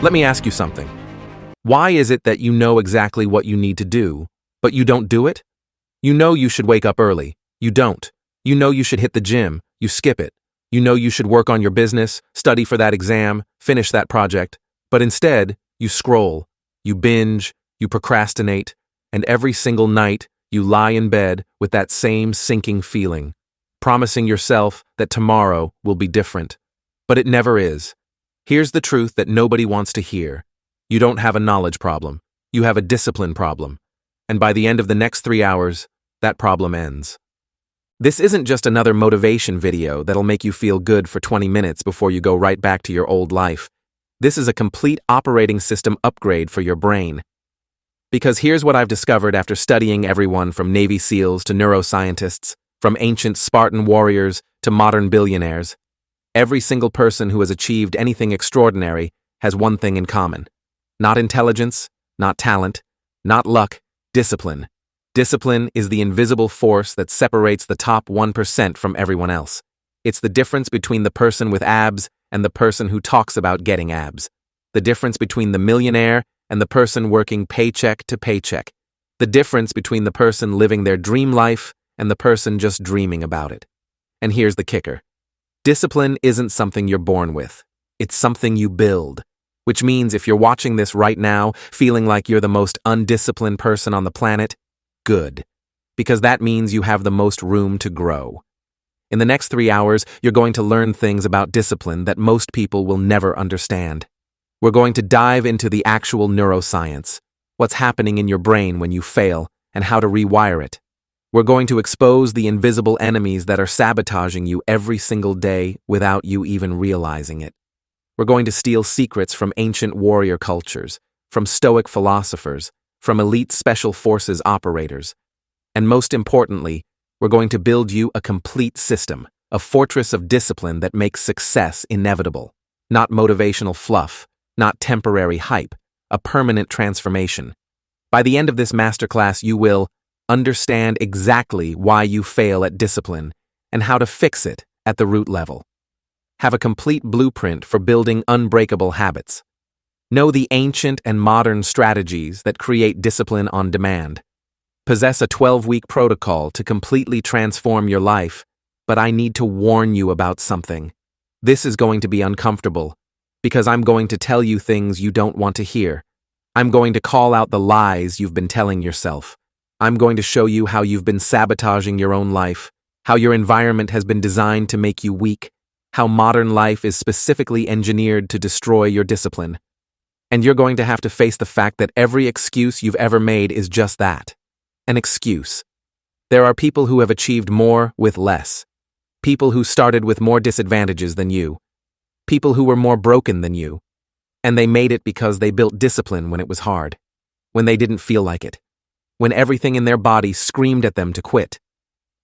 Let me ask you something. Why is it that you know exactly what you need to do, but you don't do it? You know you should wake up early. You don't. You know you should hit the gym. You skip it. You know you should work on your business, study for that exam, finish that project. But instead, you scroll, you binge, you procrastinate, and every single night, you lie in bed with that same sinking feeling, promising yourself that tomorrow will be different. But it never is. Here's the truth that nobody wants to hear. You don't have a knowledge problem. You have a discipline problem. And by the end of the next 3 hours, that problem ends. This isn't just another motivation video that'll make you feel good for 20 minutes before you go right back to your old life. This is a complete operating system upgrade for your brain. Because here's what I've discovered after studying everyone from Navy SEALs to neuroscientists, from ancient Spartan warriors to modern billionaires. Every single person who has achieved anything extraordinary has one thing in common. Not intelligence, not talent, not luck, discipline. Discipline is the invisible force that separates the top 1% from everyone else. It's the difference between the person with abs and the person who talks about getting abs. The difference between the millionaire and the person working paycheck to paycheck. The difference between the person living their dream life and the person just dreaming about it. And here's the kicker. Discipline isn't something you're born with. It's something you build. Which means if you're watching this right now, feeling like you're the most undisciplined person on the planet, good. Because that means you have the most room to grow. In the next 3 hours, you're going to learn things about discipline that most people will never understand. We're going to dive into the actual neuroscience, what's happening in your brain when you fail, and how to rewire it. We're going to expose the invisible enemies that are sabotaging you every single day without you even realizing it. We're going to steal secrets from ancient warrior cultures, from stoic philosophers, from elite special forces operators. And most importantly, we're going to build you a complete system, a fortress of discipline that makes success inevitable. Not motivational fluff, not temporary hype, a permanent transformation. By the end of this masterclass, you will understand exactly why you fail at discipline and how to fix it at the root level. Have a complete blueprint for building unbreakable habits. Know the ancient and modern strategies that create discipline on demand. Possess a 12-week protocol to completely transform your life, but I need to warn you about something. This is going to be uncomfortable, because I'm going to tell you things you don't want to hear. I'm going to call out the lies you've been telling yourself. I'm going to show you how you've been sabotaging your own life, how your environment has been designed to make you weak, how modern life is specifically engineered to destroy your discipline. And you're going to have to face the fact that every excuse you've ever made is just that, an excuse. There are people who have achieved more with less. People who started with more disadvantages than you. People who were more broken than you. And they made it because they built discipline when it was hard, when they didn't feel like it, when everything in their body screamed at them to quit.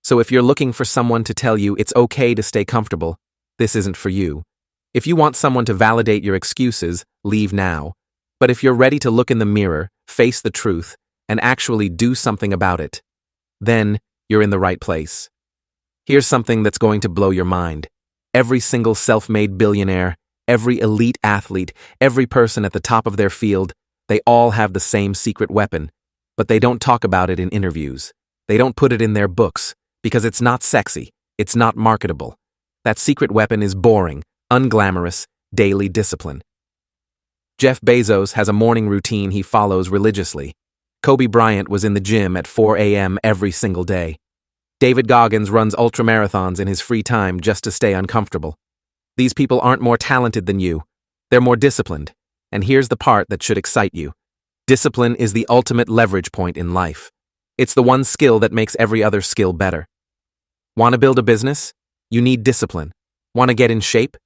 So if you're looking for someone to tell you it's okay to stay comfortable, this isn't for you. If you want someone to validate your excuses, leave now. But if you're ready to look in the mirror, face the truth, and actually do something about it, then you're in the right place. Here's something that's going to blow your mind. Every single self-made billionaire, every elite athlete, every person at the top of their field, they all have the same secret weapon, but they don't talk about it in interviews. They don't put it in their books, because it's not sexy, it's not marketable. That secret weapon is boring, unglamorous, daily discipline. Jeff Bezos has a morning routine he follows religiously. Kobe Bryant was in the gym at 4 a.m. every single day. David Goggins runs ultramarathons in his free time just to stay uncomfortable. These people aren't more talented than you. They're more disciplined. And here's the part that should excite you. Discipline is the ultimate leverage point in life. It's the one skill that makes every other skill better. Want to build a business? You need discipline. Want to get in shape?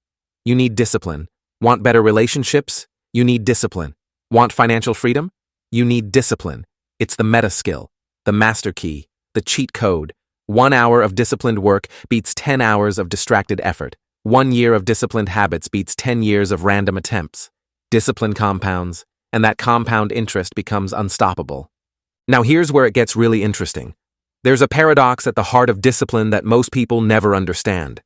You need discipline. Want better relationships? You need discipline. Want financial freedom? You need discipline. It's the meta skill, the master key, the cheat code. 1 hour of disciplined work beats 10 hours of distracted effort. 1 year of disciplined habits beats 10 years of random attempts. Discipline compounds, and that compound interest becomes unstoppable. Now here's where it gets really interesting. There's a paradox at the heart of discipline that most people never understand.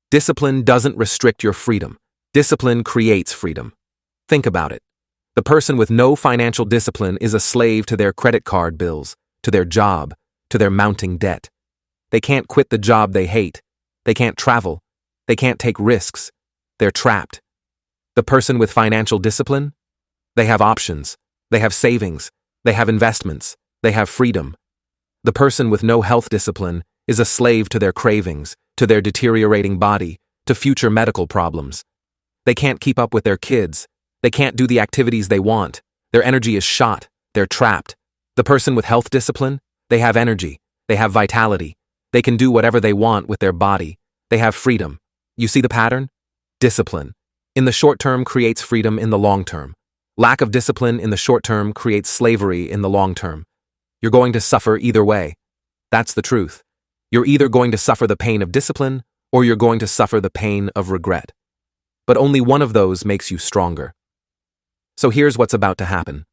Discipline doesn't restrict your freedom. Discipline creates freedom. Think about it. The person with no financial discipline is a slave to their credit card bills, to their job, to their mounting debt. They can't quit the job they hate. They can't travel. They can't take risks. They're trapped. The person with financial discipline? They have options. They have savings. They have investments. They have freedom. The person with no health discipline is a slave to their cravings, to their deteriorating body, to future medical problems. They can't keep up with their kids. They can't do the activities they want. Their energy is shot. They're trapped. The person with health discipline? They have energy. They have vitality. They can do whatever they want with their body. They have freedom. You see the pattern? Discipline. In the short term creates freedom in the long term. Lack of discipline in the short term creates slavery in the long term. You're going to suffer either way. That's the truth. You're either going to suffer the pain of discipline or you're going to suffer the pain of regret. But only one of those makes you stronger. So here's what's about to happen.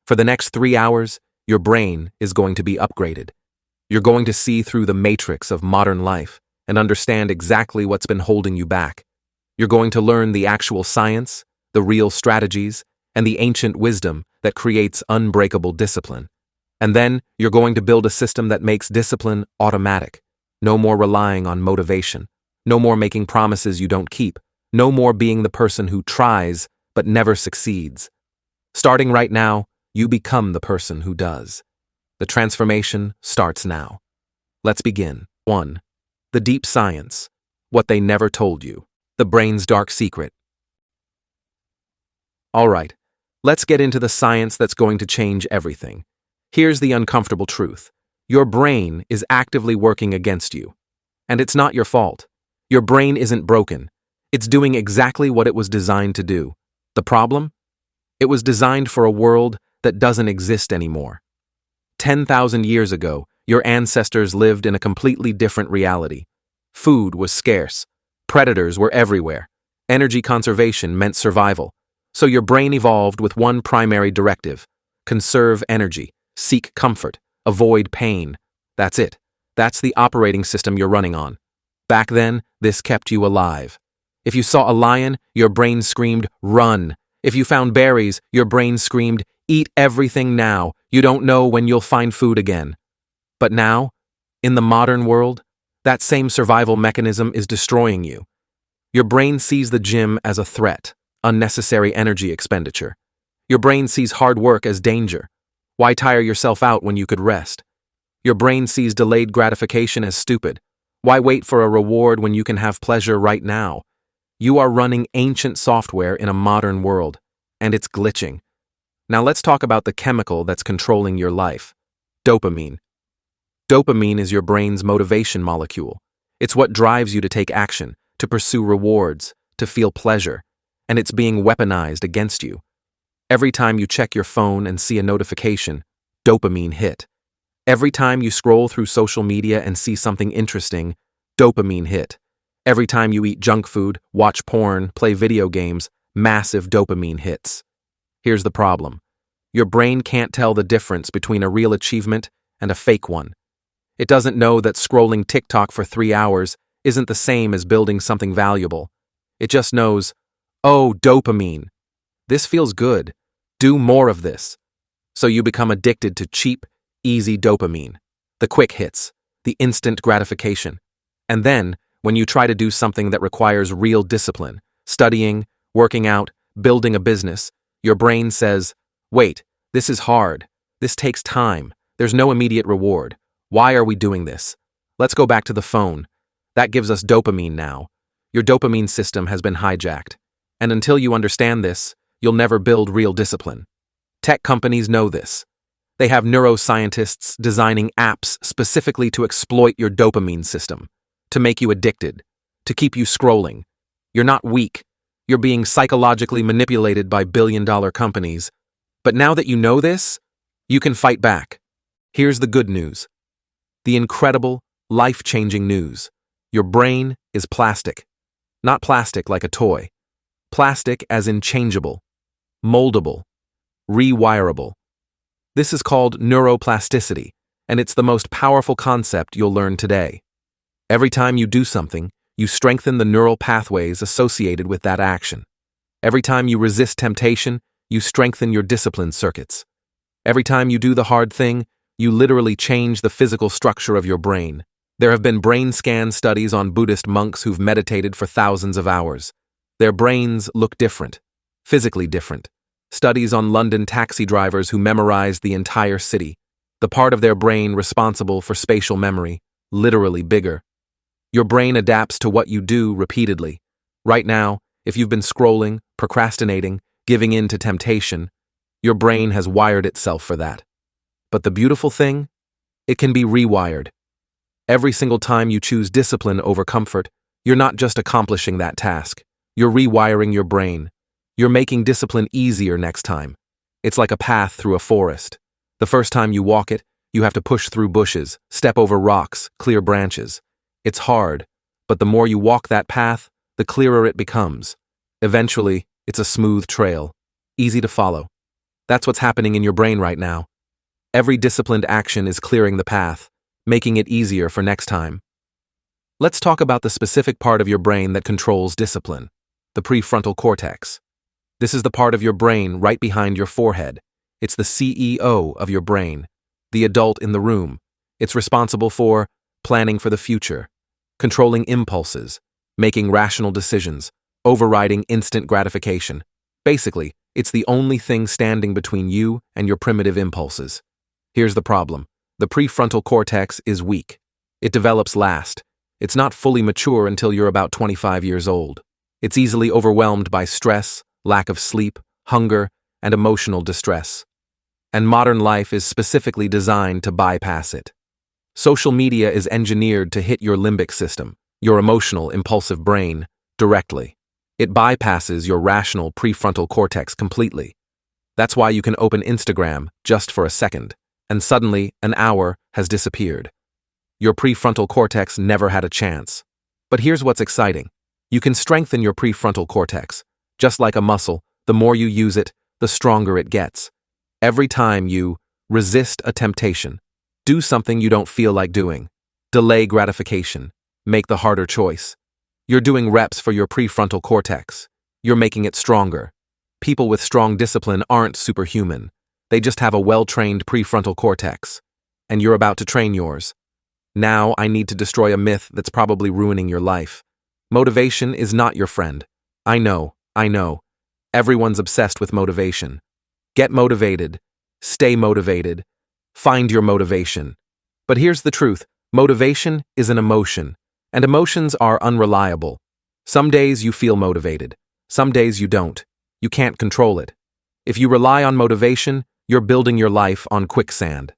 For the next 3 hours, your brain is going to be upgraded. You're going to see through the matrix of modern life and understand exactly what's been holding you back. You're going to learn the actual science, the real strategies, and the ancient wisdom that creates unbreakable discipline. And then you're going to build a system that makes discipline automatic. No more relying on motivation. No more making promises you don't keep. No more being the person who tries but never succeeds. Starting right now, you become the person who does. The transformation starts now. Let's begin. 1. The deep science. What they never told you. The brain's dark secret. All right, let's get into the science that's going to change everything. Here's the uncomfortable truth. Your brain is actively working against you. And it's not your fault. Your brain isn't broken. It's doing exactly what it was designed to do. The problem? It was designed for a world that doesn't exist anymore. 10,000 years ago, your ancestors lived in a completely different reality. Food was scarce. Predators were everywhere. Energy conservation meant survival. So your brain evolved with one primary directive: conserve energy, seek comfort, avoid pain. That's it. That's the operating system you're running on. Back then, this kept you alive. If you saw a lion, your brain screamed, run. If you found berries, your brain screamed, eat everything now. You don't know when you'll find food again. But now, in the modern world, that same survival mechanism is destroying you. Your brain sees the gym as a threat, unnecessary energy expenditure. Your brain sees hard work as danger. Why tire yourself out when you could rest? Your brain sees delayed gratification as stupid. Why wait for a reward when you can have pleasure right now? You are running ancient software in a modern world, and it's glitching. Now let's talk about the chemical that's controlling your life. Dopamine. Dopamine is your brain's motivation molecule. It's what drives you to take action, to pursue rewards, to feel pleasure, and it's being weaponized against you. Every time you check your phone and see a notification, dopamine hit. Every time you scroll through social media and see something interesting, dopamine hit. Every time you eat junk food, watch porn, play video games, massive dopamine hits. Here's the problem. Your brain can't tell the difference between a real achievement and a fake one. It doesn't know that scrolling TikTok for 3 hours isn't the same as building something valuable. It just knows, oh, dopamine. This feels good. Do more of this. So you become addicted to cheap, easy dopamine. The quick hits, the instant gratification. And then, when you try to do something that requires real discipline, studying, working out, building a business, your brain says, wait, this is hard. This takes time. There's no immediate reward. Why are we doing this? Let's go back to the phone. That gives us dopamine now. Your dopamine system has been hijacked. And until you understand this, you'll never build real discipline. Tech companies know this. They have neuroscientists designing apps specifically to exploit your dopamine system, to make you addicted, to keep you scrolling. You're not weak. You're being psychologically manipulated by billion-dollar companies. But now that you know this, you can fight back. Here's the good news. The incredible, life-changing news. Your brain is plastic. Not plastic like a toy. Plastic as in changeable, moldable, rewirable. This is called neuroplasticity, and it's the most powerful concept you'll learn today. Every time you do something, you strengthen the neural pathways associated with that action. Every time you resist temptation, you strengthen your discipline circuits. Every time you do the hard thing, you literally change the physical structure of your brain. There have been brain scan studies on Buddhist monks who've meditated for thousands of hours. Their brains look different, physically different. Studies on London taxi drivers who memorized the entire city, the part of their brain responsible for spatial memory, literally bigger. Your brain adapts to what you do repeatedly. Right now, if you've been scrolling, procrastinating, giving in to temptation, your brain has wired itself for that. But the beautiful thing? It can be rewired. Every single time you choose discipline over comfort, you're not just accomplishing that task. You're rewiring your brain. You're making discipline easier next time. It's like a path through a forest. The first time you walk it, you have to push through bushes, step over rocks, clear branches. It's hard, but the more you walk that path, the clearer it becomes. Eventually, it's a smooth trail, easy to follow. That's what's happening in your brain right now. Every disciplined action is clearing the path, making it easier for next time. Let's talk about the specific part of your brain that controls discipline, the prefrontal cortex. This is the part of your brain right behind your forehead. It's the CEO of your brain, the adult in the room. It's responsible for planning for the future, controlling impulses, making rational decisions, overriding instant gratification. Basically, it's the only thing standing between you and your primitive impulses. Here's the problem. The prefrontal cortex is weak. It develops last. It's not fully mature until you're about 25 years old. It's easily overwhelmed by stress, lack of sleep, hunger, and emotional distress. And modern life is specifically designed to bypass it. Social media is engineered to hit your limbic system, your emotional, impulsive brain, directly. It bypasses your rational prefrontal cortex completely. That's why you can open Instagram just for a second, and suddenly an hour has disappeared. Your prefrontal cortex never had a chance. But here's what's exciting. You can strengthen your prefrontal cortex. Just like a muscle, the more you use it, the stronger it gets. Every time you resist a temptation, do something you don't feel like doing, delay gratification, make the harder choice, you're doing reps for your prefrontal cortex. You're making it stronger. People with strong discipline aren't superhuman. They just have a well-trained prefrontal cortex. And you're about to train yours. Now I need to destroy a myth that's probably ruining your life. Motivation is not your friend. I know. Everyone's obsessed with motivation. Get motivated. Stay motivated. Find your motivation. But here's the truth. Motivation is an emotion, and emotions are unreliable. Some days you feel motivated. Some days you don't. You can't control it. If you rely on motivation, you're building your life on quicksand.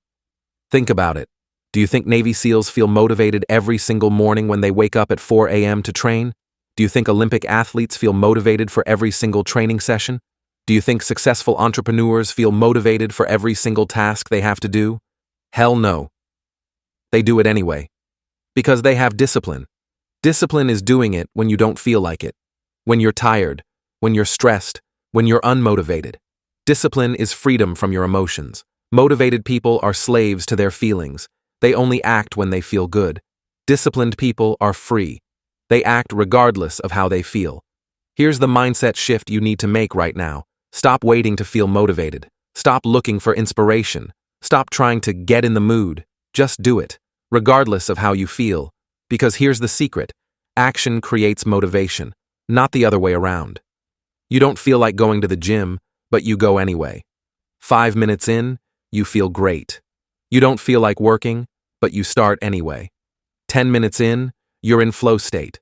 Think about it. Do you think Navy SEALs feel motivated every single morning when they wake up at 4 a.m. to train? Do you think Olympic athletes feel motivated for every single training session? Do you think successful entrepreneurs feel motivated for every single task they have to do? Hell no. They do it anyway. Because they have discipline. Discipline is doing it when you don't feel like it. When you're tired. When you're stressed. When you're unmotivated. Discipline is freedom from your emotions. Motivated people are slaves to their feelings. They only act when they feel good. Disciplined people are free. They act regardless of how they feel. Here's the mindset shift you need to make right now. Stop waiting to feel motivated. Stop looking for inspiration. Stop trying to get in the mood. Just do it, regardless of how you feel. Because here's the secret. Action creates motivation, not the other way around. You don't feel like going to the gym, but you go anyway. 5 minutes in, you feel great. You don't feel like working, but you start anyway. 10 minutes in, you're in flow state.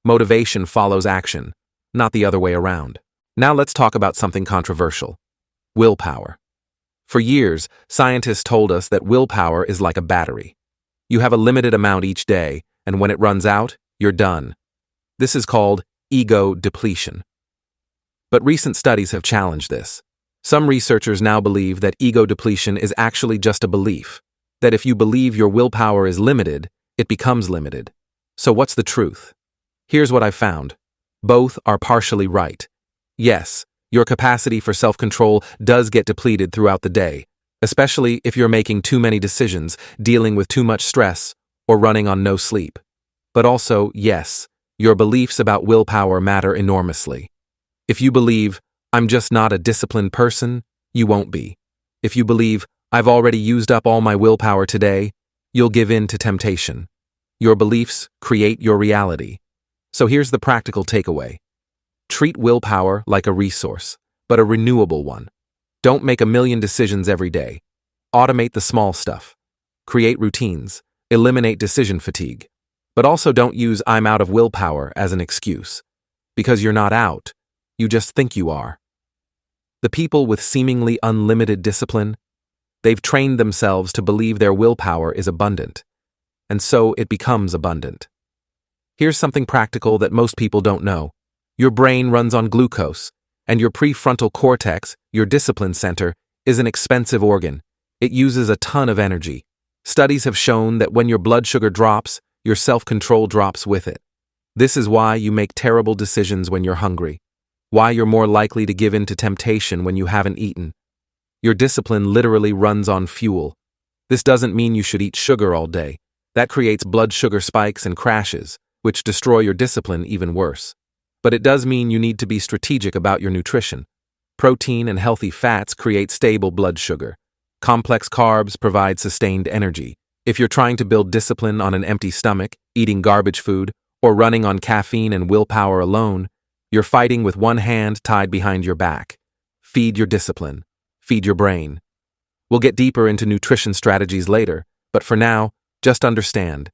Motivation follows action, not the other way around. Now let's talk about something controversial. Willpower. For years, scientists told us that willpower is like a battery. You have a limited amount each day, and when it runs out, you're done. This is called ego depletion. But recent studies have challenged this. Some researchers now believe that ego depletion is actually just a belief, that if you believe your willpower is limited, it becomes limited. So what's the truth? Here's what I've found. Both are partially right. Yes, your capacity for self-control does get depleted throughout the day, especially if you're making too many decisions, dealing with too much stress, or running on no sleep. But also, yes, your beliefs about willpower matter enormously. If you believe, I'm just not a disciplined person, you won't be. If you believe, I've already used up all my willpower today, you'll give in to temptation. Your beliefs create your reality. So here's the practical takeaway. Treat willpower like a resource, but a renewable one. Don't make a million decisions every day. Automate the small stuff. Create routines. Eliminate decision fatigue. But also don't use "I'm out of willpower" as an excuse. Because you're not out. You just think you are. The people with seemingly unlimited discipline, they've trained themselves to believe their willpower is abundant. And so it becomes abundant. Here's something practical that most people don't know. Your brain runs on glucose, and your prefrontal cortex, your discipline center, is an expensive organ. It uses a ton of energy. Studies have shown that when your blood sugar drops, your self-control drops with it. This is why you make terrible decisions when you're hungry. Why you're more likely to give in to temptation when you haven't eaten. Your discipline literally runs on fuel. This doesn't mean you should eat sugar all day. That creates blood sugar spikes and crashes, which destroy your discipline even worse. But it does mean you need to be strategic about your nutrition. Protein and healthy fats create stable blood sugar. Complex carbs provide sustained energy. If you're trying to build discipline on an empty stomach, eating garbage food, or running on caffeine and willpower alone, you're fighting with one hand tied behind your back. Feed your discipline. Feed your brain. We'll get deeper into nutrition strategies later, but for now, just understand.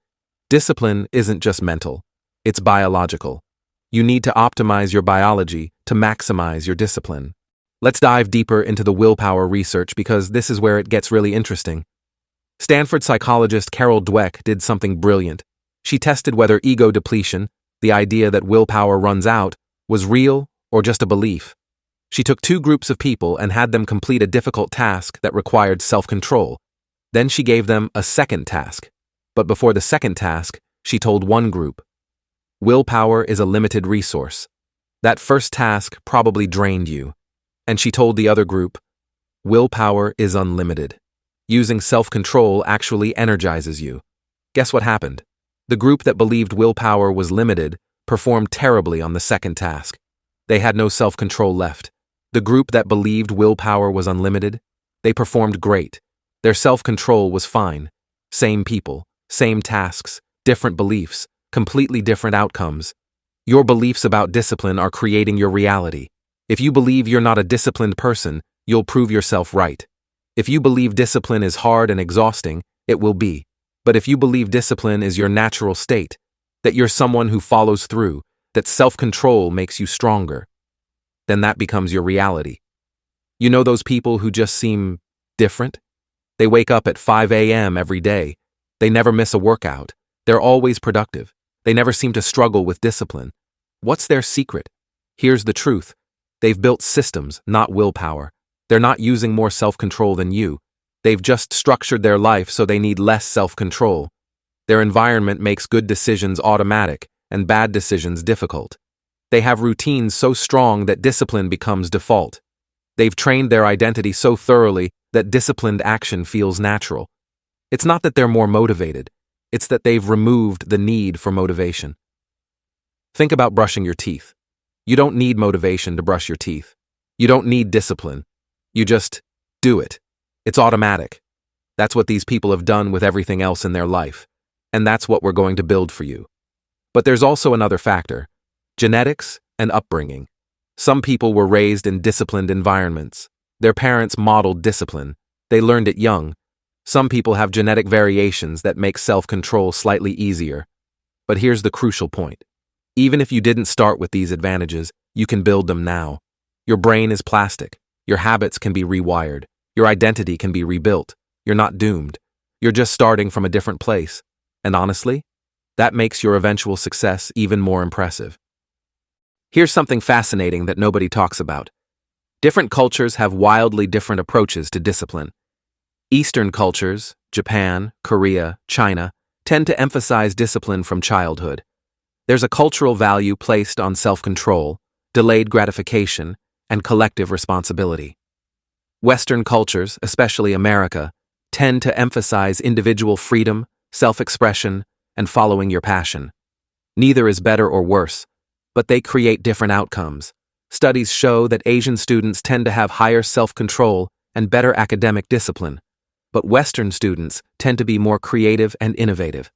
Discipline isn't just mental. It's biological. You need to optimize your biology to maximize your discipline. Let's dive deeper into the willpower research because this is where it gets really interesting. Stanford psychologist Carol Dweck did something brilliant. She tested whether ego depletion, the idea that willpower runs out, was real or just a belief. She took two groups of people and had them complete a difficult task that required self-control. Then she gave them a second task. But before the second task, she told one group, willpower is a limited resource. That first task probably drained you. And she told the other group, willpower is unlimited. Using self-control actually energizes you. Guess what happened? The group that believed willpower was limited performed terribly on the second task. They had no self-control left. The group that believed willpower was unlimited, they performed great. Their self-control was fine. Same people, same tasks, different beliefs, completely different outcomes. Your beliefs about discipline are creating your reality. If you believe you're not a disciplined person, you'll prove yourself right. If you believe discipline is hard and exhausting, it will be. But if you believe discipline is your natural state, that you're someone who follows through, that self-control makes you stronger, then that becomes your reality. You know those people who just seem different? They wake up at 5 a.m. every day. They never miss a workout. They're always productive. They never seem to struggle with discipline. What's their secret? Here's the truth. They've built systems, not willpower. They're not using more self-control than you. They've just structured their life so they need less self-control. Their environment makes good decisions automatic and bad decisions difficult. They have routines so strong that discipline becomes default. They've trained their identity so thoroughly that disciplined action feels natural. It's not that they're more motivated. It's that they've removed the need for motivation. Think about brushing your teeth. You don't need motivation to brush your teeth. You don't need discipline. You just do it. It's automatic. That's what these people have done with everything else in their life. And that's what we're going to build for you. But there's also another factor: genetics and upbringing. Some people were raised in disciplined environments. Their parents modeled discipline. They learned it young. Some people have genetic variations that make self-control slightly easier. But here's the crucial point. Even if you didn't start with these advantages, you can build them now. Your brain is plastic. Your habits can be rewired. Your identity can be rebuilt. You're not doomed. You're just starting from a different place. And honestly, that makes your eventual success even more impressive. Here's something fascinating that nobody talks about. Different cultures have wildly different approaches to discipline. Eastern cultures, Japan, Korea, China, tend to emphasize discipline from childhood. There's a cultural value placed on self-control, delayed gratification, and collective responsibility. Western cultures, especially America, tend to emphasize individual freedom, self-expression, and following your passion. Neither is better or worse, but they create different outcomes. Studies show that Asian students tend to have higher self-control and better academic discipline, but Western students tend to be more creative and innovative.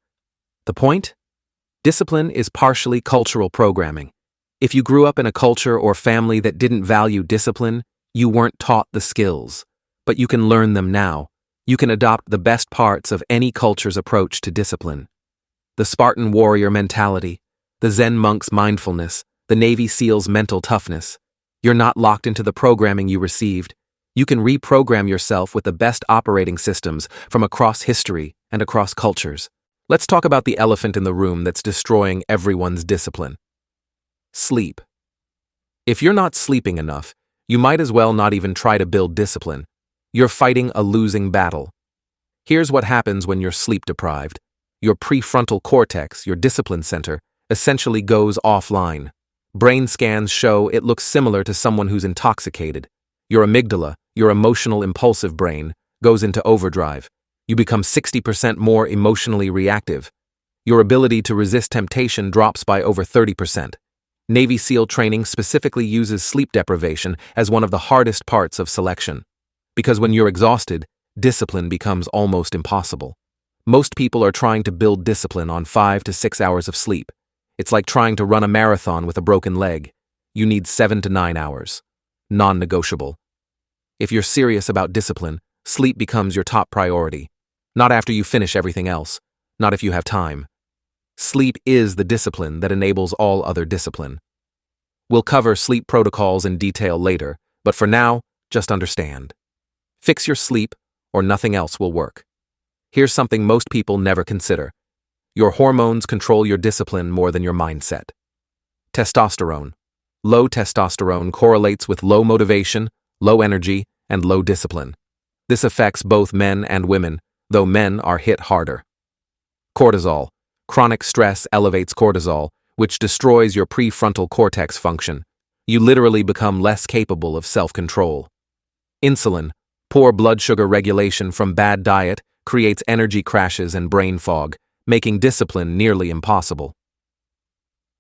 The point? Discipline is partially cultural programming. If you grew up in a culture or family that didn't value discipline, you weren't taught the skills. But you can learn them now. You can adopt the best parts of any culture's approach to discipline. The Spartan warrior mentality, the Zen monk's mindfulness, the Navy SEAL's mental toughness. You're not locked into the programming you received. You can reprogram yourself with the best operating systems from across history and across cultures. Let's talk about the elephant in the room that's destroying everyone's discipline. Sleep. If you're not sleeping enough, you might as well not even try to build discipline. You're fighting a losing battle. Here's what happens when you're sleep deprived. Your prefrontal cortex, your discipline center, essentially goes offline. Brain scans show it looks similar to someone who's intoxicated. Your amygdala, your emotional impulsive brain, goes into overdrive. You become 60% more emotionally reactive. Your ability to resist temptation drops by over 30%. Navy SEAL training specifically uses sleep deprivation as one of the hardest parts of selection. Because when you're exhausted, discipline becomes almost impossible. Most people are trying to build discipline on 5 to 6 hours of sleep. It's like trying to run a marathon with a broken leg. You need 7 to 9 hours. Non-negotiable. If you're serious about discipline, sleep becomes your top priority. Not after you finish everything else. Not if you have time. Sleep is the discipline that enables all other discipline. We'll cover sleep protocols in detail later, but for now, just understand. Fix your sleep, or nothing else will work. Here's something most people never consider. Your hormones control your discipline more than your mindset. Testosterone. Low testosterone correlates with low motivation, low energy, and low discipline. This affects both men and women, though men are hit harder. Cortisol. Chronic stress elevates cortisol, which destroys your prefrontal cortex function. You literally become less capable of self-control. Insulin. Poor blood sugar regulation from bad diet creates energy crashes and brain fog, making discipline nearly impossible.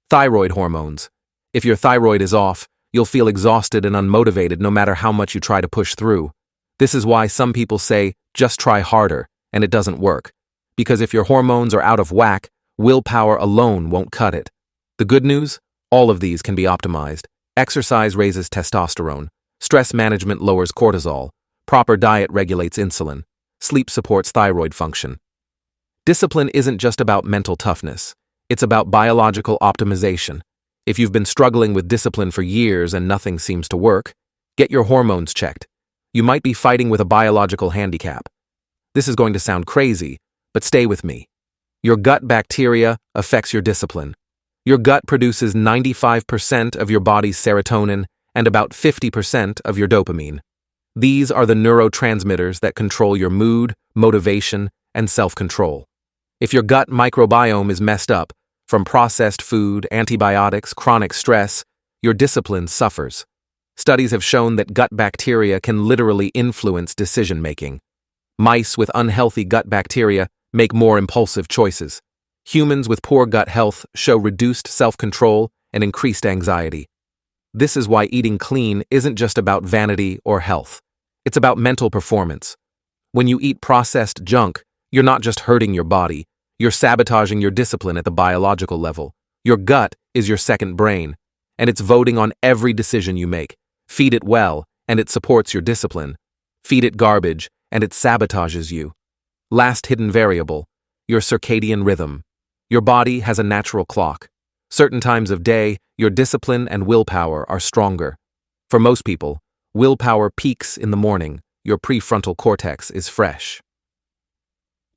Thyroid hormones. If your thyroid is off, you'll feel exhausted and unmotivated no matter how much you try to push through. This is why some people say, just try harder, and it doesn't work. Because if your hormones are out of whack, willpower alone won't cut it. The good news? All of these can be optimized. Exercise raises testosterone. Stress management lowers cortisol. Proper diet regulates insulin. Sleep supports thyroid function. Discipline isn't just about mental toughness. It's about biological optimization. If you've been struggling with discipline for years and nothing seems to work, get your hormones checked. You might be fighting with a biological handicap. This is going to sound crazy, but stay with me. Your gut bacteria affects your discipline. Your gut produces 95% of your body's serotonin and about 50% of your dopamine. These are the neurotransmitters that control your mood, motivation, and self-control. If your gut microbiome is messed up, from processed food, antibiotics, chronic stress, your discipline suffers. Studies have shown that gut bacteria can literally influence decision-making. Mice with unhealthy gut bacteria make more impulsive choices. Humans with poor gut health show reduced self-control and increased anxiety. This is why eating clean isn't just about vanity or health. It's about mental performance. When you eat processed junk, you're not just hurting your body, you're sabotaging your discipline at the biological level. Your gut is your second brain, and it's voting on every decision you make. Feed it well, and it supports your discipline. Feed it garbage, and it sabotages you. Last hidden variable, your circadian rhythm. Your body has a natural clock. Certain times of day, your discipline and willpower are stronger. For most people, willpower peaks in the morning. Your prefrontal cortex is fresh.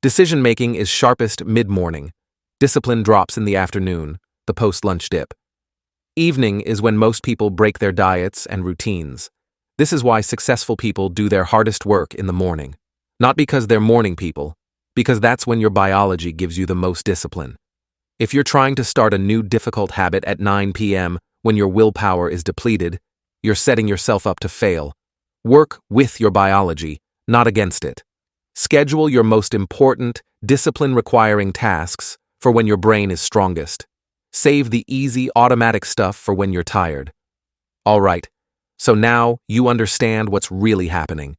Decision-making is sharpest mid-morning. Discipline drops in the afternoon, the post-lunch dip. Evening is when most people break their diets and routines. This is why successful people do their hardest work in the morning. Not because they're morning people, because that's when your biology gives you the most discipline. If you're trying to start a new difficult habit at 9 p.m. when your willpower is depleted, you're setting yourself up to fail. Work with your biology, not against it. Schedule your most important, discipline-requiring tasks for when your brain is strongest. Save the easy, automatic stuff for when you're tired. All right, so now you understand what's really happening.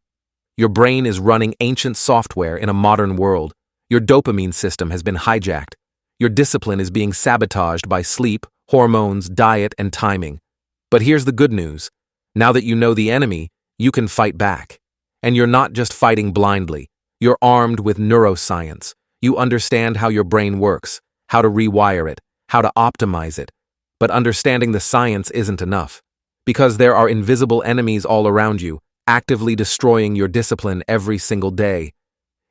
Your brain is running ancient software in a modern world. Your dopamine system has been hijacked. Your discipline is being sabotaged by sleep, hormones, diet, and timing. But here's the good news. Now that you know the enemy, you can fight back. And you're not just fighting blindly. You're armed with neuroscience. You understand how your brain works, how to rewire it, how to optimize it. But understanding the science isn't enough. Because there are invisible enemies all around you, actively destroying your discipline every single day.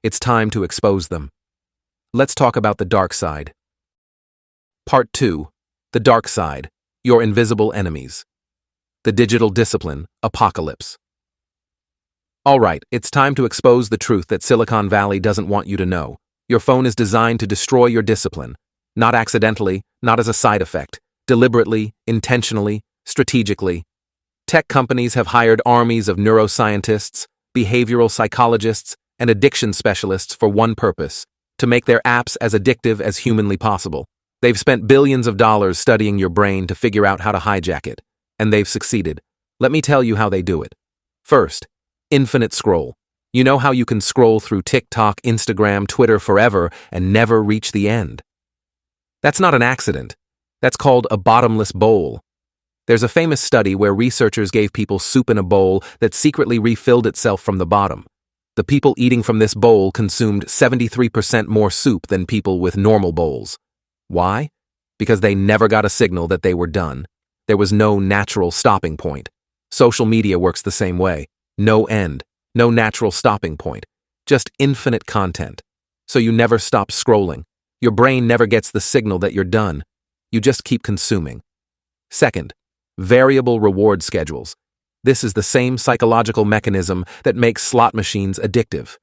It's time to expose them. Let's talk about the dark side. Part 2. The dark side. Your invisible enemies. The digital discipline apocalypse. All right, it's time to expose the truth that Silicon Valley doesn't want you to know. Your phone is designed to destroy your discipline. Not accidentally, not as a side effect. Deliberately, intentionally, strategically. Tech companies have hired armies of neuroscientists, behavioral psychologists, and addiction specialists for one purpose: to make their apps as addictive as humanly possible. They've spent billions of dollars studying your brain to figure out how to hijack it, and they've succeeded. Let me tell you how they do it. First, infinite scroll. You know how you can scroll through TikTok, Instagram, Twitter forever and never reach the end? That's not an accident. That's called a bottomless bowl. There's a famous study where researchers gave people soup in a bowl that secretly refilled itself from the bottom. The people eating from this bowl consumed 73% more soup than people with normal bowls. Why? Because they never got a signal that they were done. There was no natural stopping point. Social media works the same way. No end, no natural stopping point. Just infinite content. So you never stop scrolling. Your brain never gets the signal that you're done. You just keep consuming. Second, variable reward schedules. This is the same psychological mechanism that makes slot machines addictive.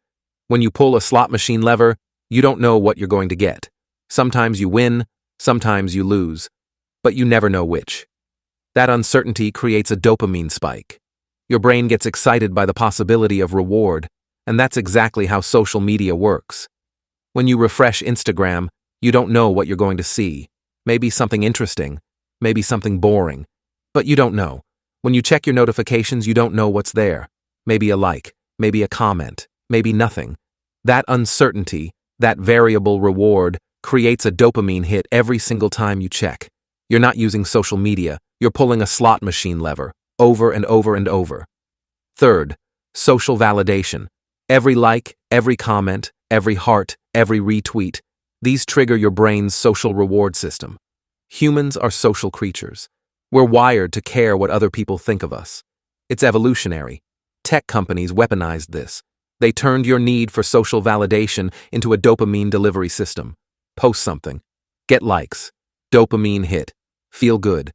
When you pull a slot machine lever, you don't know what you're going to get. Sometimes you win, sometimes you lose, but you never know which. That uncertainty creates a dopamine spike. Your brain gets excited by the possibility of reward, and that's exactly how social media works. When you refresh Instagram, you don't know what you're going to see. Maybe something interesting, maybe something boring, but you don't know. When you check your notifications, you don't know what's there. Maybe a like, maybe a comment, maybe nothing. That uncertainty, that variable reward, creates a dopamine hit every single time you check. You're not using social media, you're pulling a slot machine lever, over and over and over. Third, social validation. Every like, every comment, every heart, every retweet, these trigger your brain's social reward system. Humans are social creatures. We're wired to care what other people think of us. It's evolutionary. Tech companies weaponized this. They turned your need for social validation into a dopamine delivery system. Post something. Get likes. Dopamine hit. Feel good.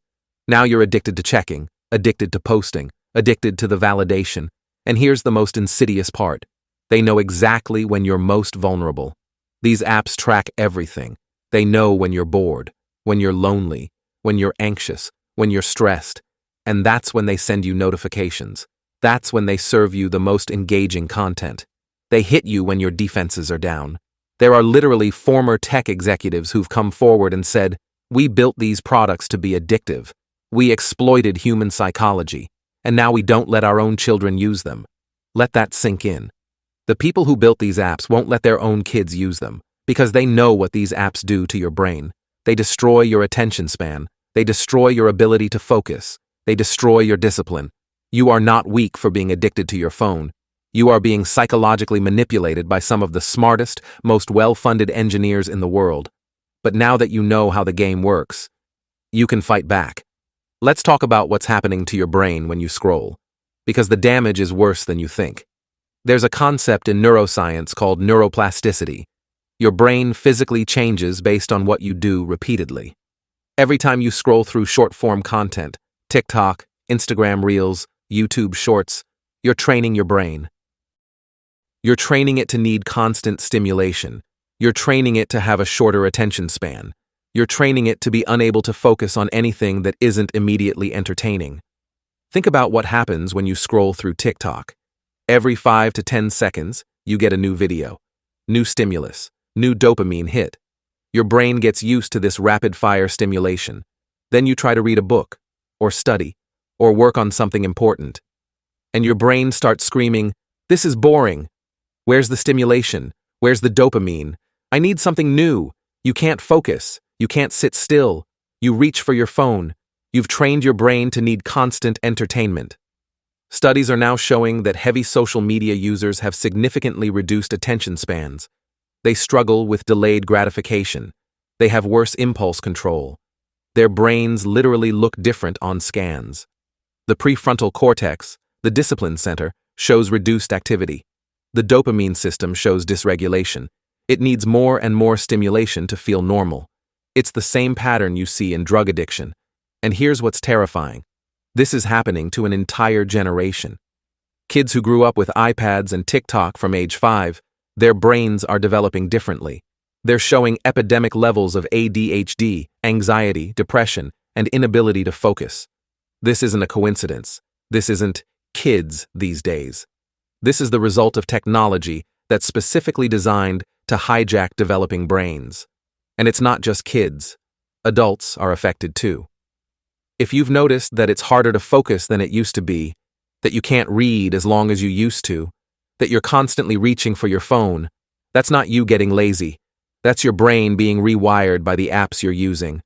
Now you're addicted to checking, addicted to posting, addicted to the validation. And here's the most insidious part. They know exactly when you're most vulnerable. These apps track everything. They know when you're bored, when you're lonely, when you're anxious, when you're stressed. And that's when they send you notifications. That's when they serve you the most engaging content. They hit you when your defenses are down. There are literally former tech executives who've come forward and said, "We built these products to be addictive. We exploited human psychology, and now we don't let our own children use them." Let that sink in. The people who built these apps won't let their own kids use them, because they know what these apps do to your brain. They destroy your attention span. They destroy your ability to focus. They destroy your discipline. You are not weak for being addicted to your phone. You are being psychologically manipulated by some of the smartest, most well-funded engineers in the world. But now that you know how the game works, you can fight back. Let's talk about what's happening to your brain when you scroll, because the damage is worse than you think. There's a concept in neuroscience called neuroplasticity. Your brain physically changes based on what you do repeatedly. Every time you scroll through short-form content, TikTok, Instagram Reels, YouTube Shorts, you're training your brain. You're training it to need constant stimulation. You're training it to have a shorter attention span. You're training it to be unable to focus on anything that isn't immediately entertaining. Think about what happens when you scroll through TikTok. Every 5 to 10 seconds, you get a new video, new stimulus, new dopamine hit. Your brain gets used to this rapid-fire stimulation. Then you try to read a book, or study, or work on something important. And your brain starts screaming, "This is boring. Where's the stimulation? Where's the dopamine? I need something new." You can't focus. You can't sit still. You reach for your phone. You've trained your brain to need constant entertainment. Studies are now showing that heavy social media users have significantly reduced attention spans. They struggle with delayed gratification. They have worse impulse control. Their brains literally look different on scans. The prefrontal cortex, the discipline center, shows reduced activity. The dopamine system shows dysregulation. It needs more and more stimulation to feel normal. It's the same pattern you see in drug addiction. And here's what's terrifying. This is happening to an entire generation. Kids who grew up with iPads and TikTok from age 5, their brains are developing differently. They're showing epidemic levels of ADHD, anxiety, depression, and inability to focus. This isn't a coincidence. This isn't kids these days. This is the result of technology that's specifically designed to hijack developing brains. And it's not just kids. Adults are affected too. If you've noticed that it's harder to focus than it used to be, that you can't read as long as you used to, that you're constantly reaching for your phone, that's not you getting lazy. That's your brain being rewired by the apps you're using.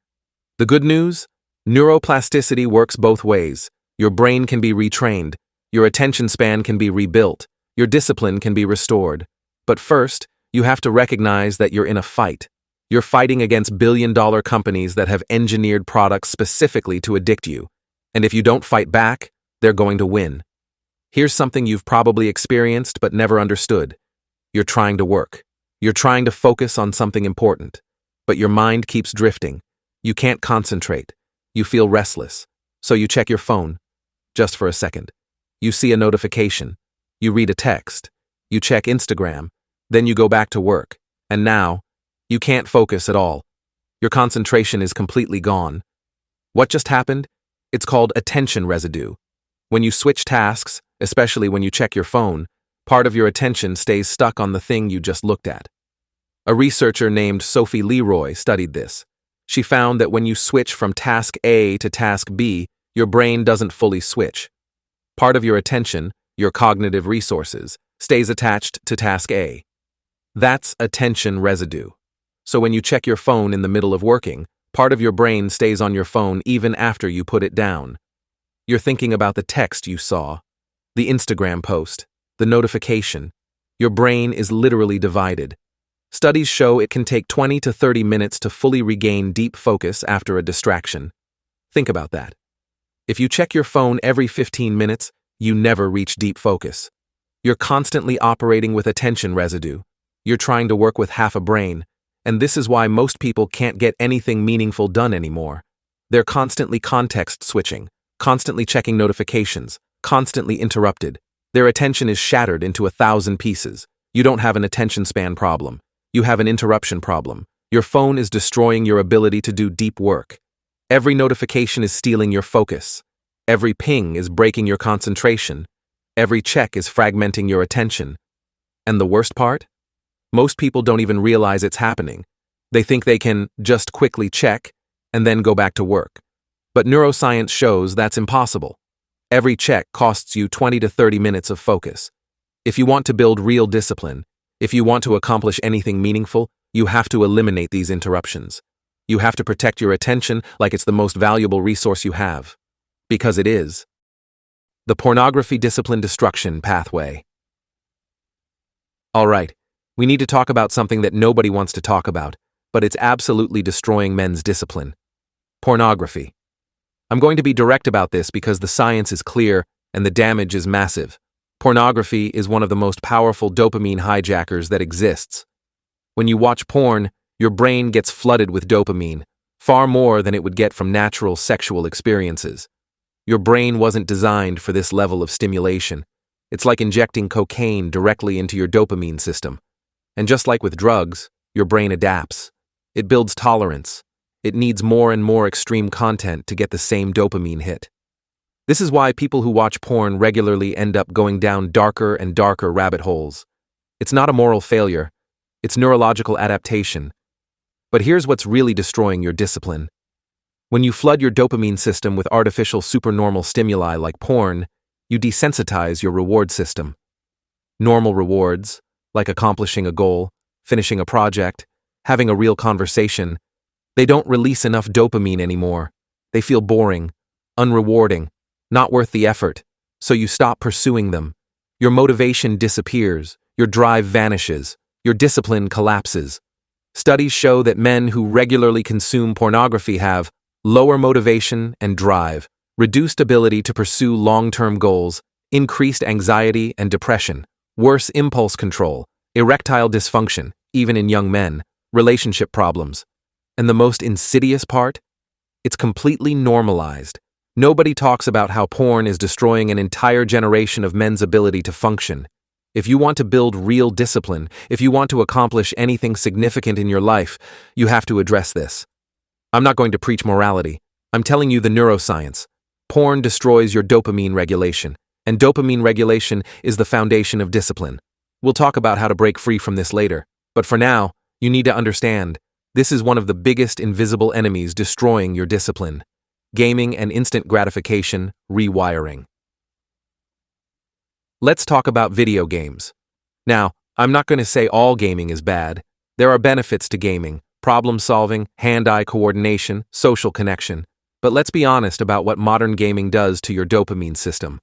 The good news? Neuroplasticity works both ways. Your brain can be retrained. Your attention span can be rebuilt. Your discipline can be restored. But first, you have to recognize that you're in a fight. You're fighting against billion-dollar companies that have engineered products specifically to addict you. And if you don't fight back, they're going to win. Here's something you've probably experienced but never understood. You're trying to work. You're trying to focus on something important. But your mind keeps drifting. You can't concentrate. You feel restless. So you check your phone. Just for a second. You see a notification. You read a text. You check Instagram. Then you go back to work. And now, you can't focus at all. Your concentration is completely gone. What just happened? It's called attention residue. When you switch tasks, especially when you check your phone, part of your attention stays stuck on the thing you just looked at. A researcher named Sophie Leroy studied this. She found that when you switch from task A to task B, your brain doesn't fully switch. Part of your attention, your cognitive resources, stays attached to task A. That's attention residue. So when you check your phone in the middle of working, part of your brain stays on your phone even after you put it down. You're thinking about the text you saw, the Instagram post, the notification. Your brain is literally divided. Studies show it can take 20 to 30 minutes to fully regain deep focus after a distraction. Think about that. If you check your phone every 15 minutes, you never reach deep focus. You're constantly operating with attention residue. You're trying to work with half a brain. And this is why most people can't get anything meaningful done anymore. They're constantly context switching, constantly checking notifications, constantly interrupted. Their attention is shattered into 1,000 pieces. You don't have an attention span problem. You have an interruption problem. Your phone is destroying your ability to do deep work. Every notification is stealing your focus. Every ping is breaking your concentration. Every check is fragmenting your attention. And the worst part? Most people don't even realize it's happening. They think they can just quickly check and then go back to work. But neuroscience shows that's impossible. Every check costs you 20 to 30 minutes of focus. If you want to build real discipline, if you want to accomplish anything meaningful, you have to eliminate these interruptions. You have to protect your attention like it's the most valuable resource you have. Because it is. The pornography discipline destruction pathway. All right. We need to talk about something that nobody wants to talk about, but it's absolutely destroying men's discipline. Pornography. I'm going to be direct about this because the science is clear and the damage is massive. Pornography is one of the most powerful dopamine hijackers that exists. When you watch porn, your brain gets flooded with dopamine, far more than it would get from natural sexual experiences. Your brain wasn't designed for this level of stimulation. It's like injecting cocaine directly into your dopamine system. And just like with drugs, your brain adapts. It builds tolerance. It needs more and more extreme content to get the same dopamine hit. This is why people who watch porn regularly end up going down darker and darker rabbit holes. It's not a moral failure. It's neurological adaptation. But here's what's really destroying your discipline. When you flood your dopamine system with artificial supernormal stimuli like porn, you desensitize your reward system. Normal rewards, like accomplishing a goal, finishing a project, having a real conversation, they don't release enough dopamine anymore. They feel boring, unrewarding, not worth the effort, so you stop pursuing them. Your motivation disappears, your drive vanishes, your discipline collapses. Studies show that men who regularly consume pornography have lower motivation and drive, reduced ability to pursue long-term goals, increased anxiety and depression, worse impulse control, erectile dysfunction, even in young men, relationship problems. And the most insidious part? It's completely normalized. Nobody talks about how porn is destroying an entire generation of men's ability to function. If you want to build real discipline, if you want to accomplish anything significant in your life, you have to address this. I'm not going to preach morality. I'm telling you the neuroscience. Porn destroys your dopamine regulation, and dopamine regulation is the foundation of discipline. We'll talk about how to break free from this later, but for now, you need to understand, this is one of the biggest invisible enemies destroying your discipline. Gaming and instant gratification, rewiring. Let's talk about video games. Now, I'm not going to say all gaming is bad. There are benefits to gaming, problem solving, hand-eye coordination, social connection. But let's be honest about what modern gaming does to your dopamine system.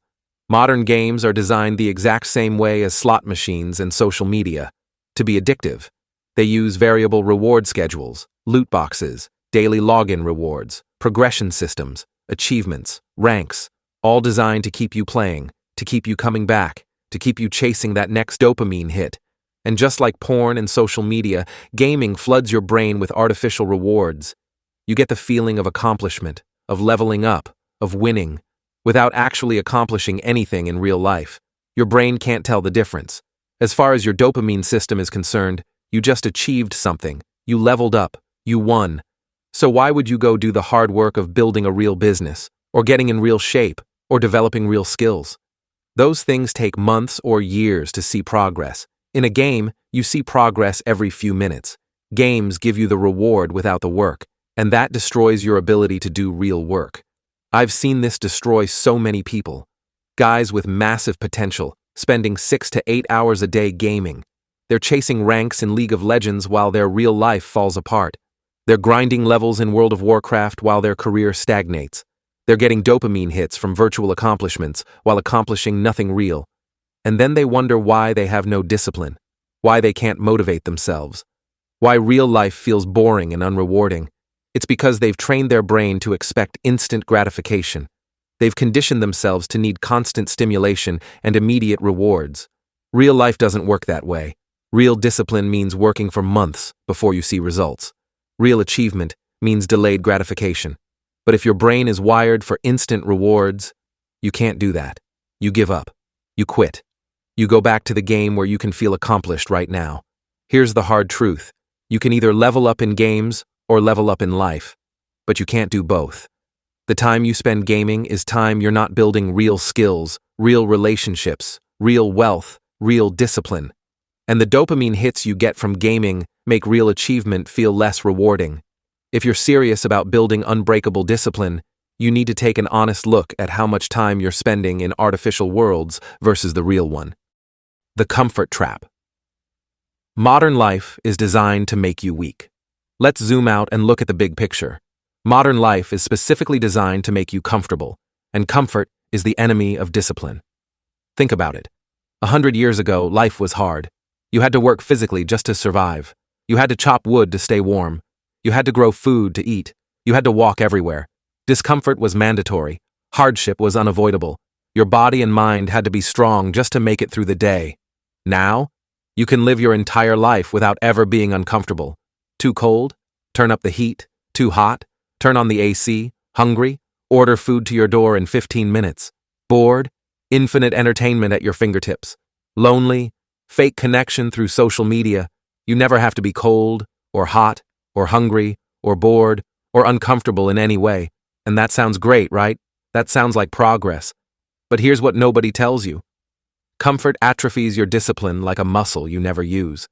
Modern games are designed the exact same way as slot machines and social media, to be addictive. They use variable reward schedules, loot boxes, daily login rewards, progression systems, achievements, ranks, all designed to keep you playing, to keep you coming back, to keep you chasing that next dopamine hit. And just like porn and social media, gaming floods your brain with artificial rewards. You get the feeling of accomplishment, of leveling up, of winning, without actually accomplishing anything in real life. Your brain can't tell the difference. As far as your dopamine system is concerned, you just achieved something. You leveled up. You won. So why would you go do the hard work of building a real business, or getting in real shape, or developing real skills? Those things take months or years to see progress. In a game, you see progress every few minutes. Games give you the reward without the work, and that destroys your ability to do real work. I've seen this destroy so many people. Guys with massive potential, spending 6 to 8 hours a day gaming. They're chasing ranks in League of Legends while their real life falls apart. They're grinding levels in World of Warcraft while their career stagnates. They're getting dopamine hits from virtual accomplishments while accomplishing nothing real. And then they wonder why they have no discipline, why they can't motivate themselves, why real life feels boring and unrewarding. It's because they've trained their brain to expect instant gratification. They've conditioned themselves to need constant stimulation and immediate rewards. Real life doesn't work that way. Real discipline means working for months before you see results. Real achievement means delayed gratification. But if your brain is wired for instant rewards, you can't do that. You give up. You quit. You go back to the game where you can feel accomplished right now. Here's the hard truth. You can either level up in games or level up in life, but you can't do both. The time you spend gaming is time you're not building real skills, real relationships, real wealth, real discipline. And the dopamine hits you get from gaming make real achievement feel less rewarding. If you're serious about building unbreakable discipline, you need to take an honest look at how much time you're spending in artificial worlds versus the real one. The comfort trap. Modern life is designed to make you weak. Let's zoom out and look at the big picture. Modern life is specifically designed to make you comfortable, and comfort is the enemy of discipline. Think about it. 100 years ago, life was hard. You had to work physically just to survive. You had to chop wood to stay warm. You had to grow food to eat. You had to walk everywhere. Discomfort was mandatory. Hardship was unavoidable. Your body and mind had to be strong just to make it through the day. Now, you can live your entire life without ever being uncomfortable. Too cold? Turn up the heat. Too hot? Turn on the AC. Hungry? Order food to your door in 15 minutes. Bored? Infinite entertainment at your fingertips. Lonely? Fake connection through social media. You never have to be cold, or hot, or hungry, or bored, or uncomfortable in any way. And that sounds great, right? That sounds like progress. But here's what nobody tells you. Comfort atrophies your discipline like a muscle you never use.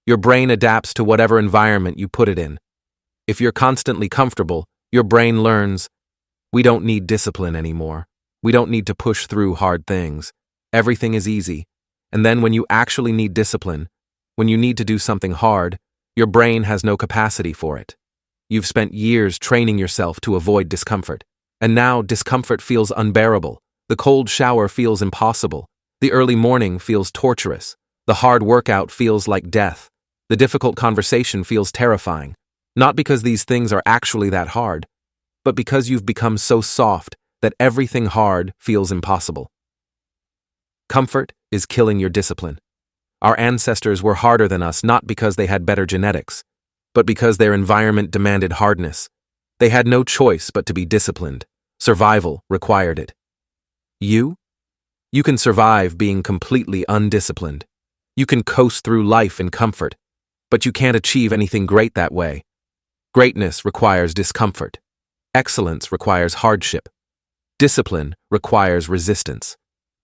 Your brain adapts to whatever environment you put it in. If you're constantly comfortable, Your brain learns, we don't need discipline anymore. We don't need to push through hard things. Everything is easy. And then when you actually need discipline, when you need to do something hard, your brain has no capacity for it. You've spent years training yourself to avoid discomfort. And now discomfort feels unbearable. The cold shower feels impossible. The early morning feels torturous. The hard workout feels like death. The difficult conversation feels terrifying. Not because these things are actually that hard, but because you've become so soft that everything hard feels impossible. Comfort is killing your discipline. Our ancestors were harder than us not because they had better genetics, but because their environment demanded hardness. They had no choice but to be disciplined. Survival required it. You can survive being completely undisciplined. You can coast through life in comfort, but you can't achieve anything great that way. Greatness requires discomfort. Excellence requires hardship. Discipline requires resistance.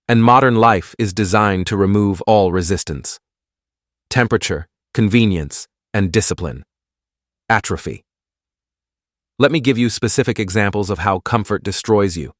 And modern life is designed to remove all resistance. Temperature, convenience, and discipline. Atrophy. Let me give you specific examples of how comfort destroys you.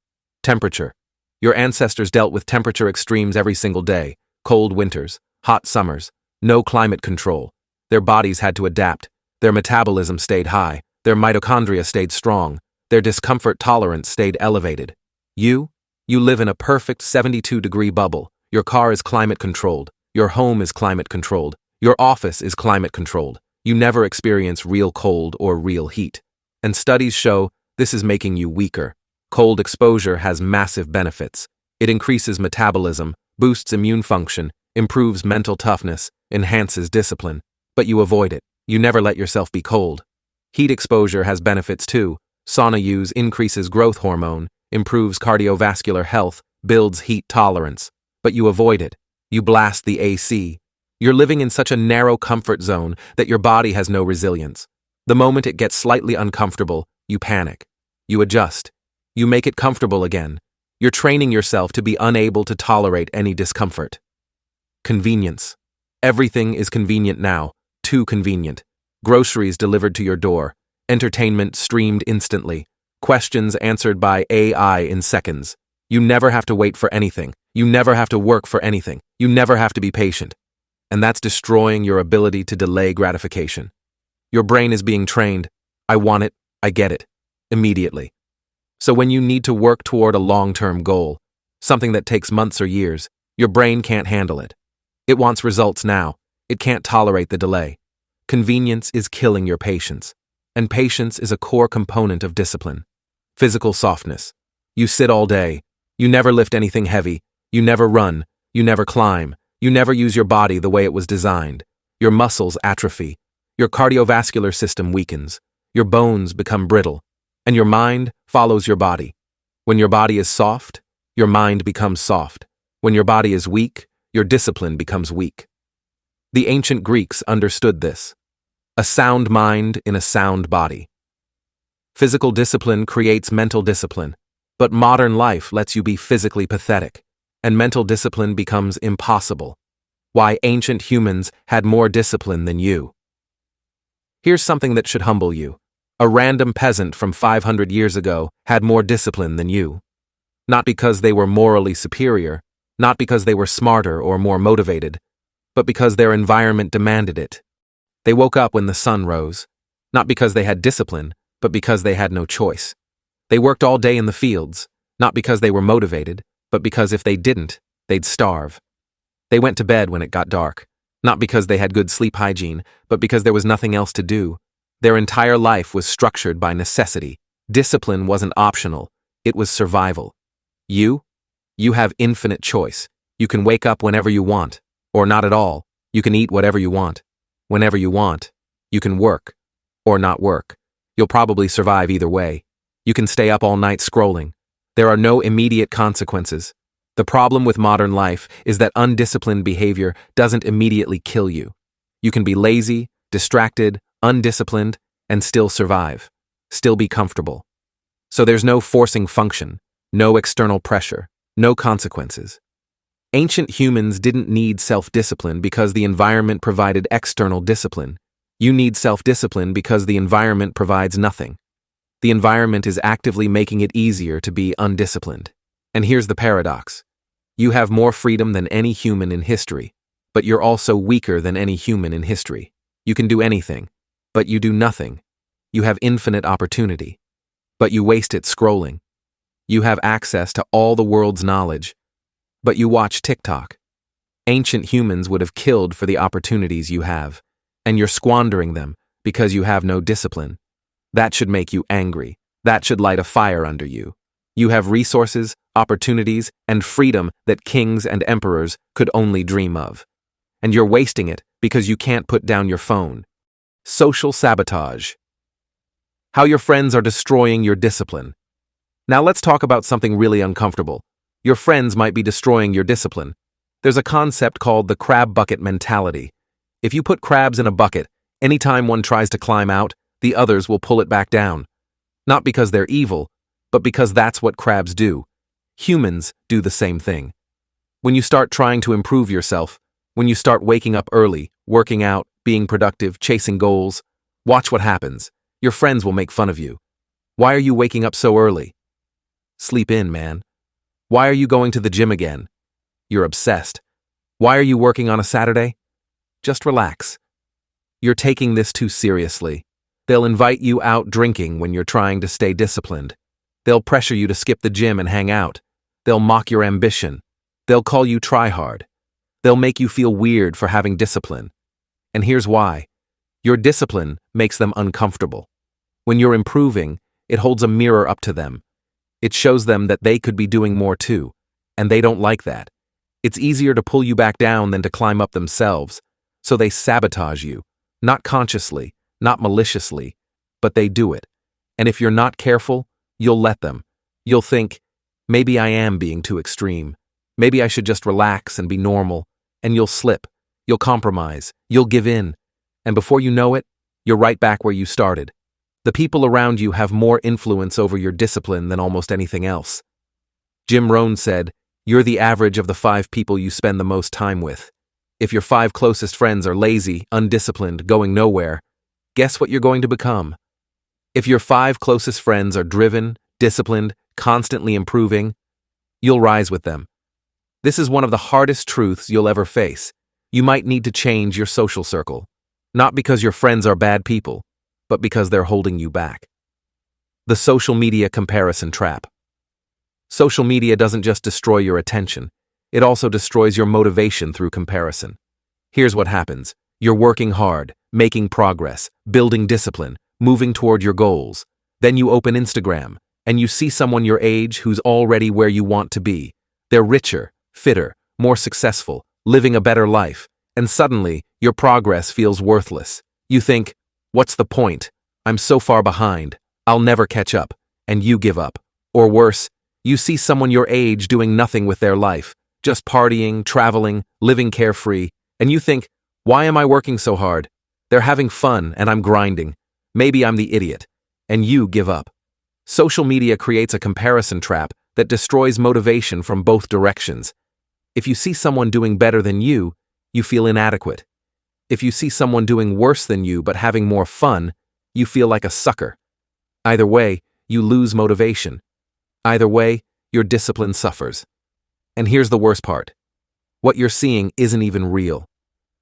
Temperature. Your ancestors dealt with temperature extremes every single day. Cold winters, hot summers, no climate control. Their bodies had to adapt. Their metabolism stayed high. Their mitochondria stayed strong. Their discomfort tolerance stayed elevated. You live in a perfect 72-degree bubble. Your car is climate controlled. Your home is climate controlled. Your office is climate controlled. You never experience real cold or real heat. And studies show this is making you weaker. Cold exposure has massive benefits. It increases metabolism, boosts immune function, improves mental toughness, enhances discipline. But you avoid it. You never let yourself be cold. Heat exposure has benefits too. Sauna use increases growth hormone, improves cardiovascular health, builds heat tolerance. But you avoid it. You blast the AC. You're living in such a narrow comfort zone that your body has no resilience. The moment it gets slightly uncomfortable, you panic. You adjust. You make it comfortable again. You're training yourself to be unable to tolerate any discomfort. Convenience. Everything is convenient now. Too convenient. Groceries delivered to your door. Entertainment streamed instantly. Questions answered by AI in seconds. You never have to wait for anything. You never have to work for anything. You never have to be patient. And that's destroying your ability to delay gratification. Your brain is being trained. I want it. I get it. Immediately. So when you need to work toward a long-term goal, something that takes months or years, your brain can't handle it. It wants results now. It can't tolerate the delay. Convenience is killing your patience. And patience is a core component of discipline. Physical softness. You sit all day. You never lift anything heavy. You never run. You never climb. You never use your body the way it was designed. Your muscles atrophy. Your cardiovascular system weakens. Your bones become brittle. And your mind follows your body. When your body is soft, your mind becomes soft. When your body is weak, your discipline becomes weak. The ancient Greeks understood this. A sound mind in a sound body. Physical discipline creates mental discipline, but modern life lets you be physically pathetic, and mental discipline becomes impossible. Why ancient humans had more discipline than you. Here's something that should humble you. A random peasant from 500 years ago had more discipline than you. Not because they were morally superior, not because they were smarter or more motivated, but because their environment demanded it. They woke up when the sun rose, not because they had discipline, but because they had no choice. They worked all day in the fields, not because they were motivated, but because if they didn't, they'd starve. They went to bed when it got dark, not because they had good sleep hygiene, but because there was nothing else to do. Their entire life was structured by necessity. Discipline wasn't optional, it was survival. You have infinite choice. You can wake up whenever you want, or not at all. You can eat whatever you want, whenever you want. You can work, or not work. You'll probably survive either way. You can stay up all night scrolling. There are no immediate consequences. The problem with modern life is that undisciplined behavior doesn't immediately kill you. You can be lazy, distracted, undisciplined, and still survive. Still be comfortable. So there's no forcing function, no external pressure, no consequences. Ancient humans didn't need self-discipline because the environment provided external discipline. You need self-discipline because the environment provides nothing. The environment is actively making it easier to be undisciplined. And here's the paradox. You have more freedom than any human in history, but you're also weaker than any human in history. You can do anything, but you do nothing. You have infinite opportunity, but you waste it scrolling. You have access to all the world's knowledge, but you watch TikTok. Ancient humans would have killed for the opportunities you have, and you're squandering them because you have no discipline. That should make you angry. That should light a fire under you. You have resources, opportunities, and freedom that kings and emperors could only dream of. And you're wasting it because you can't put down your phone. Social sabotage. How your friends are destroying your discipline. Now let's talk about something really uncomfortable. Your friends might be destroying your discipline. There's a concept called the crab bucket mentality. If you put crabs in a bucket, anytime one tries to climb out, the others will pull it back down. Not because they're evil, but because that's what crabs do. Humans do the same thing. When you start trying to improve yourself, when you start waking up early, working out, being productive, chasing goals, watch what happens. Your friends will make fun of you. Why are you waking up so early? Sleep in, man. Why are you going to the gym again? You're obsessed. Why are you working on a Saturday? Just relax. You're taking this too seriously. They'll invite you out drinking when you're trying to stay disciplined. They'll pressure you to skip the gym and hang out. They'll mock your ambition. They'll call you try-hard. They'll make you feel weird for having discipline. And here's why. Your discipline makes them uncomfortable. When you're improving, it holds a mirror up to them. It shows them that they could be doing more too, and they don't like that. It's easier to pull you back down than to climb up themselves, so they sabotage you, not consciously, not maliciously, but they do it. And if you're not careful, you'll let them. You'll think, maybe I am being too extreme. Maybe I should just relax and be normal. And you'll slip. You'll compromise. You'll give in. And before you know it, you're right back where you started. The people around you have more influence over your discipline than almost anything else. Jim Rohn said, "You're the average of the 5 people you spend the most time with." If your 5 closest friends are lazy, undisciplined, going nowhere, guess what you're going to become? If your 5 closest friends are driven, disciplined, constantly improving, you'll rise with them. This is one of the hardest truths you'll ever face. You might need to change your social circle. Not because your friends are bad people, but because they're holding you back. The social media comparison trap. Social media doesn't just destroy your attention, it also destroys your motivation through comparison. Here's what happens. You're working hard, making progress, building discipline, moving toward your goals. Then you open Instagram, and you see someone your age who's already where you want to be. They're richer, fitter, more successful, living a better life, and suddenly, your progress feels worthless. You think, what's the point? I'm so far behind. I'll never catch up. And you give up. Or worse, you see someone your age doing nothing with their life, just partying, traveling, living carefree, and you think, why am I working so hard? They're having fun and I'm grinding. Maybe I'm the idiot. And you give up. Social media creates a comparison trap that destroys motivation from both directions. If you see someone doing better than you feel inadequate. If you see someone doing worse than you but having more fun, you feel like a sucker. Either way, you lose motivation. Either way, your discipline suffers. And here's the worst part. What you're seeing isn't even real.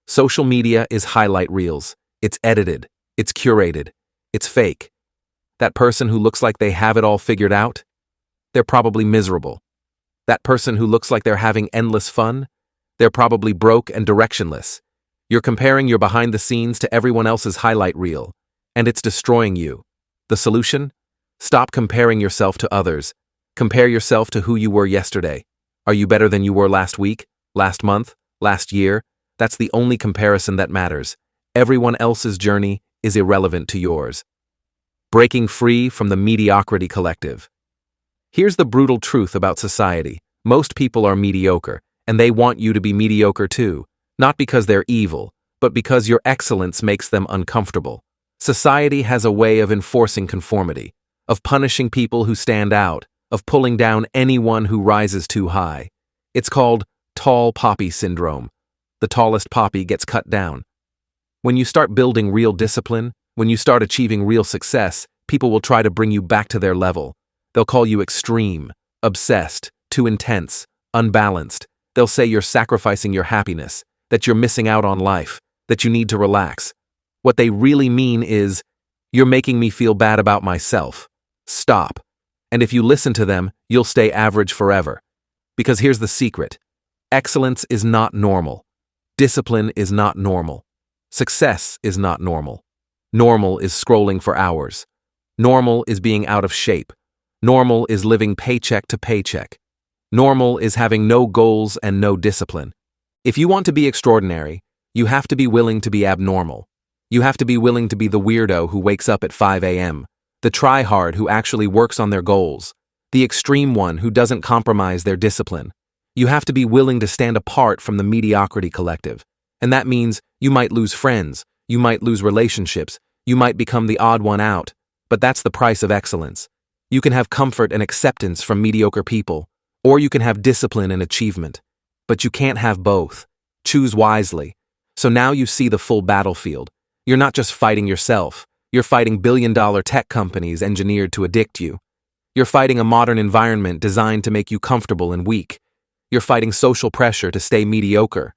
Social media is highlight reels. It's edited. It's curated. It's fake. That person who looks like they have it all figured out, they're probably miserable. That person who looks like they're having endless fun, they're probably broke and directionless. You're comparing your behind the scenes to everyone else's highlight reel, and it's destroying you. The solution? Stop comparing yourself to others. Compare yourself to who you were yesterday. Are you better than you were last week, last month, last year? That's the only comparison that matters. Everyone else's journey is irrelevant to yours. Breaking free from the mediocrity collective. Here's the brutal truth about society. Most people are mediocre, and they want you to be mediocre too, not because they're evil, but because your excellence makes them uncomfortable. Society has a way of enforcing conformity, of punishing people who stand out, of pulling down anyone who rises too high. It's called tall poppy syndrome. The tallest poppy gets cut down. When you start building real discipline, when you start achieving real success, people will try to bring you back to their level. They'll call you extreme, obsessed, too intense, unbalanced. They'll say you're sacrificing your happiness, that you're missing out on life, that you need to relax. What they really mean is, you're making me feel bad about myself. Stop. And if you listen to them, you'll stay average forever. Because here's the secret. Excellence is not normal. Discipline is not normal. Success is not normal. Normal is scrolling for hours. Normal is being out of shape. Normal is living paycheck to paycheck. Normal is having no goals and no discipline. If you want to be extraordinary, you have to be willing to be abnormal. You have to be willing to be the weirdo who wakes up at 5 a.m., the try-hard who actually works on their goals, the extreme one who doesn't compromise their discipline. You have to be willing to stand apart from the mediocrity collective. And that means you might lose friends, you might lose relationships, you might become the odd one out, but that's the price of excellence. You can have comfort and acceptance from mediocre people, or you can have discipline and achievement. But you can't have both. Choose wisely. So now you see the full battlefield. You're not just fighting yourself. You're fighting billion-dollar tech companies engineered to addict you. You're fighting a modern environment designed to make you comfortable and weak. You're fighting social pressure to stay mediocre.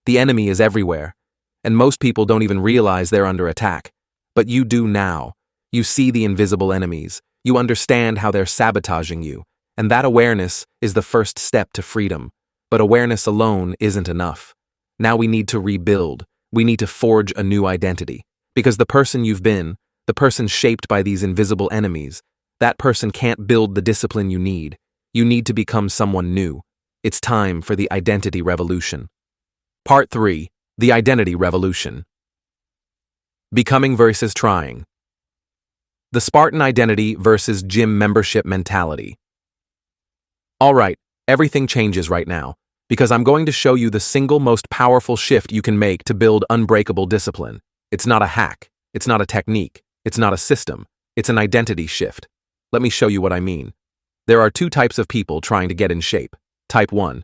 The enemy is everywhere, and most people don't even realize they're under attack. But you do now. You see the invisible enemies. You understand how they're sabotaging you, and that awareness is the first step to freedom. But awareness alone isn't enough. Now we need to rebuild. We need to forge a new identity. Because the person you've been, the person shaped by these invisible enemies, that person can't build the discipline you need. You need to become someone new. It's time for the identity revolution. Part 3. The Identity Revolution. Becoming versus trying. The Spartan identity versus gym membership mentality. All right, everything changes right now, because I'm going to show you the single most powerful shift you can make to build unbreakable discipline. It's not a hack. It's not a technique. It's not a system. It's an identity shift. Let me show you what I mean. There are two types of people trying to get in shape. Type 1.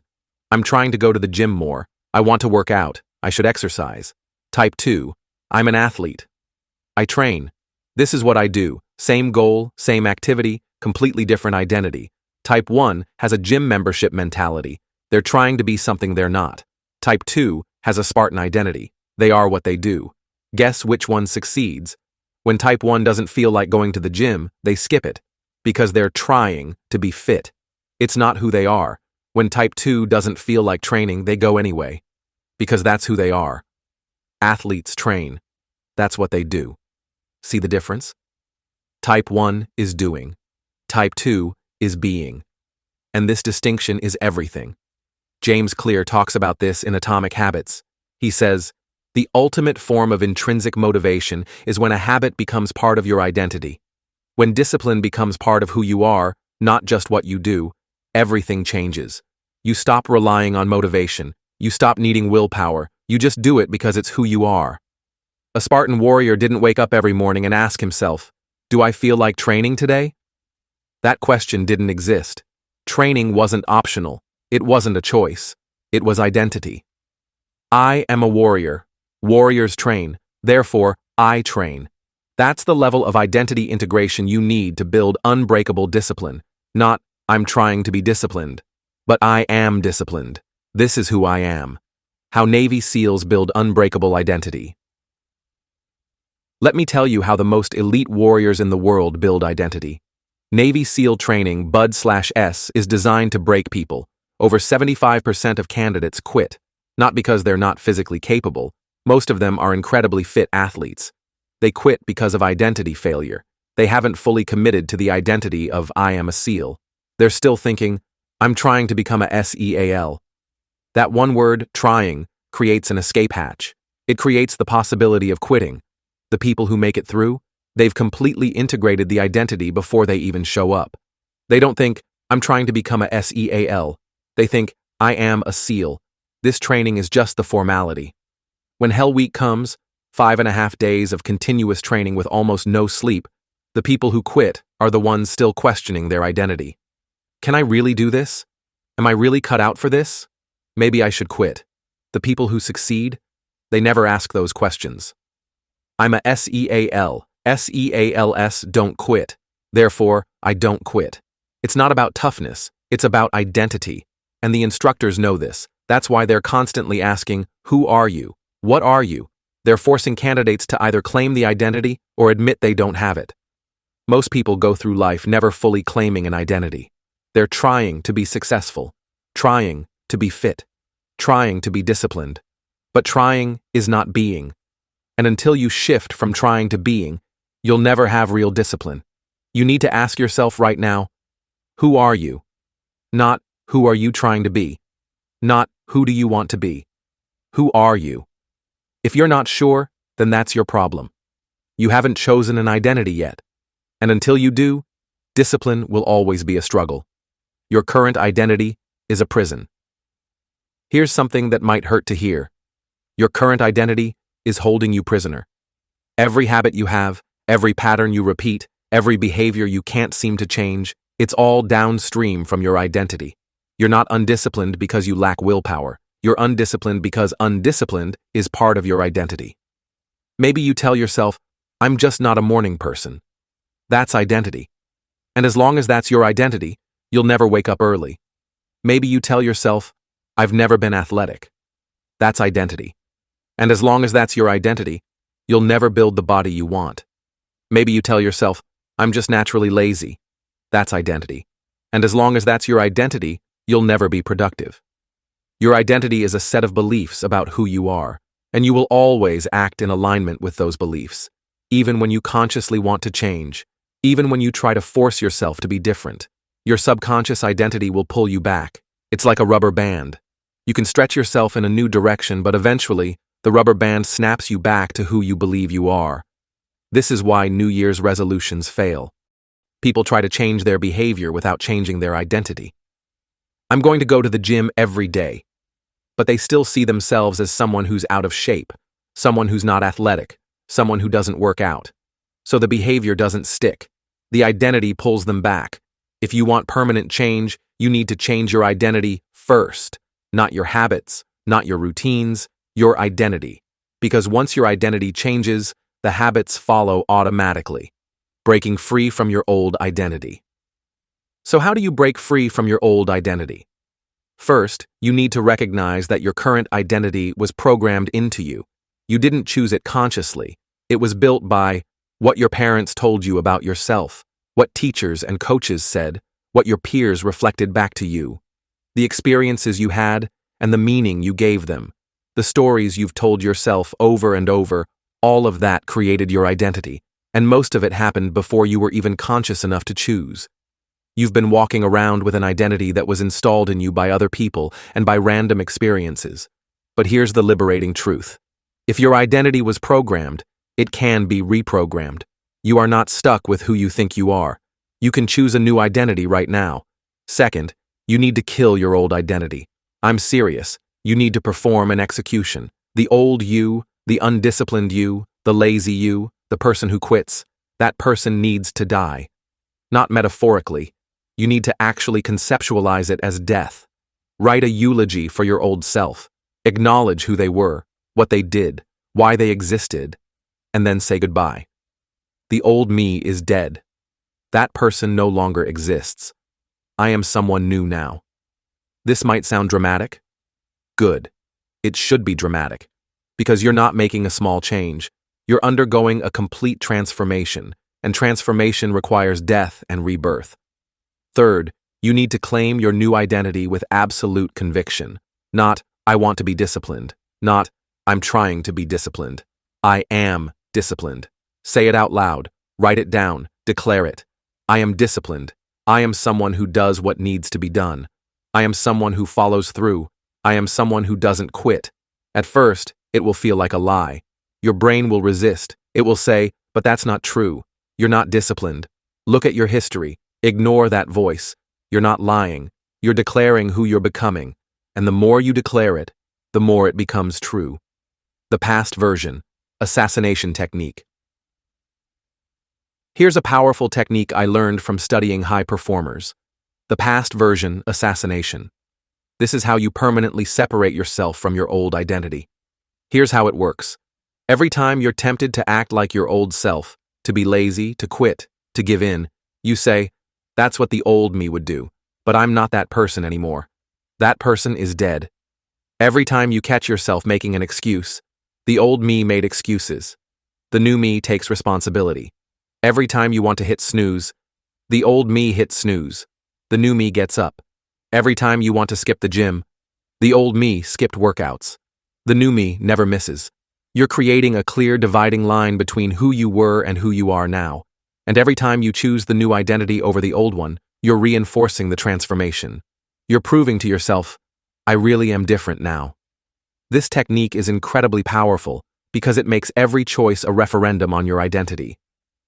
I'm trying to go to the gym more. I want to work out. I should exercise. Type 2. I'm an athlete. I train. This is what I do. Same goal, same activity, completely different identity. Type 1 has a gym membership mentality. They're trying to be something they're not. Type 2 has a Spartan identity. They are what they do. Guess which one succeeds? When Type 1 doesn't feel like going to the gym, they skip it. Because they're trying to be fit. It's not who they are. When Type 2 doesn't feel like training, they go anyway. Because that's who they are. Athletes train. That's what they do. See the difference? Type 1 is doing. Type 2 is being. And this distinction is everything. James Clear talks about this in Atomic Habits. He says, the ultimate form of intrinsic motivation is when a habit becomes part of your identity. When discipline becomes part of who you are, not just what you do, everything changes. You stop relying on motivation. You stop needing willpower. You just do it because it's who you are. A Spartan warrior didn't wake up every morning and ask himself, do I feel like training today? That question didn't exist. Training wasn't optional. It wasn't a choice. It was identity. I am a warrior. Warriors train. Therefore, I train. That's the level of identity integration you need to build unbreakable discipline. Not, I'm trying to be disciplined, but I am disciplined. This is who I am. How Navy SEALs build unbreakable identity. Let me tell you how the most elite warriors in the world build identity. Navy SEAL training BUD/S is designed to break people. Over 75% of candidates quit, not because they're not physically capable. Most of them are incredibly fit athletes. They quit because of identity failure. They haven't fully committed to the identity of I am a SEAL. They're still thinking, I'm trying to become a SEAL. That one word, trying, creates an escape hatch. It creates the possibility of quitting. The people who make it through, they've completely integrated the identity before they even show up. They don't think, I'm trying to become a SEAL. They think, I am a SEAL. This training is just the formality. When Hell Week comes, 5.5 days of continuous training with almost no sleep, the people who quit are the ones still questioning their identity. Can I really do this? Am I really cut out for this? Maybe I should quit. The people who succeed, they never ask those questions. I'm a SEAL. SEALS, don't quit. Therefore, I don't quit. It's not about toughness, it's about identity. And the instructors know this. That's why they're constantly asking, who are you? What are you? They're forcing candidates to either claim the identity or admit they don't have it. Most people go through life never fully claiming an identity. They're trying to be successful, trying to be fit, trying to be disciplined. But trying is not being. And until you shift from trying to being, you'll never have real discipline. You need to ask yourself right now, who are you? Not who are you trying to be? Not who do you want to be? Who are you? If you're not sure, then that's your problem. You haven't chosen an identity yet. And until you do, discipline will always be a struggle. Your current identity is a prison. Here's something that might hurt to hear. Your current identity is holding you prisoner. Every habit you have, every pattern you repeat, every behavior you can't seem to change, it's all downstream from your identity. You're not undisciplined because you lack willpower. You're undisciplined because undisciplined is part of your identity. Maybe you tell yourself, I'm just not a morning person. That's identity. And as long as that's your identity, you'll never wake up early. Maybe you tell yourself, I've never been athletic. That's identity. And as long as that's your identity, you'll never build the body you want. Maybe you tell yourself, I'm just naturally lazy. That's identity. And as long as that's your identity, you'll never be productive. Your identity is a set of beliefs about who you are, and you will always act in alignment with those beliefs, even when you consciously want to change, even when you try to force yourself to be different. Your subconscious identity will pull you back. It's like a rubber band. You can stretch yourself in a new direction, but eventually, the rubber band snaps you back to who you believe you are. This is why New Year's resolutions fail. People try to change their behavior without changing their identity. I'm going to go to the gym every day. But they still see themselves as someone who's out of shape, someone who's not athletic, someone who doesn't work out. So the behavior doesn't stick. The identity pulls them back. If you want permanent change, you need to change your identity first, not your habits, not your routines, your identity. Because once your identity changes, the habits follow automatically, breaking free from your old identity. So how do you break free from your old identity? First, you need to recognize that your current identity was programmed into you. You didn't choose it consciously. It was built by what your parents told you about yourself, what teachers and coaches said, what your peers reflected back to you, the experiences you had, and the meaning you gave them, the stories you've told yourself over and over. All of that created your identity, and most of it happened before you were even conscious enough to choose. You've been walking around with an identity that was installed in you by other people and by random experiences. But here's the liberating truth. If your identity was programmed, it can be reprogrammed. You are not stuck with who you think you are. You can choose a new identity right now. Second, you need to kill your old identity. I'm serious. You need to perform an execution. The old you, the undisciplined you, the lazy you, the person who quits, that person needs to die. Not metaphorically. You need to actually conceptualize it as death. Write a eulogy for your old self. Acknowledge who they were, what they did, why they existed, and then say goodbye. The old me is dead. That person no longer exists. I am someone new now. This might sound dramatic. Good. It should be dramatic. Because you're not making a small change. You're undergoing a complete transformation, and transformation requires death and rebirth. Third, you need to claim your new identity with absolute conviction. Not, I want to be disciplined. Not, I'm trying to be disciplined. I am disciplined. Say it out loud. Write it down. Declare it. I am disciplined. I am someone who does what needs to be done. I am someone who follows through. I am someone who doesn't quit. At first, it will feel like a lie. Your brain will resist. It will say, but that's not true. You're not disciplined. Look at your history. Ignore that voice. You're not lying. You're declaring who you're becoming. And the more you declare it, the more it becomes true. The past version, assassination technique. Here's a powerful technique I learned from studying high performers. The past version, assassination. This is how you permanently separate yourself from your old identity. Here's how it works. Every time you're tempted to act like your old self, to be lazy, to quit, to give in. You say, that's what the old me would do, but I'm not that person anymore. That person is dead. Every time you catch yourself making an excuse, the old me made excuses. The new me takes responsibility. Every time you want to hit snooze, the old me hits snooze. The new me gets up. Every time you want to skip the gym, the old me skipped workouts. The new me never misses. You're creating a clear dividing line between who you were and who you are now. And every time you choose the new identity over the old one, you're reinforcing the transformation. You're proving to yourself, I really am different now. This technique is incredibly powerful because it makes every choice a referendum on your identity.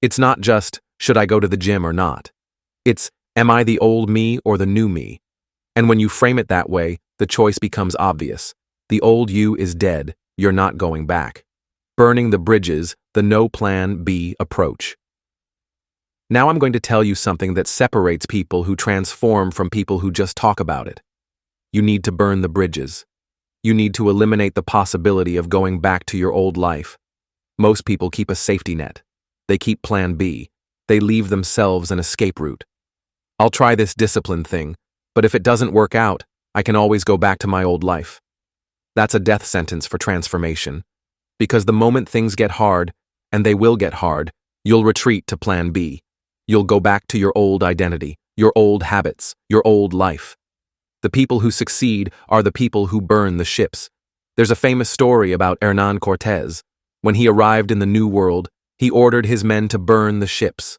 It's not just, should I go to the gym or not? It's, am I the old me or the new me? And when you frame it that way, the choice becomes obvious. The old you is dead, you're not going back. Burning the bridges, the no plan B approach. Now I'm going to tell you something that separates people who transform from people who just talk about it. You need to burn the bridges. You need to eliminate the possibility of going back to your old life. Most people keep a safety net. They keep plan B. They leave themselves an escape route. I'll try this discipline thing, but if it doesn't work out, I can always go back to my old life. That's a death sentence for transformation. Because the moment things get hard, and they will get hard, you'll retreat to plan B. You'll go back to your old identity, your old habits, your old life. The people who succeed are the people who burn the ships. There's a famous story about Hernán Cortés. When he arrived in the New World, he ordered his men to burn the ships.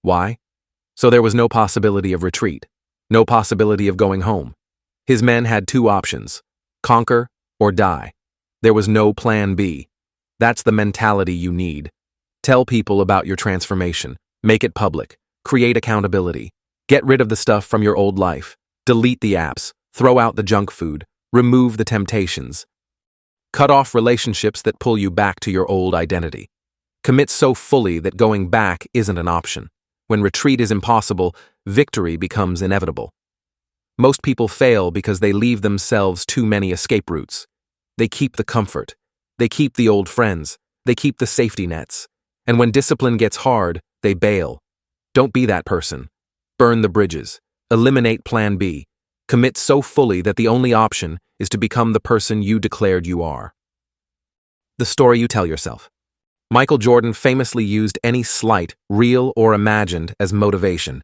Why? So there was no possibility of retreat, no possibility of going home. His men had two options, conquer or die. There was no plan B. That's the mentality you need. Tell people about your transformation. Make it public. Create accountability. Get rid of the stuff from your old life. Delete the apps. Throw out the junk food. Remove the temptations. Cut off relationships that pull you back to your old identity. Commit so fully that going back isn't an option. When retreat is impossible, victory becomes inevitable. Most people fail because they leave themselves too many escape routes. They keep the comfort. They keep the old friends. They keep the safety nets. And when discipline gets hard, they bail. Don't be that person. Burn the bridges. Eliminate plan B. Commit so fully that the only option is to become the person you declared you are. The story you tell yourself. Michael Jordan famously used any slight, real or imagined, as motivation.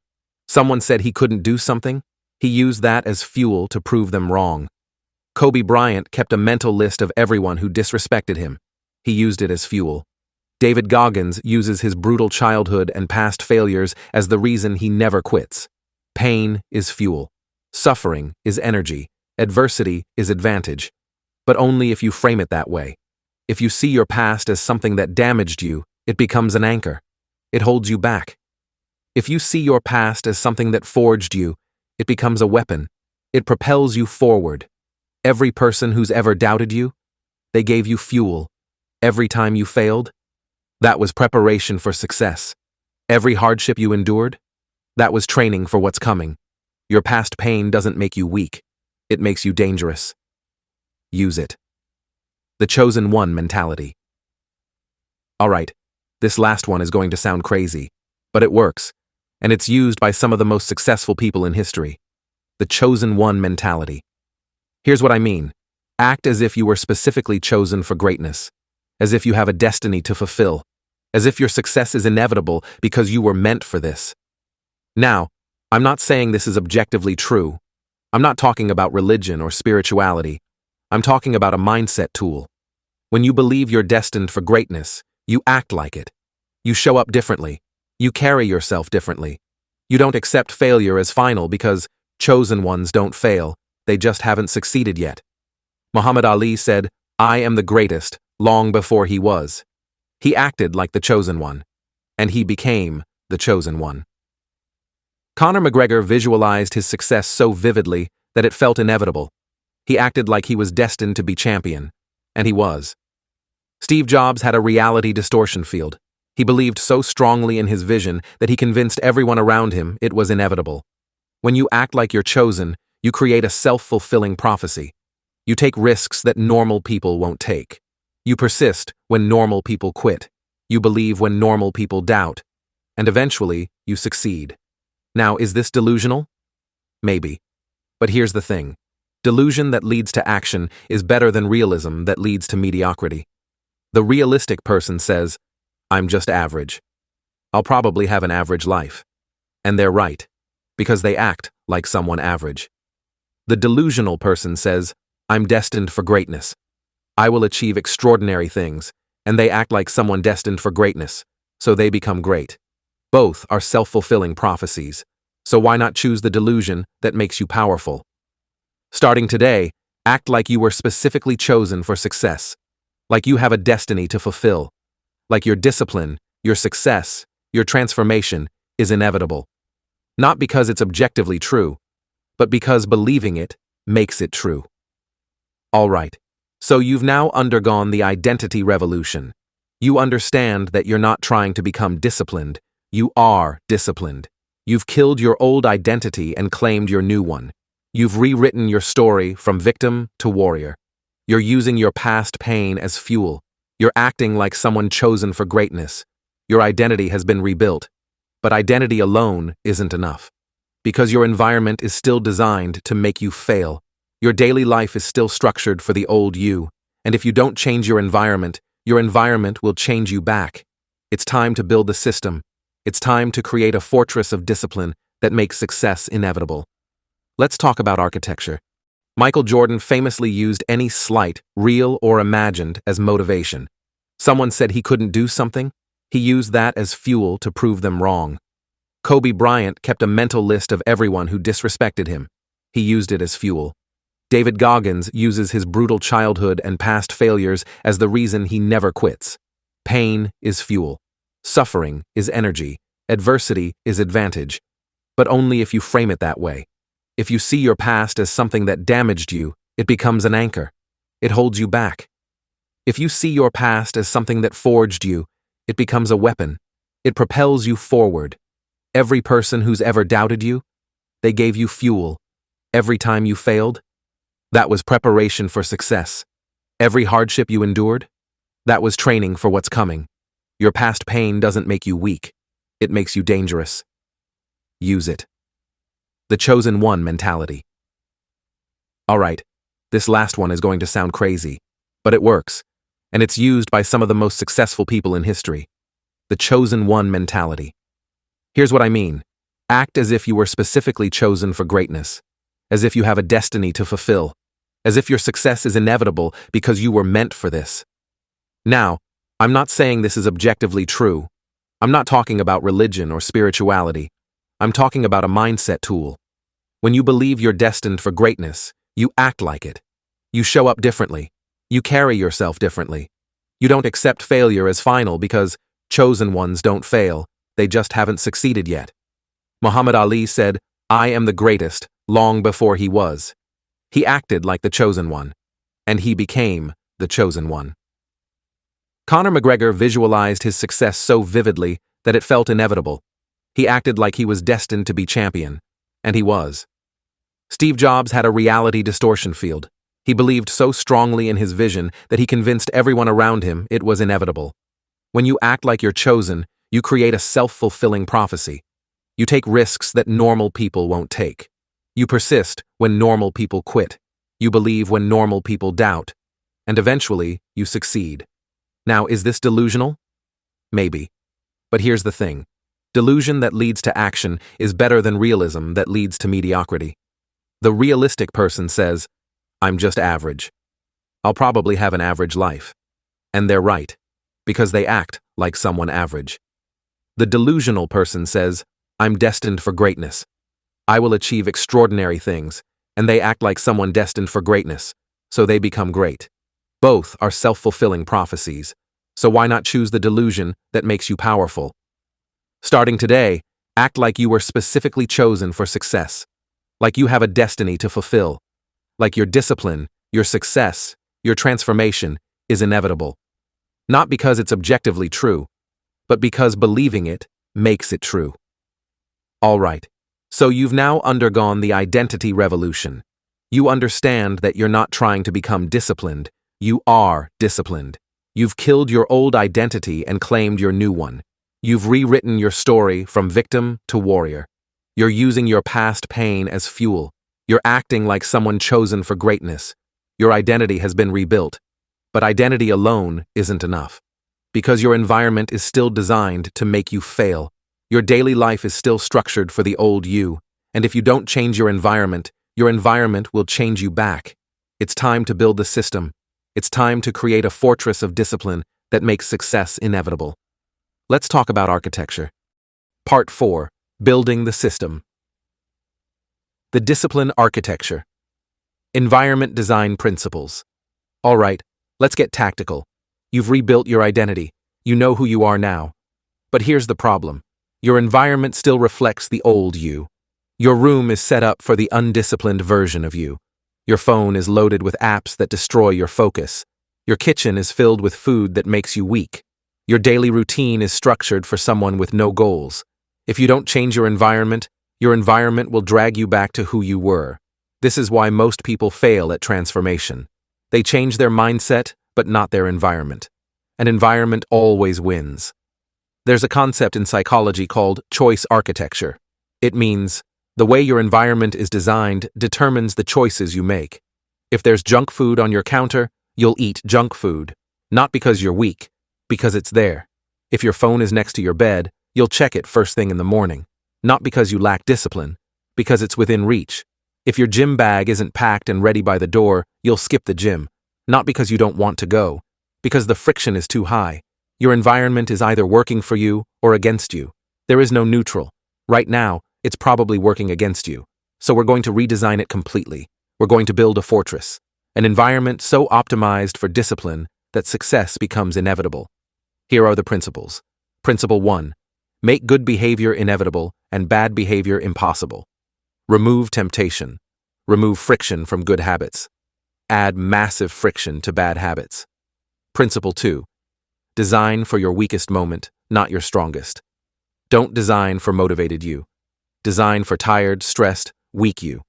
Someone said he couldn't do something. He used that as fuel to prove them wrong. Kobe Bryant kept a mental list of everyone who disrespected him. He used it as fuel. David Goggins uses his brutal childhood and past failures as the reason he never quits. Pain is fuel. Suffering is energy. Adversity is advantage. But only if you frame it that way. If you see your past as something that damaged you, it becomes an anchor. It holds you back. If you see your past as something that forged you, it becomes a weapon. It propels you forward. Every person who's ever doubted you, they gave you fuel. Every time you failed, that was preparation for success. Every hardship you endured, that was training for what's coming. Your past pain doesn't make you weak. It makes you dangerous. Use it. The chosen one mentality. All right, this last one is going to sound crazy, but it works, and it's used by some of the most successful people in history. The chosen one mentality. Here's what I mean. Act as if you were specifically chosen for greatness, as if you have a destiny to fulfill, as if your success is inevitable because you were meant for this. Now, I'm not saying this is objectively true. I'm not talking about religion or spirituality. I'm talking about a mindset tool. When you believe you're destined for greatness, you act like it. You show up differently. You carry yourself differently. You don't accept failure as final because chosen ones don't fail. They just haven't succeeded yet. Muhammad Ali said, "I am the greatest," long before he was. He acted like the chosen one, and he became the chosen one. Conor McGregor visualized his success so vividly that it felt inevitable. He acted like he was destined to be champion, and he was. Steve Jobs had a reality distortion field. He believed so strongly in his vision that he convinced everyone around him it was inevitable. When you act like you're chosen, you create a self-fulfilling prophecy. You take risks that normal people won't take. You persist when normal people quit. You believe when normal people doubt. And eventually, you succeed. Now, is this delusional? Maybe. But here's the thing. Delusion that leads to action is better than realism that leads to mediocrity. The realistic person says, I'm just average. I'll probably have an average life. And they're right, because they act like someone average. The delusional person says, I'm destined for greatness. I will achieve extraordinary things, and they act like someone destined for greatness, so they become great. Both are self-fulfilling prophecies, so why not choose the delusion that makes you powerful? Starting today, act like you were specifically chosen for success, like you have a destiny to fulfill, like your discipline, your success, your transformation is inevitable. Not because it's objectively true, but because believing it makes it true. All right, so you've now undergone the identity revolution. You understand that you're not trying to become disciplined, you are disciplined. You've killed your old identity and claimed your new one. You've rewritten your story from victim to warrior. You're using your past pain as fuel. You're acting like someone chosen for greatness. Your identity has been rebuilt. But identity alone isn't enough. Because your environment is still designed to make you fail. Your daily life is still structured for the old you. And if you don't change your environment will change you back. It's time to build the system. It's time to create a fortress of discipline that makes success inevitable. Let's talk about architecture. Michael Jordan famously used any slight, real or imagined, as motivation. Someone said he couldn't do something. He used that as fuel to prove them wrong. Kobe Bryant kept a mental list of everyone who disrespected him. He used it as fuel. David Goggins uses his brutal childhood and past failures as the reason he never quits. Pain is fuel. Suffering is energy. Adversity is advantage. But only if you frame it that way. If you see your past as something that damaged you, it becomes an anchor. It holds you back. If you see your past as something that forged you, it becomes a weapon. It propels you forward. Every person who's ever doubted you, they gave you fuel. Every time you failed, that was preparation for success. Every hardship you endured, that was training for what's coming. Your past pain doesn't make you weak. It makes you dangerous. Use it. The chosen one mentality. All right, this last one is going to sound crazy, but it works, and it's used by some of the most successful people in history. The chosen one mentality. Here's what I mean. Act as if you were specifically chosen for greatness, as if you have a destiny to fulfill, as if your success is inevitable because you were meant for this. Now, I'm not saying this is objectively true. I'm not talking about religion or spirituality. I'm talking about a mindset tool. When you believe you're destined for greatness, you act like it. You show up differently. You carry yourself differently. You don't accept failure as final because chosen ones don't fail, they just haven't succeeded yet. Muhammad Ali said, "I am the greatest," long before he was. He acted like the chosen one, and he became the chosen one. Conor McGregor visualized his success so vividly that it felt inevitable. He acted like he was destined to be champion, and he was. Steve Jobs had a reality distortion field. He believed so strongly in his vision that he convinced everyone around him it was inevitable. When you act like you're chosen, you create a self-fulfilling prophecy. You take risks that normal people won't take. You persist when normal people quit. You believe when normal people doubt. And eventually, you succeed. Now, is this delusional? Maybe. But here's the thing. Delusion that leads to action is better than realism that leads to mediocrity. The realistic person says, I'm just average. I'll probably have an average life. And they're right, because they act like someone average. The delusional person says, I'm destined for greatness. I will achieve extraordinary things, and they act like someone destined for greatness, so they become great. Both are self-fulfilling prophecies, so why not choose the delusion that makes you powerful? Starting today, act like you were specifically chosen for success, like you have a destiny to fulfill, like your discipline, your success, your transformation is inevitable. Not because it's objectively true, but because believing it makes it true. All right, so you've now undergone the identity revolution. You understand that you're not trying to become disciplined, you are disciplined. You've killed your old identity and claimed your new one. You've rewritten your story from victim to warrior. You're using your past pain as fuel. You're acting like someone chosen for greatness. Your identity has been rebuilt. But identity alone isn't enough. Because your environment is still designed to make you fail. Your daily life is still structured for the old you. And if you don't change your environment will change you back. It's time to build the system. It's time to create a fortress of discipline that makes success inevitable. Let's talk about architecture. Part 4. Building the system. The discipline architecture. Environment design principles. All right, let's get tactical. You've rebuilt your identity. You know who you are now. But here's the problem. Your environment still reflects the old you. Your room is set up for the undisciplined version of you. Your phone is loaded with apps that destroy your focus. Your kitchen is filled with food that makes you weak. Your daily routine is structured for someone with no goals. If you don't change your environment will drag you back to who you were. This is why most people fail at transformation. They change their mindset, but not their environment. An environment always wins. There's a concept in psychology called choice architecture. It means the way your environment is designed determines the choices you make. If there's junk food on your counter, you'll eat junk food. Not because you're weak, because it's there. If your phone is next to your bed, you'll check it first thing in the morning. Not because you lack discipline, because it's within reach. If your gym bag isn't packed and ready by the door, you'll skip the gym. Not because you don't want to go, because the friction is too high. Your environment is either working for you or against you. There is no neutral. Right now, it's probably working against you. So we're going to redesign it completely. We're going to build a fortress. An environment so optimized for discipline that success becomes inevitable. Here are the principles. Principle 1. Make good behavior inevitable and bad behavior impossible. Remove temptation. Remove friction from good habits. Add massive friction to bad habits. Principle 2. Design for your weakest moment, not your strongest. Don't design for motivated you. Design for tired, stressed, weak you.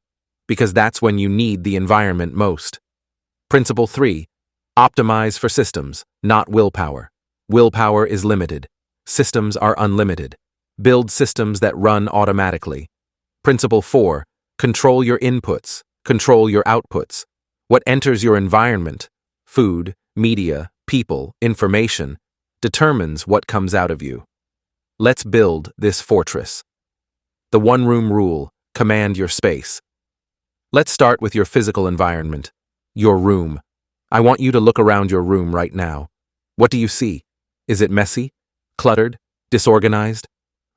Because that's when you need the environment most. Principle 3. Optimize for systems, not willpower. Willpower is limited. Systems are unlimited. Build systems that run automatically. Principle 4. Control your inputs. Control your outputs. What enters your environment, food, media, people, information, determines what comes out of you. Let's build this fortress. The one-room rule. Command your space. Let's start with your physical environment. Your room. I want you to look around your room right now. What do you see? Is it messy? Cluttered? Disorganized?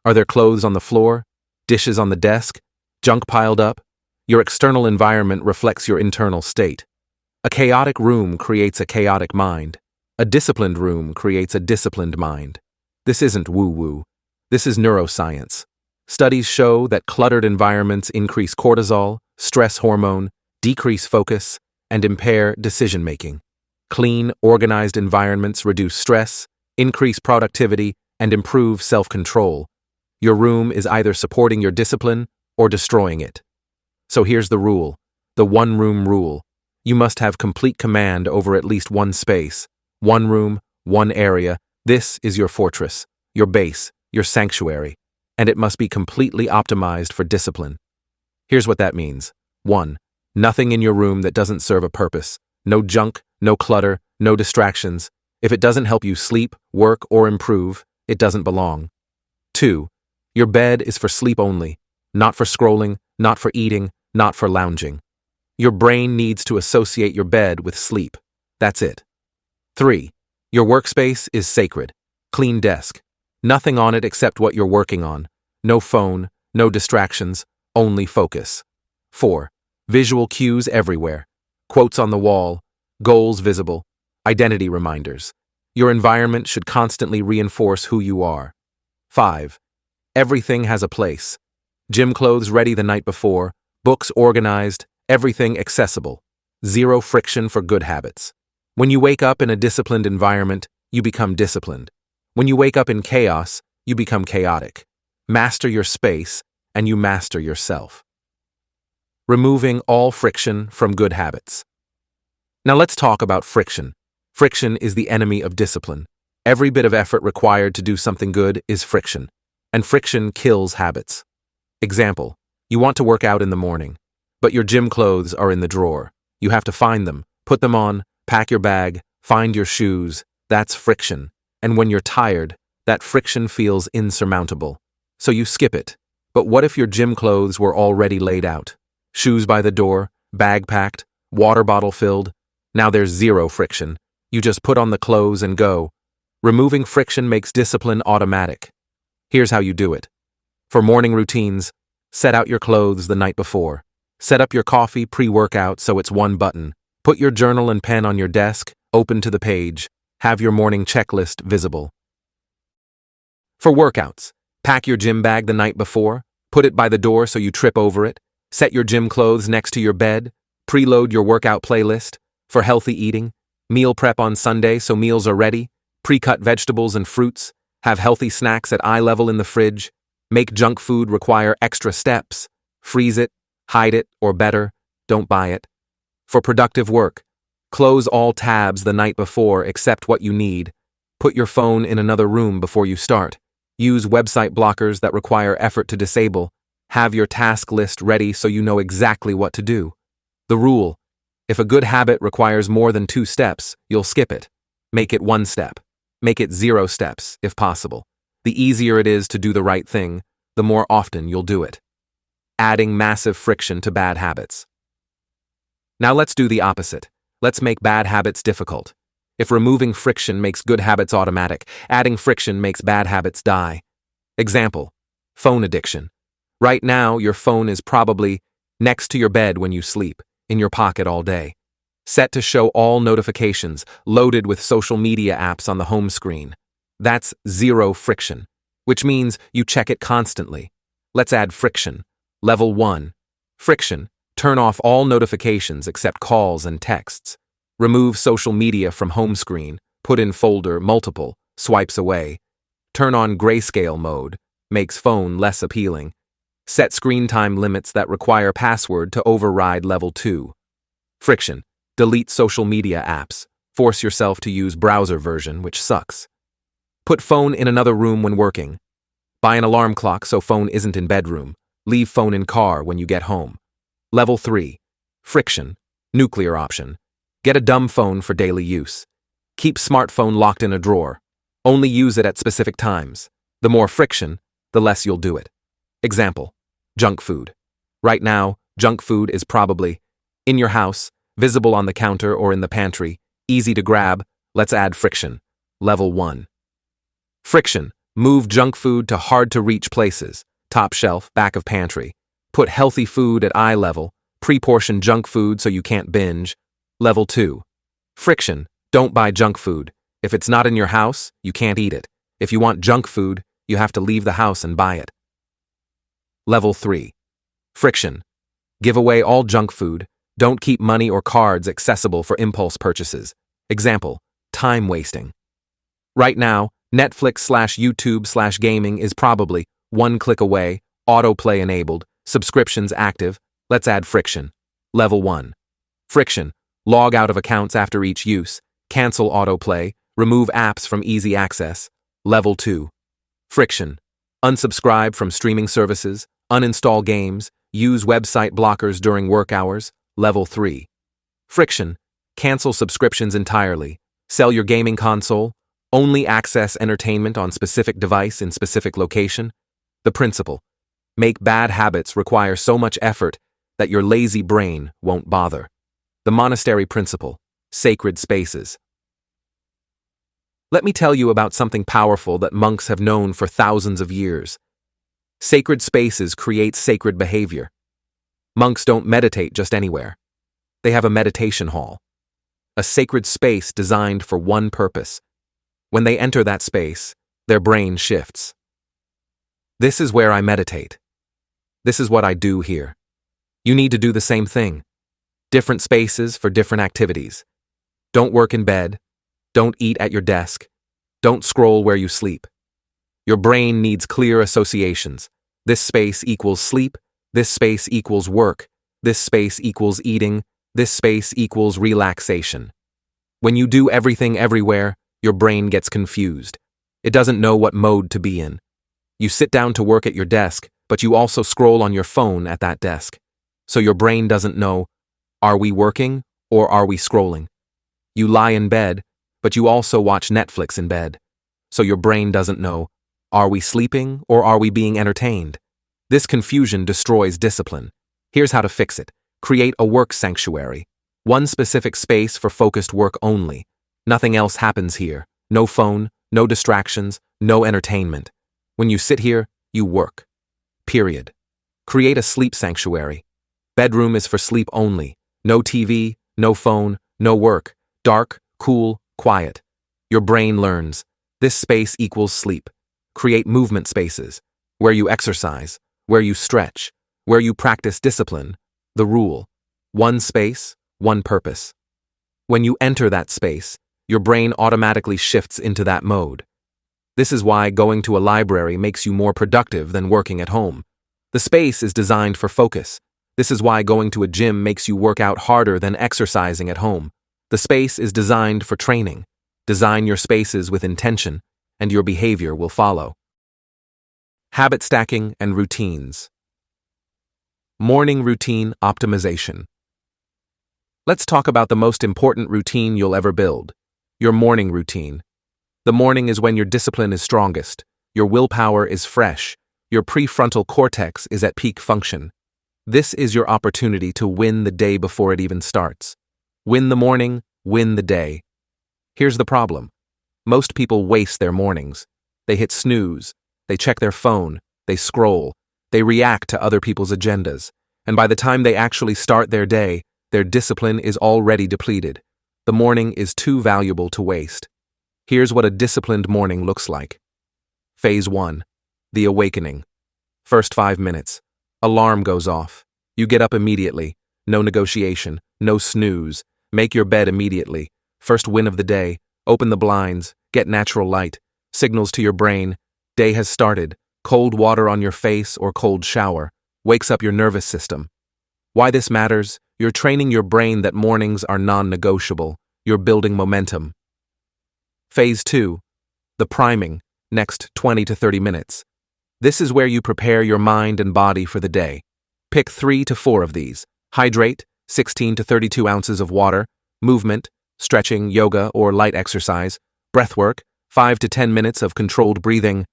Are there clothes on the floor? Dishes on the desk? Junk piled up? Your external environment reflects your internal state. A chaotic room creates a chaotic mind. A disciplined room creates a disciplined mind. This isn't woo-woo. This is neuroscience. Studies show that cluttered environments increase cortisol, stress hormone, decrease focus, and impair decision-making. Clean, organized environments reduce stress, increase productivity, and improve self-control. Your room is either supporting your discipline or destroying it. So here's the rule, the one-room rule. You must have complete command over at least one space, one room, one area. This is your fortress, your base, your sanctuary, and it must be completely optimized for discipline. Here's what that means. 1. Nothing in your room that doesn't serve a purpose. No junk, no clutter, no distractions. If it doesn't help you sleep, work, or improve, it doesn't belong. 2. Your bed is for sleep only, not for scrolling, not for eating, not for lounging. Your brain needs to associate your bed with sleep. That's it. 3. Your workspace is sacred. Clean desk. Nothing on it except what you're working on. No phone, no distractions, only focus. 4. Visual cues everywhere. Quotes on the wall, goals visible, identity reminders. Your environment should constantly reinforce who you are. 5. Everything has a place. Gym clothes ready the night before, books organized, everything accessible. Zero friction for good habits. When you wake up in a disciplined environment, you become disciplined. When you wake up in chaos, you become chaotic. Master your space, and you master yourself. Removing all friction from good habits. Now let's talk about friction. Friction is the enemy of discipline. Every bit of effort required to do something good is friction, and friction kills habits. Example, you want to work out in the morning, but your gym clothes are in the drawer. You have to find them, put them on, pack your bag, find your shoes. That's friction. And when you're tired, that friction feels insurmountable. So you skip it. But what if your gym clothes were already laid out? Shoes by the door, bag packed, water bottle filled. Now there's zero friction. You just put on the clothes and go. Removing friction makes discipline automatic. Here's how you do it. For morning routines, set out your clothes the night before. Set up your coffee pre-workout so it's one button. Put your journal and pen on your desk, open to the page. Have your morning checklist visible. For workouts, pack your gym bag the night before. Put it by the door so you trip over it. Set your gym clothes next to your bed. Preload your workout playlist. For healthy eating, meal prep on Sunday so meals are ready. Pre-cut vegetables and fruits. Have healthy snacks at eye level in the fridge. Make junk food require extra steps. Freeze it, hide it, or better, don't buy it. For productive work, close all tabs the night before except what you need. Put your phone in another room before you start. Use website blockers that require effort to disable. Have your task list ready so you know exactly what to do. The rule: if a good habit requires more than 2 steps, you'll skip it. Make it 1 step. Make it 0 steps, if possible. The easier it is to do the right thing, the more often you'll do it. Adding massive friction to bad habits. Now let's do the opposite. Let's make bad habits difficult. If removing friction makes good habits automatic, adding friction makes bad habits die. Example: phone addiction. Right now, your phone is probably next to your bed when you sleep, in your pocket all day. Set to show all notifications, loaded with social media apps on the home screen. That's 0 friction, which means you check it constantly. Let's add friction. Level 1. Friction. Turn off all notifications except calls and texts. Remove social media from home screen. Put in folder multiple. Swipes away. Turn on grayscale mode. Makes phone less appealing. Set screen time limits that require password to override level 2. Friction. Delete social media apps. Force yourself to use browser version, which sucks. Put phone in another room when working. Buy an alarm clock so phone isn't in bedroom. Leave phone in car when you get home. Level 3. Friction. Nuclear option. Get a dumb phone for daily use. Keep smartphone locked in a drawer. Only use it at specific times. The more friction, the less you'll do it. Example: junk food. Right now, junk food is probably in your house, visible on the counter or in the pantry, easy to grab. Let's add friction. Level 1. Friction. Move junk food to hard-to-reach places, top shelf, back of pantry. Put healthy food at eye level, pre-portion junk food so you can't binge. Level 2. Friction. Don't buy junk food. If it's not in your house, you can't eat it. If you want junk food, you have to leave the house and buy it. Level 3. Friction. Give away all junk food. Don't keep money or cards accessible for impulse purchases. Example: time wasting. Right now, Netflix/YouTube/gaming is probably 1 click away, autoplay enabled, subscriptions active. Let's add friction. Level 1. Friction. Log out of accounts after each use. Cancel autoplay. Remove apps from easy access. Level 2. Friction. Unsubscribe from streaming services. Uninstall games. Use website blockers during work hours. Level 3. Friction. Cancel subscriptions entirely. Sell your gaming console. Only access entertainment on specific device in specific location. The principle: make bad habits require so much effort that your lazy brain won't bother. The monastery principle: sacred spaces. Let me tell you about something powerful that monks have known for thousands of years. Sacred spaces create sacred behavior. Monks don't meditate just anywhere. They have a meditation hall, a sacred space designed for one purpose. When they enter that space, their brain shifts. This is where I meditate. This is what I do here. You need to do the same thing. Different spaces for different activities. Don't work in bed. Don't eat at your desk. Don't scroll where you sleep. Your brain needs clear associations. This space equals sleep. This space equals work. This space equals eating. This space equals relaxation. When you do everything everywhere, your brain gets confused. It doesn't know what mode to be in. You sit down to work at your desk, but you also scroll on your phone at that desk. So your brain doesn't know, are we working or are we scrolling? You lie in bed, but you also watch Netflix in bed. So your brain doesn't know, are we sleeping or are we being entertained? This confusion destroys discipline. Here's how to fix it. Create a work sanctuary. One specific space for focused work only. Nothing else happens here. No phone, no distractions, no entertainment. When you sit here, you work. Period. Create a sleep sanctuary. Bedroom is for sleep only. No TV, no phone, no work. Dark, cool, quiet. Your brain learns. This space equals sleep. Create movement spaces. Where you exercise, where you stretch, where you practice discipline. The rule. One space, one purpose. When you enter that space, your brain automatically shifts into that mode. This is why going to a library makes you more productive than working at home. The space is designed for focus. This is why going to a gym makes you work out harder than exercising at home. The space is designed for training. Design your spaces with intention, and your behavior will follow. Habit stacking and routines. Morning routine optimization. Let's talk about the most important routine you'll ever build, your morning routine. The morning is when your discipline is strongest, your willpower is fresh, your prefrontal cortex is at peak function. This is your opportunity to win the day before it even starts. Win the morning, win the day. Here's the problem. Most people waste their mornings. They hit snooze, they check their phone, they scroll, they react to other people's agendas, and by the time they actually start their day, their discipline is already depleted. The morning is too valuable to waste. Here's what a disciplined morning looks like. Phase 1. The awakening. First 5 minutes. Alarm goes off. You get up immediately. No negotiation, no snooze. Make your bed immediately. First win of the day. Open the blinds. Get natural light. Signals to your brain. Day has started. Cold water on your face or cold shower. Wakes up your nervous system. Why this matters? You're training your brain that mornings are non-negotiable. You're building momentum. Phase 2. The priming. Next 20 to 30 minutes. This is where you prepare your mind and body for the day. Pick 3 to 4 of these. Hydrate, 16 to 32 ounces of water. Movement, stretching, yoga, or light exercise. Breathwork, 5 to 10 minutes of controlled breathing.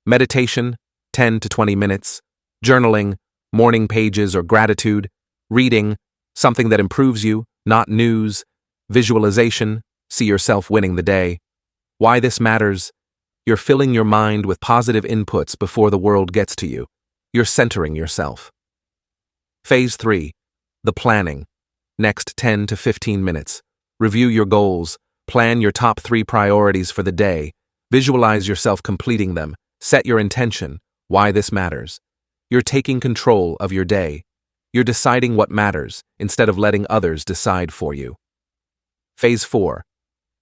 Meditation, 10 to 20 minutes. Journaling, morning pages or gratitude. Reading, something that improves you, not news. Visualization, see yourself winning the day. Why this matters? You're filling your mind with positive inputs before the world gets to you. You're centering yourself. Phase 3. The planning. Next 10 to 15 minutes. Review your goals. Plan your top 3 priorities for the day. Visualize yourself completing them. Set your intention. Why this matters. You're taking control of your day. You're deciding what matters instead of letting others decide for you. Phase 4.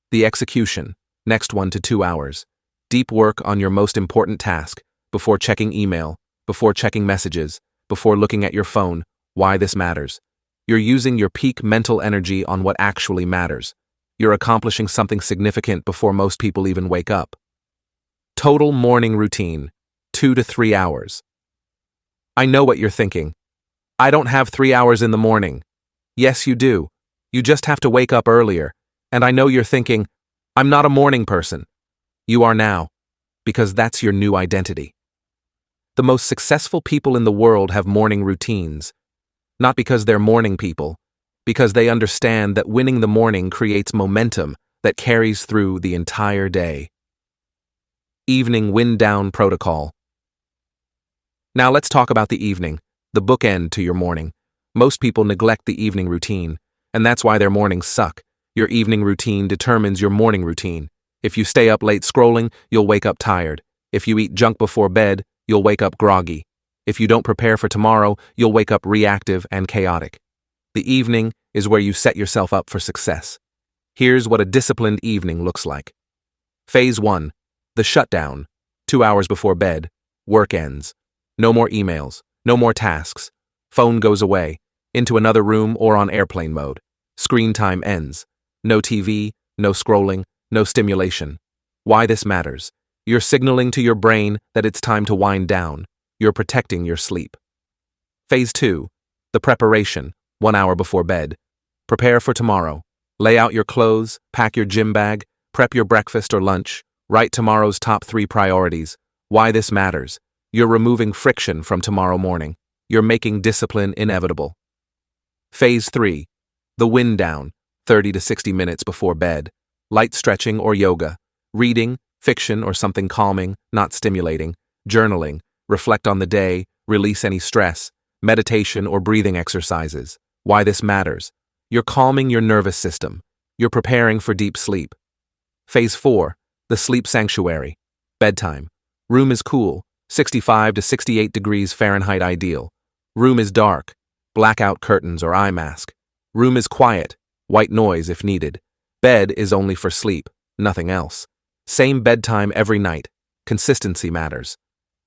The execution. Next 1 to 2 hours. Deep work on your most important task, before checking email, before checking messages, before looking at your phone. Why this matters. You're using your peak mental energy on what actually matters. You're accomplishing something significant before most people even wake up. Total morning routine. 2 to 3 hours. I know what you're thinking. I don't have 3 hours in the morning. Yes, you do. You just have to wake up earlier. And I know you're thinking, I'm not a morning person. You are now, because that's your new identity. The most successful people in the world have morning routines, not because they're morning people, because they understand that winning the morning creates momentum that carries through the entire day. Evening wind-down protocol. Now let's talk about the evening, the bookend to your morning. Most people neglect the evening routine, and that's why their mornings suck. Your evening routine determines your morning routine. If you stay up late scrolling, you'll wake up tired. If you eat junk before bed, you'll wake up groggy. If you don't prepare for tomorrow, you'll wake up reactive and chaotic. The evening is where you set yourself up for success. Here's what a disciplined evening looks like. Phase 1. The shutdown. 2 hours before bed. Work ends. No more emails. No more tasks. Phone goes away. Into another room or on airplane mode. Screen time ends. No TV, no scrolling, no stimulation. Why this matters? You're signaling to your brain that it's time to wind down. You're protecting your sleep. Phase 2. The preparation, 1 hour before bed. Prepare for tomorrow. Lay out your clothes, pack your gym bag, prep your breakfast or lunch, write tomorrow's top 3 priorities. Why this matters? You're removing friction from tomorrow morning. You're making discipline inevitable. Phase 3. The wind down, 30 to 60 minutes before bed. Light stretching or yoga. Reading, fiction or something calming, not stimulating. Journaling, reflect on the day, release any stress. Meditation or breathing exercises. Why this matters? You're calming your nervous system. You're preparing for deep sleep. Phase 4. The sleep sanctuary. Bedtime. Room is cool, 65 to 68 degrees Fahrenheit ideal. Room is dark, blackout curtains or eye mask. Room is quiet, white noise if needed. Bed is only for sleep, nothing else. Same bedtime every night. Consistency matters.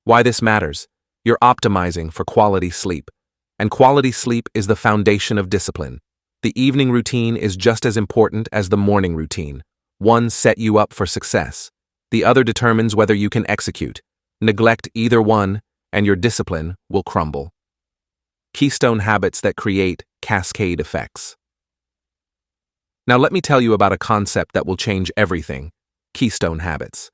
Why this matters? You're optimizing for quality sleep. And quality sleep is the foundation of discipline. The evening routine is just as important as the morning routine. One set you up for success. The other determines whether you can execute. Neglect either one, and your discipline will crumble. Keystone habits that create cascade effects. Now let me tell you about a concept that will change everything. Keystone habits.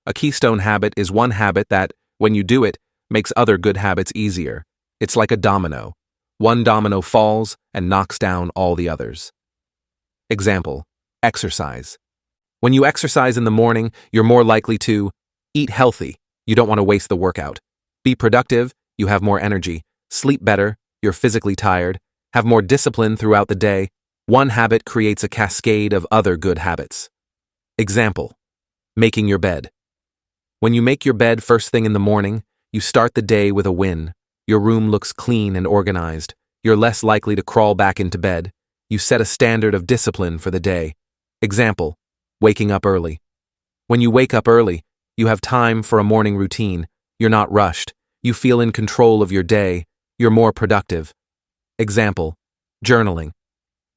A keystone habit is one habit that, when you do it, makes other good habits easier. It's like a domino. One domino falls and knocks down all the others. Example: exercise. When you exercise in the morning, you're more likely to eat healthy. You don't want to waste the workout. Be productive. You have more energy. Sleep better. You're physically tired. Have more discipline throughout the day. One habit creates a cascade of other good habits. Example: making your bed. When you make your bed first thing in the morning, you start the day with a win. Your room looks clean and organized. You're less likely to crawl back into bed. You set a standard of discipline for the day. Example: waking up early. When you wake up early, you have time for a morning routine. You're not rushed. You feel in control of your day. You're more productive. Example: journaling.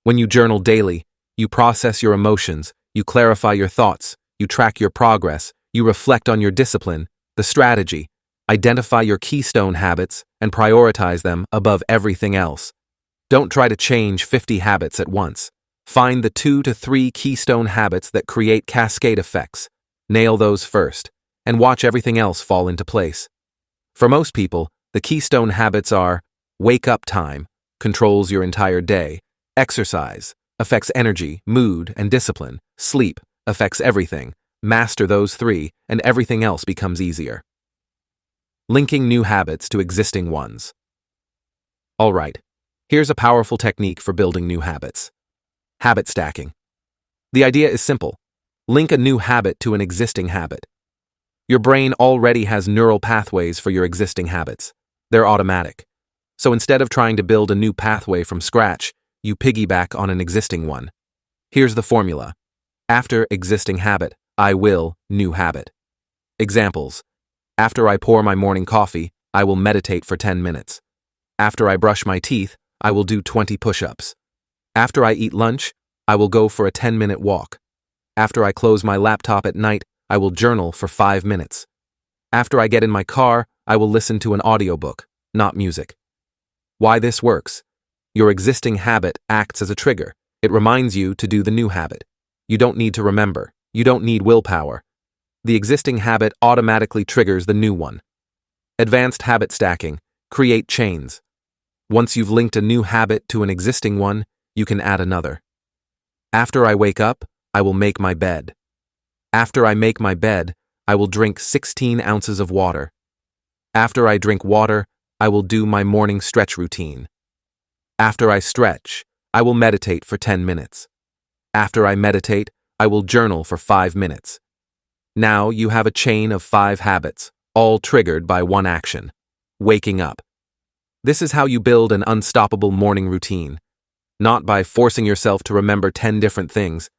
When you journal daily, you process your emotions, you clarify your thoughts, you track your progress, you reflect on your discipline, the strategy, identify your keystone habits, and prioritize them above everything else. Don't try to change 50 habits at once. Find the 2 to 3 keystone habits that create cascade effects. Nail those first, and watch everything else fall into place. For most people, the keystone habits are: wake up time, controls your entire day; exercise, affects energy, mood, and discipline; sleep, affects everything. Master those 3, and everything else becomes easier. Linking new habits to existing ones. All right, here's a powerful technique for building new habits. Habit stacking. The idea is simple. Link a new habit to an existing habit. Your brain already has neural pathways for your existing habits. They're automatic. So instead of trying to build a new pathway from scratch, you piggyback on an existing one. Here's the formula. After existing habit, I will new habit. Examples: after I pour my morning coffee, I will meditate for 10 minutes. After I brush my teeth, I will do 20 push-ups. After I eat lunch, I will go for a 10-minute walk. After I close my laptop at night, I will journal for 5 minutes. After I get in my car, I will listen to an audiobook, not music. Why this works? Your existing habit acts as a trigger. It reminds you to do the new habit. You don't need to remember. You don't need willpower. The existing habit automatically triggers the new one. Advanced habit stacking. Create chains. Once you've linked a new habit to an existing one, you can add another. After I wake up, I will make my bed. After I make my bed, I will drink 16 ounces of water. After I drink water, I will do my morning stretch routine. After I stretch, I will meditate for 10 minutes. After I meditate, I will journal for 5 minutes. Now you have a chain of 5 habits, all triggered by one action: waking up. This is how you build an unstoppable morning routine. Not by forcing yourself to remember 10 different things,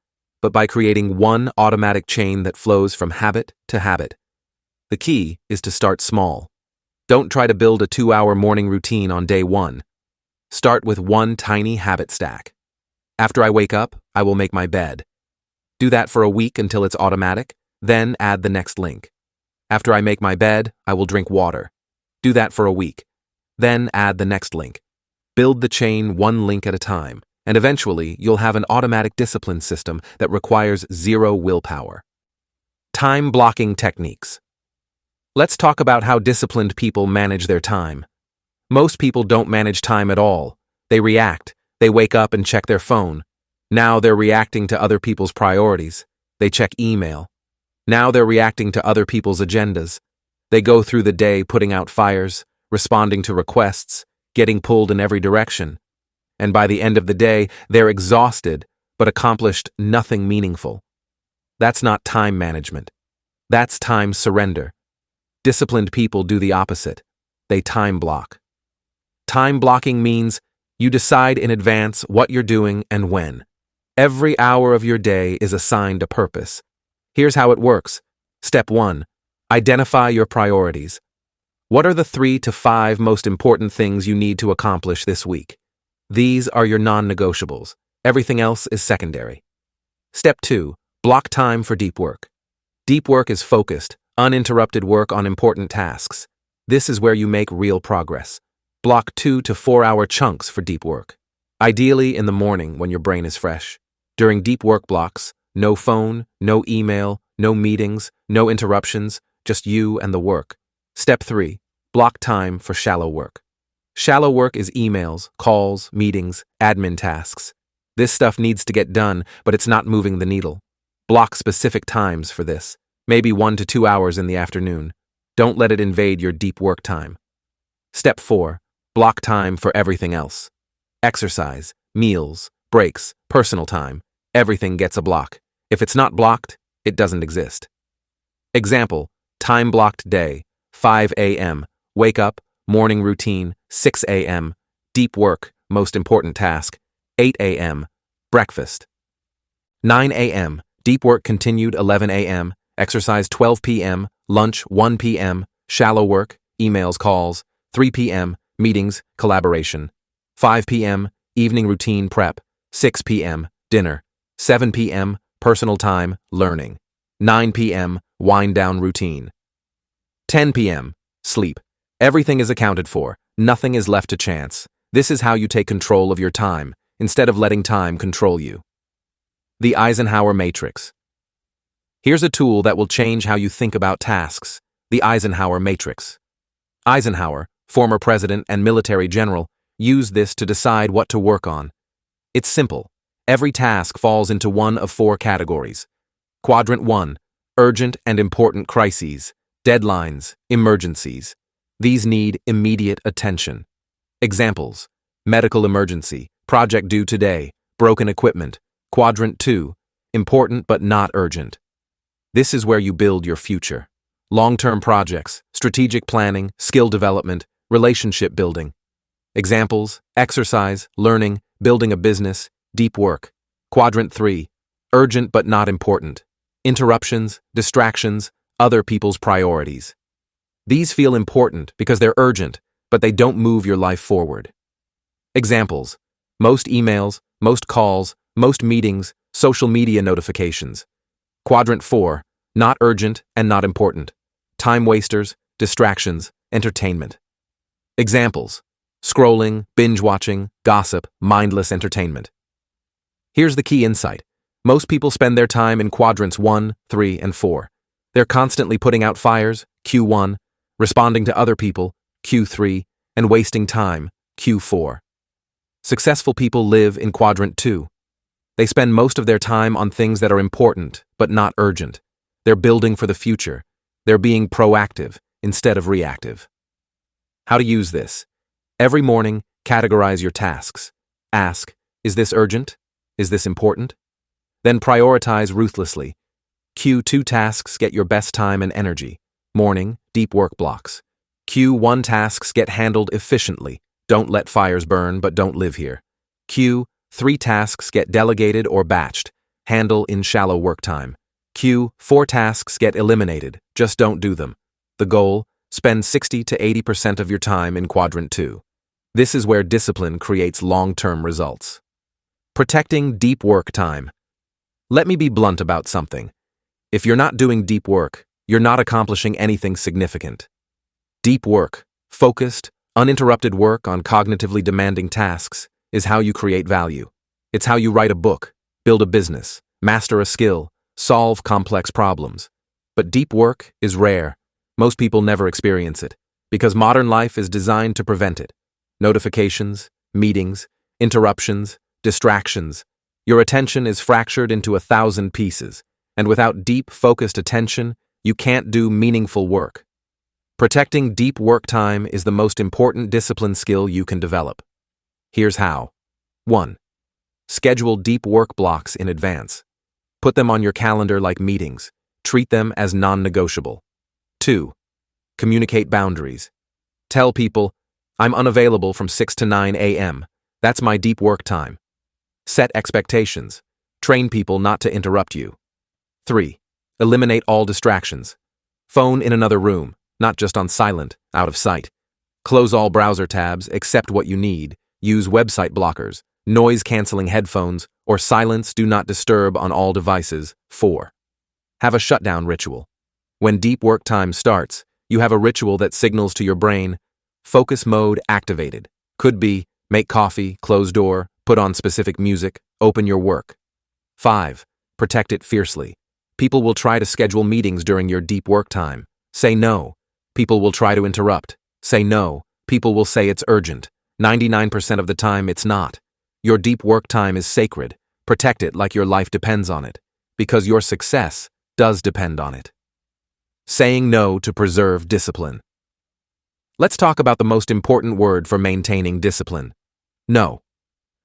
but by creating one automatic chain that flows from habit to habit. The key is to start small. Don't try to build a 2-hour morning routine on day 1. Start with one tiny habit stack. After I wake up, I will make my bed. Do that for a week until it's automatic, then add the next link. After I make my bed, I will drink water. Do that for a week. Then add the next link. Build the chain one link at a time, and eventually you'll have an automatic discipline system that requires zero willpower. Time blocking techniques. Let's talk about how disciplined people manage their time. Most people don't manage time at all. They react. They wake up and check their phone. Now they're reacting to other people's priorities. They check email. Now they're reacting to other people's agendas. They go through the day putting out fires, responding to requests, getting pulled in every direction. And by the end of the day, they're exhausted, but accomplished nothing meaningful. That's not time management. That's time surrender. Disciplined people do the opposite. They time block. Time blocking means you decide in advance what you're doing and when. Every hour of your day is assigned a purpose. Here's how it works. Step 1. Identify your priorities. What are the 3 to 5 most important things you need to accomplish this week? These are your non-negotiables. Everything else is secondary. Step 2. Block time for deep work. Deep work is focused, uninterrupted work on important tasks. This is where you make real progress. Block 2 to 4 hour chunks for deep work. Ideally in the morning when your brain is fresh. During deep work blocks, no phone, no email, no meetings, no interruptions, just you and the work. Step 3. Block time for shallow work. Shallow work is emails, calls, meetings, admin tasks. This stuff needs to get done, but it's not moving the needle. Block specific times for this, maybe 1 to 2 hours in the afternoon. Don't let it invade your deep work time. Step 4. Block time for everything else. Exercise, meals, breaks, personal time. Everything gets a block. If it's not blocked, it doesn't exist. Example, time-blocked day, 5 a.m., wake up, morning routine, 6 a.m., deep work, most important task, 8 a.m., breakfast. 9 a.m., deep work continued, 11 a.m., exercise 12 p.m., lunch 1 p.m., shallow work, emails, calls, 3 p.m., meetings, collaboration. 5 p.m., evening routine prep. 6 p.m., dinner. 7 p.m., personal time, learning. 9 p.m., wind down routine. 10 p.m., sleep. Everything is accounted for. Nothing is left to chance. This is how you take control of your time, instead of letting time control you. The Eisenhower Matrix. Here's a tool that will change how you think about tasks. The Eisenhower Matrix. Eisenhower, former president and military general, used this to decide what to work on. It's simple. Every task falls into one of 4 categories. Quadrant 1, urgent and important crises, deadlines, emergencies. These need immediate attention. Examples: medical emergency, project due today, broken equipment. Quadrant 2, important but not urgent. This is where you build your future. Long-term projects, strategic planning, skill development, relationship building. Examples: exercise, learning, building a business, deep work. Quadrant 3, urgent but not important. Interruptions, distractions, other people's priorities. These feel important because they're urgent, but they don't move your life forward. Examples: most emails, most calls, most meetings, social media notifications. Quadrant 4, not urgent and not important. Time wasters, distractions, entertainment. Examples: scrolling, binge-watching, gossip, mindless entertainment. Here's the key insight. Most people spend their time in quadrants 1, 3, and 4. They're constantly putting out fires, Q1, responding to other people, Q3, and wasting time, Q4. Successful people live in quadrant 2. They spend most of their time on things that are important, but not urgent. They're building for the future. They're being proactive instead of reactive. How to use this? Every morning, categorize your tasks. Ask, is this urgent? Is this important? Then prioritize ruthlessly. Q2 tasks get your best time and energy. Morning, deep work blocks. Q1 tasks get handled efficiently. Don't let fires burn, but don't live here. Q3 tasks get delegated or batched. Handle in shallow work time. Q4 tasks get eliminated. Just don't do them. The goal: spend 60 to 80% of your time in quadrant 2. This is where discipline creates long-term results. Protecting deep work time. Let me be blunt about something. If you're not doing deep work, you're not accomplishing anything significant. Deep work, focused, uninterrupted work on cognitively demanding tasks, is how you create value. It's how you write a book, build a business, master a skill, solve complex problems. But deep work is rare. Most people never experience it, because modern life is designed to prevent it. Notifications, meetings, interruptions, distractions. Your attention is fractured into 1,000 pieces, and without deep, focused attention, you can't do meaningful work. Protecting deep work time is the most important discipline skill you can develop. Here's how. 1. Schedule deep work blocks in advance. Put them on your calendar like meetings. Treat them as non-negotiable. 2. Communicate boundaries. Tell people, I'm unavailable from 6 to 9 a.m. That's my deep work time. Set expectations. Train people not to interrupt you. 3. Eliminate all distractions. Phone in another room, not just on silent, out of sight. Close all browser tabs, accept what you need. Use website blockers, noise-canceling headphones, or silence do not disturb on all devices. 4. Have a shutdown ritual. When deep work time starts, you have a ritual that signals to your brain, focus mode activated. Could be, make coffee, close door, put on specific music, open your work. 5. Protect it fiercely. People will try to schedule meetings during your deep work time. Say no. People will try to interrupt. Say no. People will say it's urgent. 99% of the time, it's not. Your deep work time is sacred. Protect it like your life depends on it, because your success does depend on it. Saying no to preserve discipline. Let's talk about the most important word for maintaining discipline. No.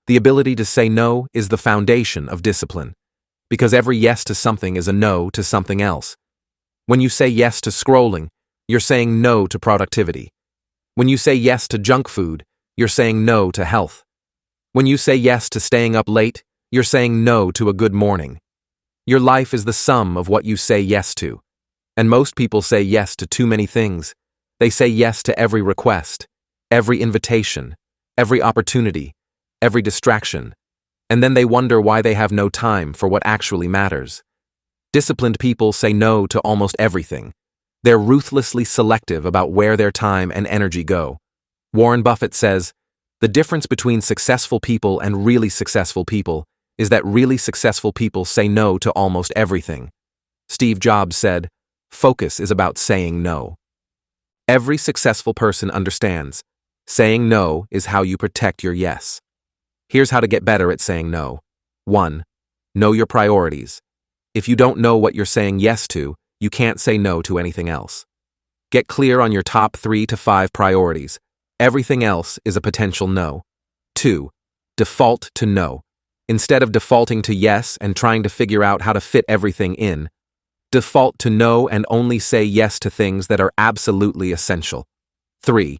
The ability to say no is the foundation of discipline, because every yes to something is a no to something else. When you say yes to scrolling, you're saying no to productivity. When you say yes to junk food, you're saying no to health. When you say yes to staying up late, you're saying no to a good morning. Your life is the sum of what you say yes to. And most people say yes to too many things. They say yes to every request, every invitation, every opportunity, every distraction, and then they wonder why they have no time for what actually matters. Disciplined people say no to almost everything. They're ruthlessly selective about where their time and energy go. Warren Buffett says, the difference between successful people and really successful people is that really successful people say no to almost everything. Steve Jobs said, focus is about saying no. Every successful person understands, saying no is how you protect your yes. Here's how to get better at saying no. 1. Know your priorities. If you don't know what you're saying yes to, you can't say no to anything else. Get clear on your top 3 to 5 priorities. Everything else is a potential no. 2. Default to no. Instead of defaulting to yes and trying to figure out how to fit everything in, default to no and only say yes to things that are absolutely essential. 3.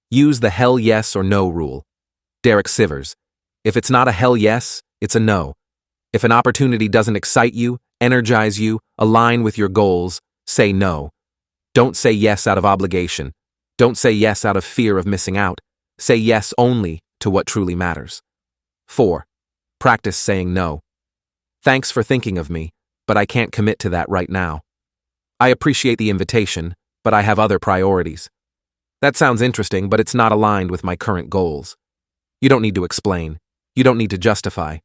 Use the hell yes or no rule. Derek Sivers. If it's not a hell yes, it's a no. If an opportunity doesn't excite you, energize you, align with your goals, say no. Don't say yes out of obligation. Don't say yes out of fear of missing out. Say yes only to what truly matters. 4. Practice saying no. Thanks for thinking of me, but I can't commit to that right now. I appreciate the invitation, but I have other priorities. That sounds interesting, but it's not aligned with my current goals. You don't need to explain. You don't need to justify.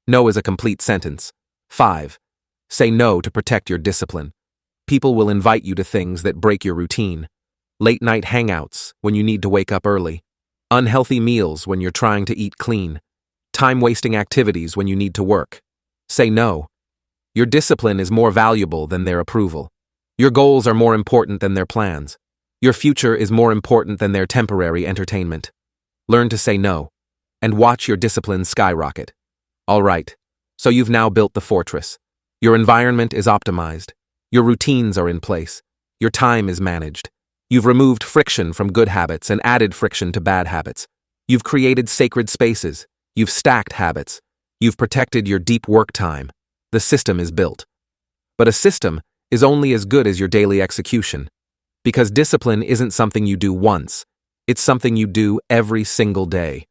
No is a complete sentence. 5. Say no to protect your discipline. People will invite you to things that break your routine. Late-night hangouts when you need to wake up early. Unhealthy meals when you're trying to eat clean. Time-wasting activities when you need to work. Say no. Your discipline is more valuable than their approval. Your goals are more important than their plans. Your future is more important than their temporary entertainment. Learn to say no, and watch your discipline skyrocket. All right, so you've now built the fortress. Your environment is optimized. Your routines are in place. Your time is managed. You've removed friction from good habits and added friction to bad habits. You've created sacred spaces. You've stacked habits. You've protected your deep work time. The system is built. But a system is only as good as your daily execution. Because discipline isn't something you do once. It's something you do every single day.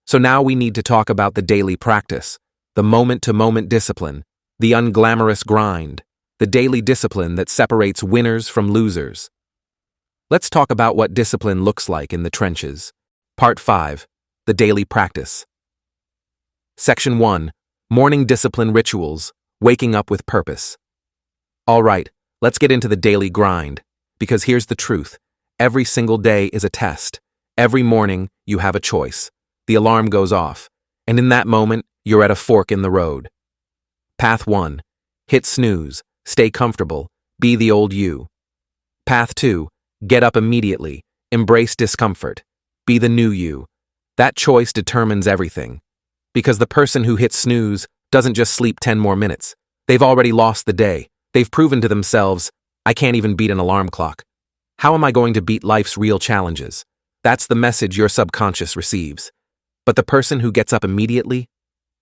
So now we need to talk about the daily practice, the moment-to-moment discipline, the unglamorous grind, the daily discipline that separates winners from losers. Let's talk about what discipline looks like in the trenches. Part 5. The daily practice. Section 1. Morning discipline rituals, waking up with purpose. All right, let's get into the daily grind, because here's the truth. Every single day is a test. Every morning, you have a choice. The alarm goes off, and in that moment, you're at a fork in the road. Path 1. Hit snooze, stay comfortable, be the old you. Path 2. Get up immediately, embrace discomfort, be the new you. That choice determines everything. Because the person who hits snooze doesn't just sleep 10 more minutes. They've already lost the day. They've proven to themselves, I can't even beat an alarm clock. How am I going to beat life's real challenges? That's the message your subconscious receives. But the person who gets up immediately,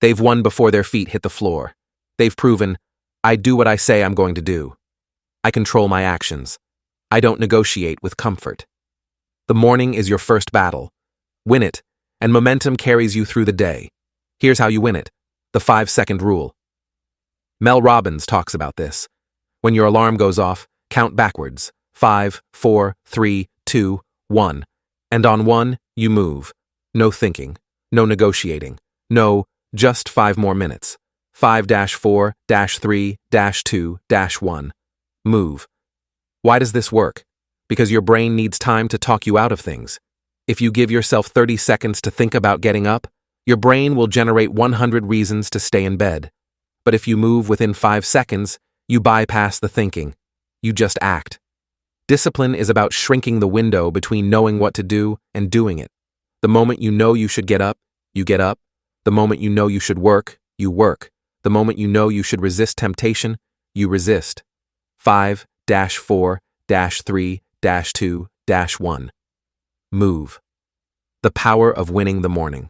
they've won before their feet hit the floor. They've proven, I do what I say I'm going to do. I control my actions. I don't negotiate with comfort. The morning is your first battle. Win it, and momentum carries you through the day. Here's how you win it. The 5-second rule. Mel Robbins talks about this. When your alarm goes off, count backwards. 5, 4, 3, 2, 1. And on 1, you move. No thinking. No negotiating. No, just 5 more minutes. 5-4-3-2-1. Move. Why does this work? Because your brain needs time to talk you out of things. If you give yourself 30 seconds to think about getting up, your brain will generate 100 reasons to stay in bed. But if you move within 5 seconds, you bypass the thinking. You just act. Discipline is about shrinking the window between knowing what to do and doing it. The moment you know you should get up, you get up. The moment you know you should work, you work. The moment you know you should resist temptation, you resist. 5-4-3-2-1. Move. The power of winning the morning.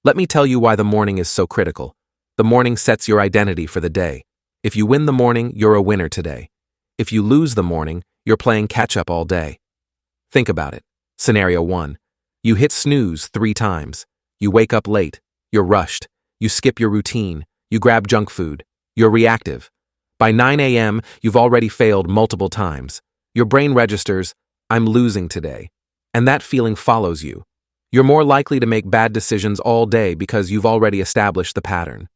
Let me tell you why the morning is so critical. The morning sets your identity for the day. If you win the morning, you're a winner today. If you lose the morning, you're playing catch-up all day. Think about it. Scenario 1. You hit snooze 3 times. You wake up late. You're rushed. You skip your routine. You grab junk food. You're reactive. By 9 a.m., you've already failed multiple times. Your brain registers, I'm losing today. And that feeling follows you. You're more likely to make bad decisions all day because you've already established the pattern.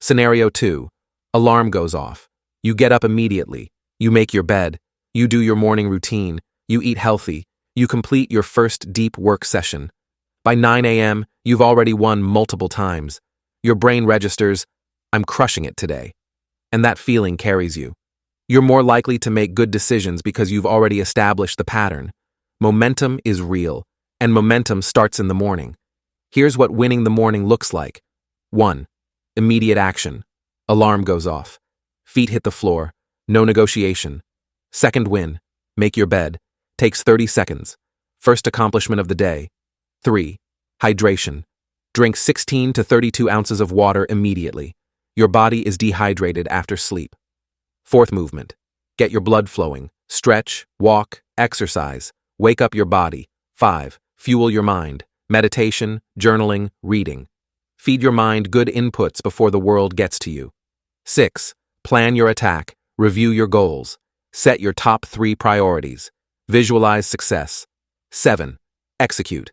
Scenario 2. Alarm goes off. You get up immediately. You make your bed. You do your morning routine. You eat healthy. You complete your first deep work session. By 9 a.m., you've already won multiple times. Your brain registers, I'm crushing it today. And that feeling carries you. You're more likely to make good decisions because you've already established the pattern. Momentum is real, and momentum starts in the morning. Here's what winning the morning looks like. 1. Immediate action. Alarm goes off. Feet hit the floor. No negotiation. Second win. Make your bed. Takes 30 seconds. First accomplishment of the day. 3. Hydration. Drink 16 to 32 ounces of water immediately. Your body is dehydrated after sleep. Fourth movement. Get your blood flowing. Stretch, walk, exercise. Wake up your body. 5. Fuel your mind. Meditation, journaling, reading. Feed your mind good inputs before the world gets to you. 6. Plan your attack. Review your goals. Set your top 3 priorities. Visualize success. 7. Execute.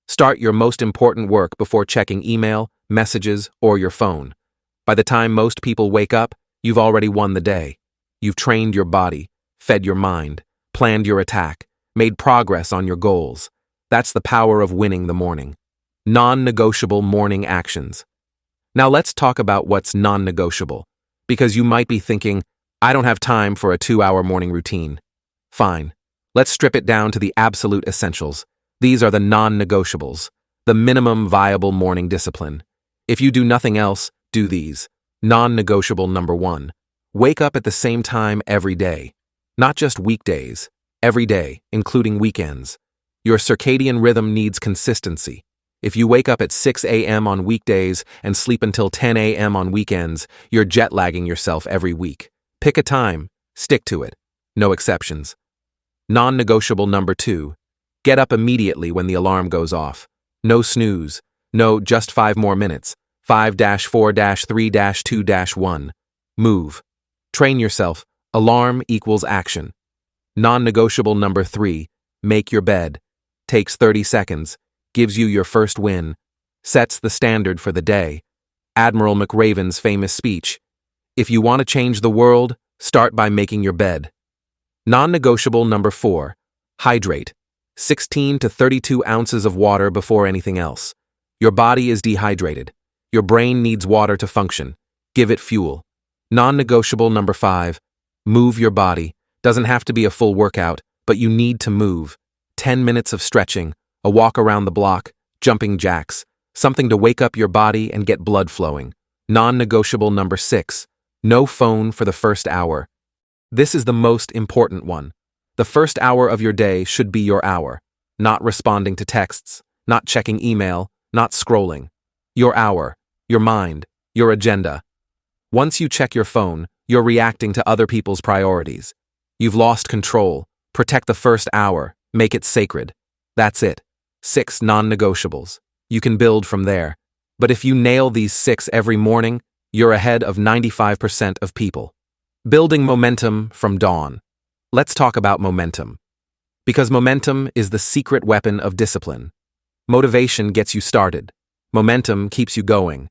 Start your most important work before checking email, messages, or your phone. By the time most people wake up, you've already won the day. You've trained your body, fed your mind, planned your attack, made progress on your goals. That's the power of winning the morning. Non-negotiable morning actions. Now let's talk about what's non-negotiable. Because you might be thinking, I don't have time for a 2-hour morning routine. Fine. Let's strip it down to the absolute essentials. These are the non-negotiables, the minimum viable morning discipline. If you do nothing else, do these. Non-negotiable number 1. Wake up at the same time every day. Not just weekdays, every day, including weekends. Your circadian rhythm needs consistency. If you wake up at 6 a.m. on weekdays and sleep until 10 a.m. on weekends, you're jet-lagging yourself every week. Pick a time, stick to it. No exceptions. Non-negotiable number 2. Get up immediately when the alarm goes off. No snooze. No, just 5 more minutes. 5-4-3-2-1. Move. Train yourself. Alarm equals action. Non-negotiable number 3, make your bed. Takes 30 seconds. Gives you your first win. Sets the standard for the day. Admiral McRaven's famous speech. If you want to change the world, start by making your bed. Non-negotiable number 4, hydrate. 16 to 32 ounces of water before anything else. Your body is dehydrated. Your brain needs water to function. Give it fuel. Non-negotiable number 5, move your body. Doesn't have to be a full workout, but you need to move. 10 minutes of stretching, a walk around the block, jumping jacks, something to wake up your body and get blood flowing. Non-negotiable number 6, no phone for the first hour. This is the most important one. The first hour of your day should be your hour. Not responding to texts, not checking email, not scrolling. Your hour, your mind, your agenda. Once you check your phone, you're reacting to other people's priorities. You've lost control. Protect the first hour. Make it sacred. That's it. 6 non-negotiables. You can build from there. But if you nail these 6 every morning, you're ahead of 95% of people. Building momentum from dawn. Let's talk about momentum. Because momentum is the secret weapon of discipline. Motivation gets you started. Momentum keeps you going.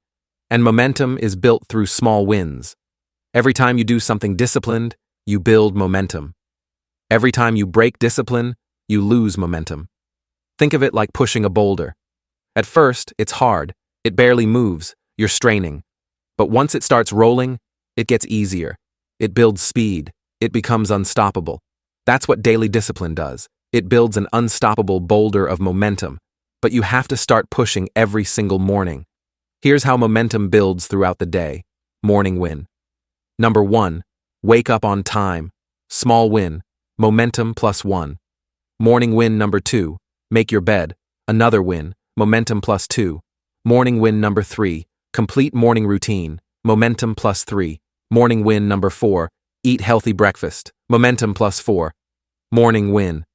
And momentum is built through small wins. Every time you do something disciplined, you build momentum. Every time you break discipline, you lose momentum. Think of it like pushing a boulder. At first, it's hard. It barely moves. You're straining. But once it starts rolling, it gets easier. It builds speed. It becomes unstoppable. That's what daily discipline does. It builds an unstoppable boulder of momentum. But you have to start pushing every single morning. Here's how momentum builds throughout the day. Morning win. Number 1, wake up on time. Small win. Momentum +1. Morning win number 2, make your bed. Another win. Momentum +2. Morning win number 3, complete morning routine. Momentum +3. Morning win number 4, eat healthy breakfast. Momentum +4. Morning win.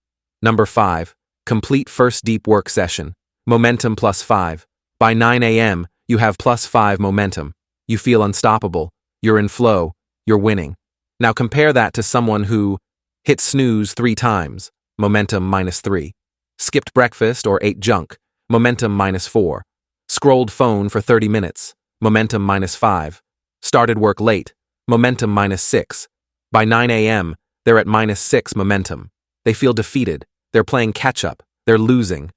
Number 5, complete first deep work session. Momentum +5. By 9 a.m., you have +5 momentum. You feel unstoppable. You're in flow. You're winning. Now compare that to someone who hit snooze 3 times. Momentum -3. Skipped breakfast or ate junk. Momentum -4. Scrolled phone for 30 minutes. Momentum -5. Started work late. Momentum -6. By 9 a.m., they're at -6 momentum. They feel defeated. They're playing catch-up. They're losing.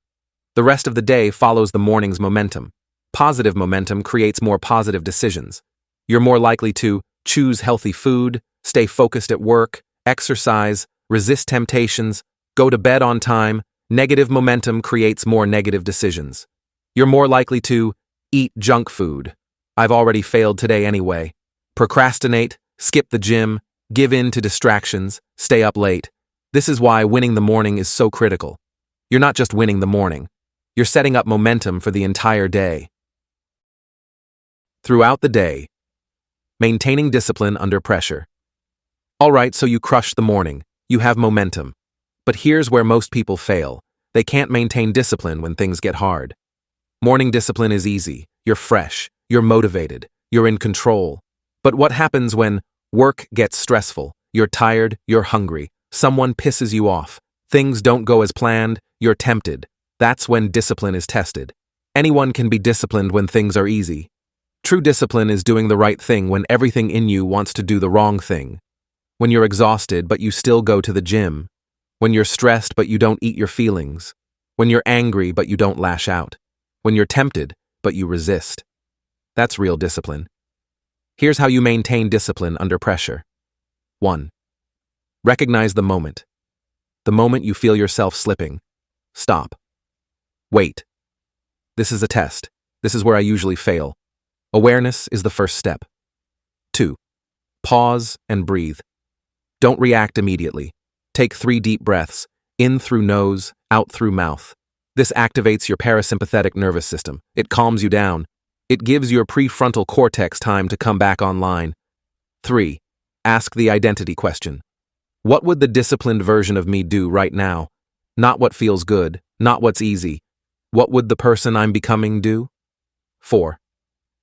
The rest of the day follows the morning's momentum. Positive momentum creates more positive decisions. You're more likely to choose healthy food, stay focused at work, exercise, resist temptations, go to bed on time. Negative momentum creates more negative decisions. You're more likely to eat junk food. I've already failed today anyway. Procrastinate, skip the gym, give in to distractions, stay up late. This is why winning the morning is so critical. You're not just winning the morning. You're setting up momentum for the entire day. Throughout the day, maintaining discipline under pressure. All right, so you crush the morning. You have momentum. But here's where most people fail. They can't maintain discipline when things get hard. Morning discipline is easy. You're fresh. You're motivated. You're in control. But what happens when work gets stressful? You're tired. You're hungry. Someone pisses you off. Things don't go as planned. You're tempted. That's when discipline is tested. Anyone can be disciplined when things are easy. True discipline is doing the right thing when everything in you wants to do the wrong thing. When you're exhausted but you still go to the gym. When you're stressed but you don't eat your feelings. When you're angry but you don't lash out. When you're tempted but you resist. That's real discipline. Here's how you maintain discipline under pressure. 1. Recognize the moment. The moment you feel yourself slipping. Stop. Wait. This is a test. This is where I usually fail. Awareness is the first step. 2. Pause and breathe. Don't react immediately. Take 3 deep breaths, in through nose, out through mouth. This activates your parasympathetic nervous system. It calms you down. It gives your prefrontal cortex time to come back online. 3. Ask the identity question. What would the disciplined version of me do right now? Not what feels good, not what's easy. What would the person I'm becoming do? 4.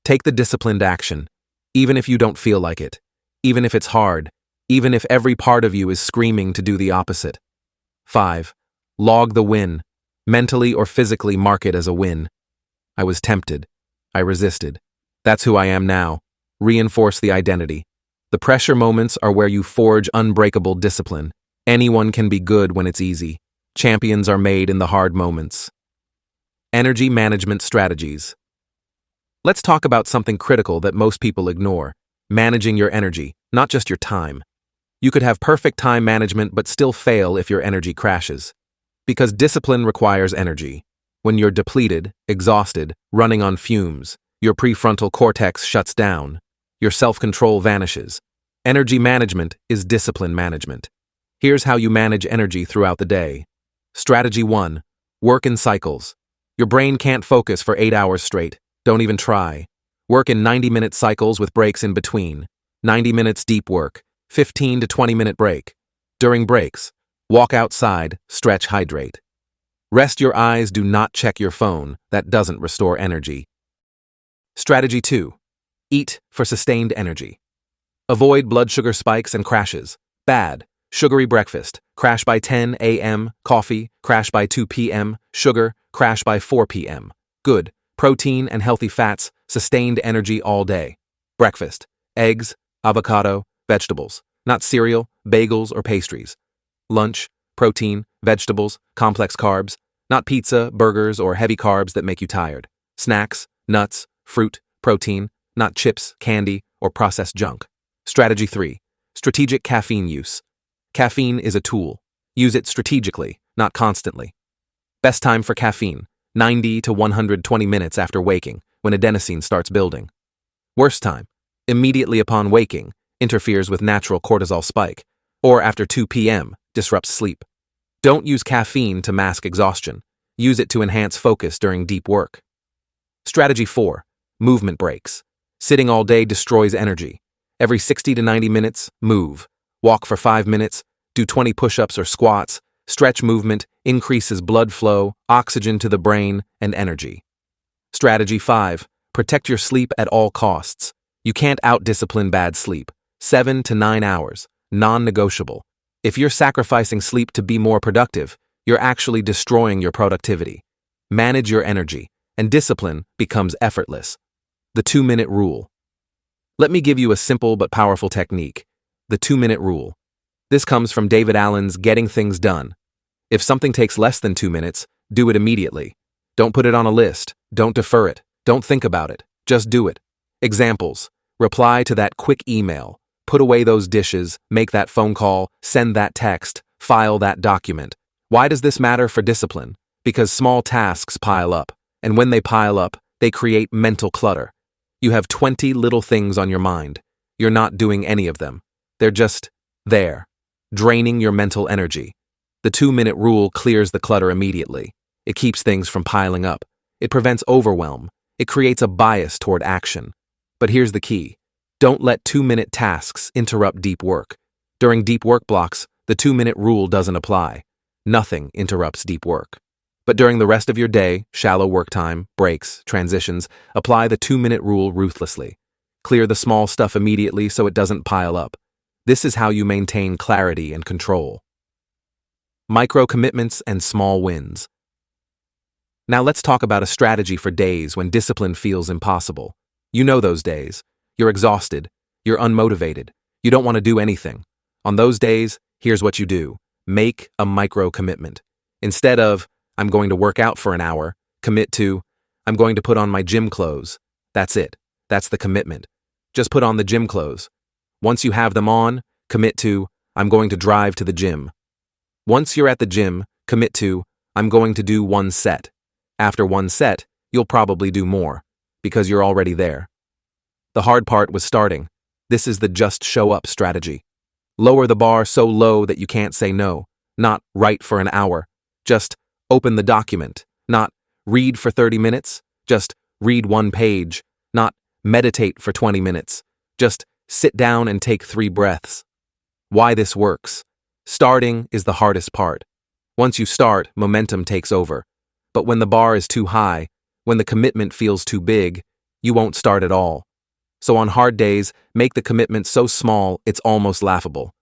Take the disciplined action, even if you don't feel like it. even if it's hard, even if every part of you is screaming to do the opposite. 5. Log the win. Mentally or physically mark it as a win. I was tempted. I resisted. That's who I am now. Reinforce the identity. The pressure moments are where you forge unbreakable discipline. Anyone can be good when it's easy. Champions are made in the hard moments. Energy management strategies. Let's talk about something critical that most people ignore. Managing your energy, not just your time. You could have perfect time management but still fail if your energy crashes. Because discipline requires energy. When you're depleted, exhausted, running on fumes, your prefrontal cortex shuts down. Your self-control vanishes. Energy management is discipline management. Here's how you manage energy throughout the day. Strategy 1. Work in cycles. Your brain can't focus for 8 hours straight. Don't even try. Work in 90-minute cycles with breaks in between. 90 minutes deep work, 15 to 20-minute break. During breaks, walk outside, stretch, hydrate. Rest your eyes, do not check your phone. That doesn't restore energy. Strategy 2. Eat for sustained energy. Avoid blood sugar spikes and crashes. Bad. Sugary breakfast. Crash by 10 a.m. Coffee. Crash by 2 p.m. Sugar. Crash by 4 p.m. Good. Protein and healthy fats. Sustained energy all day. Breakfast. Eggs, avocado, vegetables. Not cereal, bagels, or pastries. Lunch. Protein, vegetables, complex carbs. Not pizza, burgers, or heavy carbs that make you tired. Snacks, nuts, fruit, protein. Not chips, candy, or processed junk. Strategy 3. Strategic caffeine use. Caffeine is a tool. Use it strategically, not constantly. Best time for caffeine, 90 to 120 minutes after waking, when adenosine starts building. Worst time, immediately upon waking, interferes with natural cortisol spike, or after 2 p.m., disrupts sleep. Don't use caffeine to mask exhaustion. Use it to enhance focus during deep work. Strategy 4. Movement breaks. Sitting all day destroys energy. Every 60 to 90 minutes, move. Walk for 5 minutes, do 20 push-ups or squats. Stretch movement increases blood flow, oxygen to the brain, and energy. Strategy 5. Protect your sleep at all costs. You can't out-discipline bad sleep. 7 to 9 hours, non-negotiable. If you're sacrificing sleep to be more productive, you're actually destroying your productivity. Manage your energy, and discipline becomes effortless. The 2-minute rule. Let me give you a simple but powerful technique. The 2-minute rule. This comes from David Allen's Getting Things Done. If something takes less than 2 minutes, do it immediately. Don't put it on a list. Don't defer it. Don't think about it. Just do it. Examples. Reply to that quick email. Put away those dishes. Make that phone call. Send that text. File that document. Why does this matter for discipline? Because small tasks pile up. And when they pile up, they create mental clutter. You have 20 little things on your mind. You're not doing any of them. They're just there, draining your mental energy. The 2-minute rule clears the clutter immediately. It keeps things from piling up. It prevents overwhelm. It creates a bias toward action. But here's the key. Don't let 2-minute tasks interrupt deep work. During deep work blocks, the 2-minute rule doesn't apply. Nothing interrupts deep work. But during the rest of your day, shallow work time, breaks, transitions, apply the 2-minute rule ruthlessly. Clear the small stuff immediately so it doesn't pile up. This is how you maintain clarity and control. Micro commitments and small wins. Now let's talk about a strategy for days when discipline feels impossible. You know those days. You're exhausted. You're unmotivated. You don't want to do anything. On those days, here's what you do. Make a micro commitment. Instead of, I'm going to work out for an hour, commit to, I'm going to put on my gym clothes. That's it. That's the commitment. Just put on the gym clothes. Once you have them on, commit to, I'm going to drive to the gym. Once you're at the gym, commit to, I'm going to do 1 set. After 1 set, you'll probably do more, because you're already there. The hard part was starting. This is the just show up strategy. Lower the bar so low that you can't say no. Not write for an hour. Just open the document. Not read for 30 minutes. Just read 1 page. Not meditate for 20 minutes. Just sit down and take 3 breaths. Why this works. Starting is the hardest part. Once you start, momentum takes over. But when the bar is too high, when the commitment feels too big, you won't start at all. So on hard days, make the commitment so small it's almost laughable.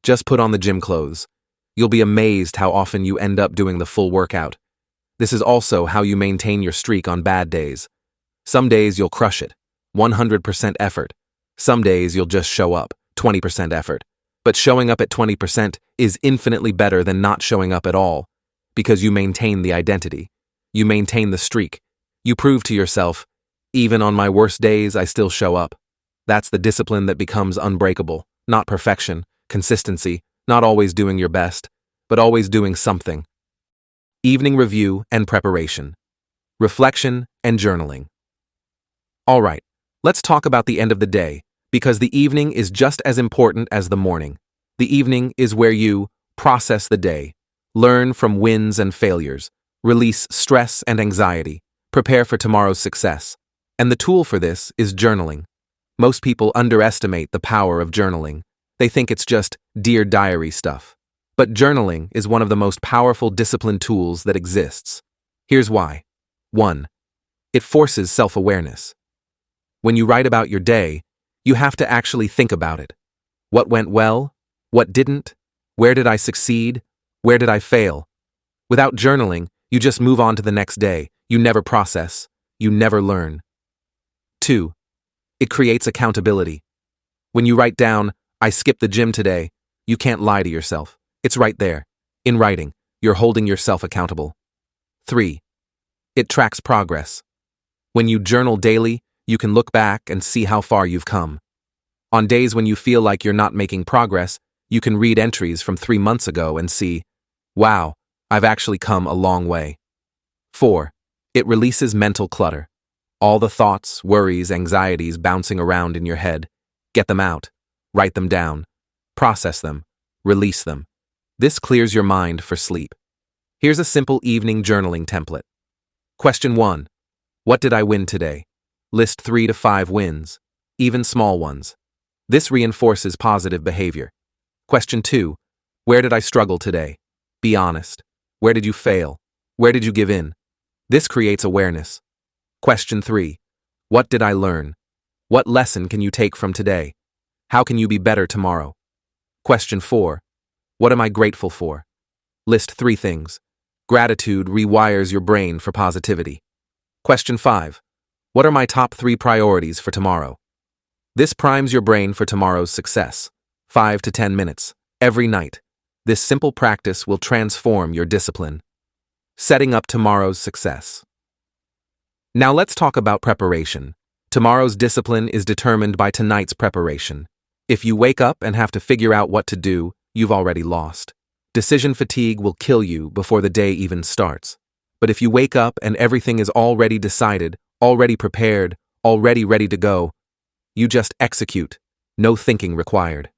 Just put on the gym clothes. You'll be amazed how often you end up doing the full workout. This is also how you maintain your streak on bad days. Some days you'll crush it, 100% effort. Some days you'll just show up, 20% effort. But showing up at 20% is infinitely better than not showing up at all, because you maintain the identity. You maintain the streak. You prove to yourself, even on my worst days, I still show up. That's the discipline that becomes unbreakable, not perfection, consistency, not always doing your best, but always doing something. Evening review and preparation. Reflection and journaling. All right, let's talk about the end of the day, because the evening is just as important as the morning. The evening is where you process the day, learn from wins and failures, release stress and anxiety, prepare for tomorrow's success. And the tool for this is journaling. Most people underestimate the power of journaling. They think it's just Dear Diary stuff. But journaling is one of the most powerful discipline tools that exists. Here's why. 1. It forces self-awareness. When you write about your day, you have to actually think about it. What went well? What didn't? Where did I succeed? Where did I fail? Without journaling, you just move on to the next day. You never process. You never learn. 2. It creates accountability. When you write down, I skipped the gym today, you can't lie to yourself. It's right there. In writing, you're holding yourself accountable. 3. It tracks progress. When you journal daily, you can look back and see how far you've come. On days when you feel like you're not making progress, you can read entries from 3 months ago and see, wow, I've actually come a long way. 4. It releases mental clutter. All the thoughts, worries, anxieties bouncing around in your head. Get them out. Write them down. Process them. Release them. This clears your mind for sleep. Here's a simple evening journaling template. Question 1. What did I win today? List 3 to 5 wins, even small ones. This reinforces positive behavior. Question 2. Where did I struggle today? Be honest. Where did you fail? Where did you give in? This creates awareness. Question 3. What did I learn? What lesson can you take from today? How can you be better tomorrow? Question 4. What am I grateful for? List 3 things. Gratitude rewires your brain for positivity. Question 5. What are my top 3 priorities for tomorrow? This primes your brain for tomorrow's success. 5 to 10 minutes, every night. This simple practice will transform your discipline. Setting up tomorrow's success. Now let's talk about preparation. Tomorrow's discipline is determined by tonight's preparation. If you wake up and have to figure out what to do, you've already lost. Decision fatigue will kill you before the day even starts. But if you wake up and everything is already decided, already prepared, already ready to go, you just execute, no thinking required.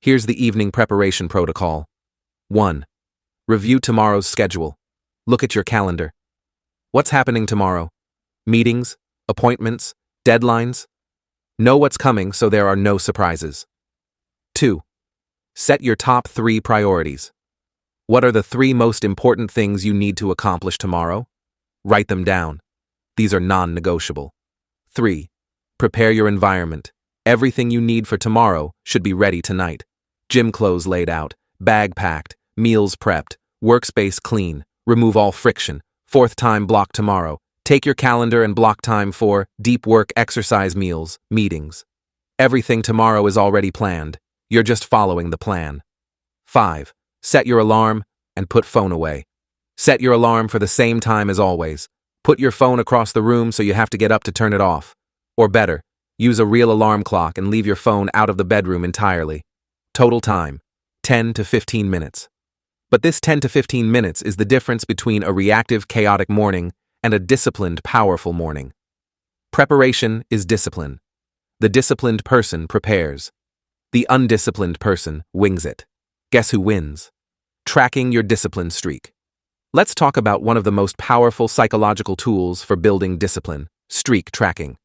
Here's the evening preparation protocol. 1. Review tomorrow's schedule. Look at your calendar. What's happening tomorrow? Meetings, appointments, deadlines? Know what's coming so there are no surprises. 2. Set your top 3 priorities. What are the 3 most important things you need to accomplish tomorrow? Write them down. These are non-negotiable. 3. Prepare your environment. Everything you need for tomorrow should be ready tonight. Gym clothes laid out, bag packed, meals prepped, workspace clean, remove all friction. 4th time block tomorrow. Take your calendar and block time for deep work, exercise, meals, meetings. Everything tomorrow is already planned. You're just following the plan. 5. Set your alarm and put phone away. Set your alarm for the same time as always. Put your phone across the room so you have to get up to turn it off. Or better, use a real alarm clock and leave your phone out of the bedroom entirely. Total time, 10 to 15 minutes. But this 10 to 15 minutes is the difference between a reactive, chaotic morning and a disciplined, powerful morning. Preparation is discipline. The disciplined person prepares. The undisciplined person wings it. Guess who wins? Tracking your discipline streak. Let's talk about one of the most powerful psychological tools for building discipline, streak tracking.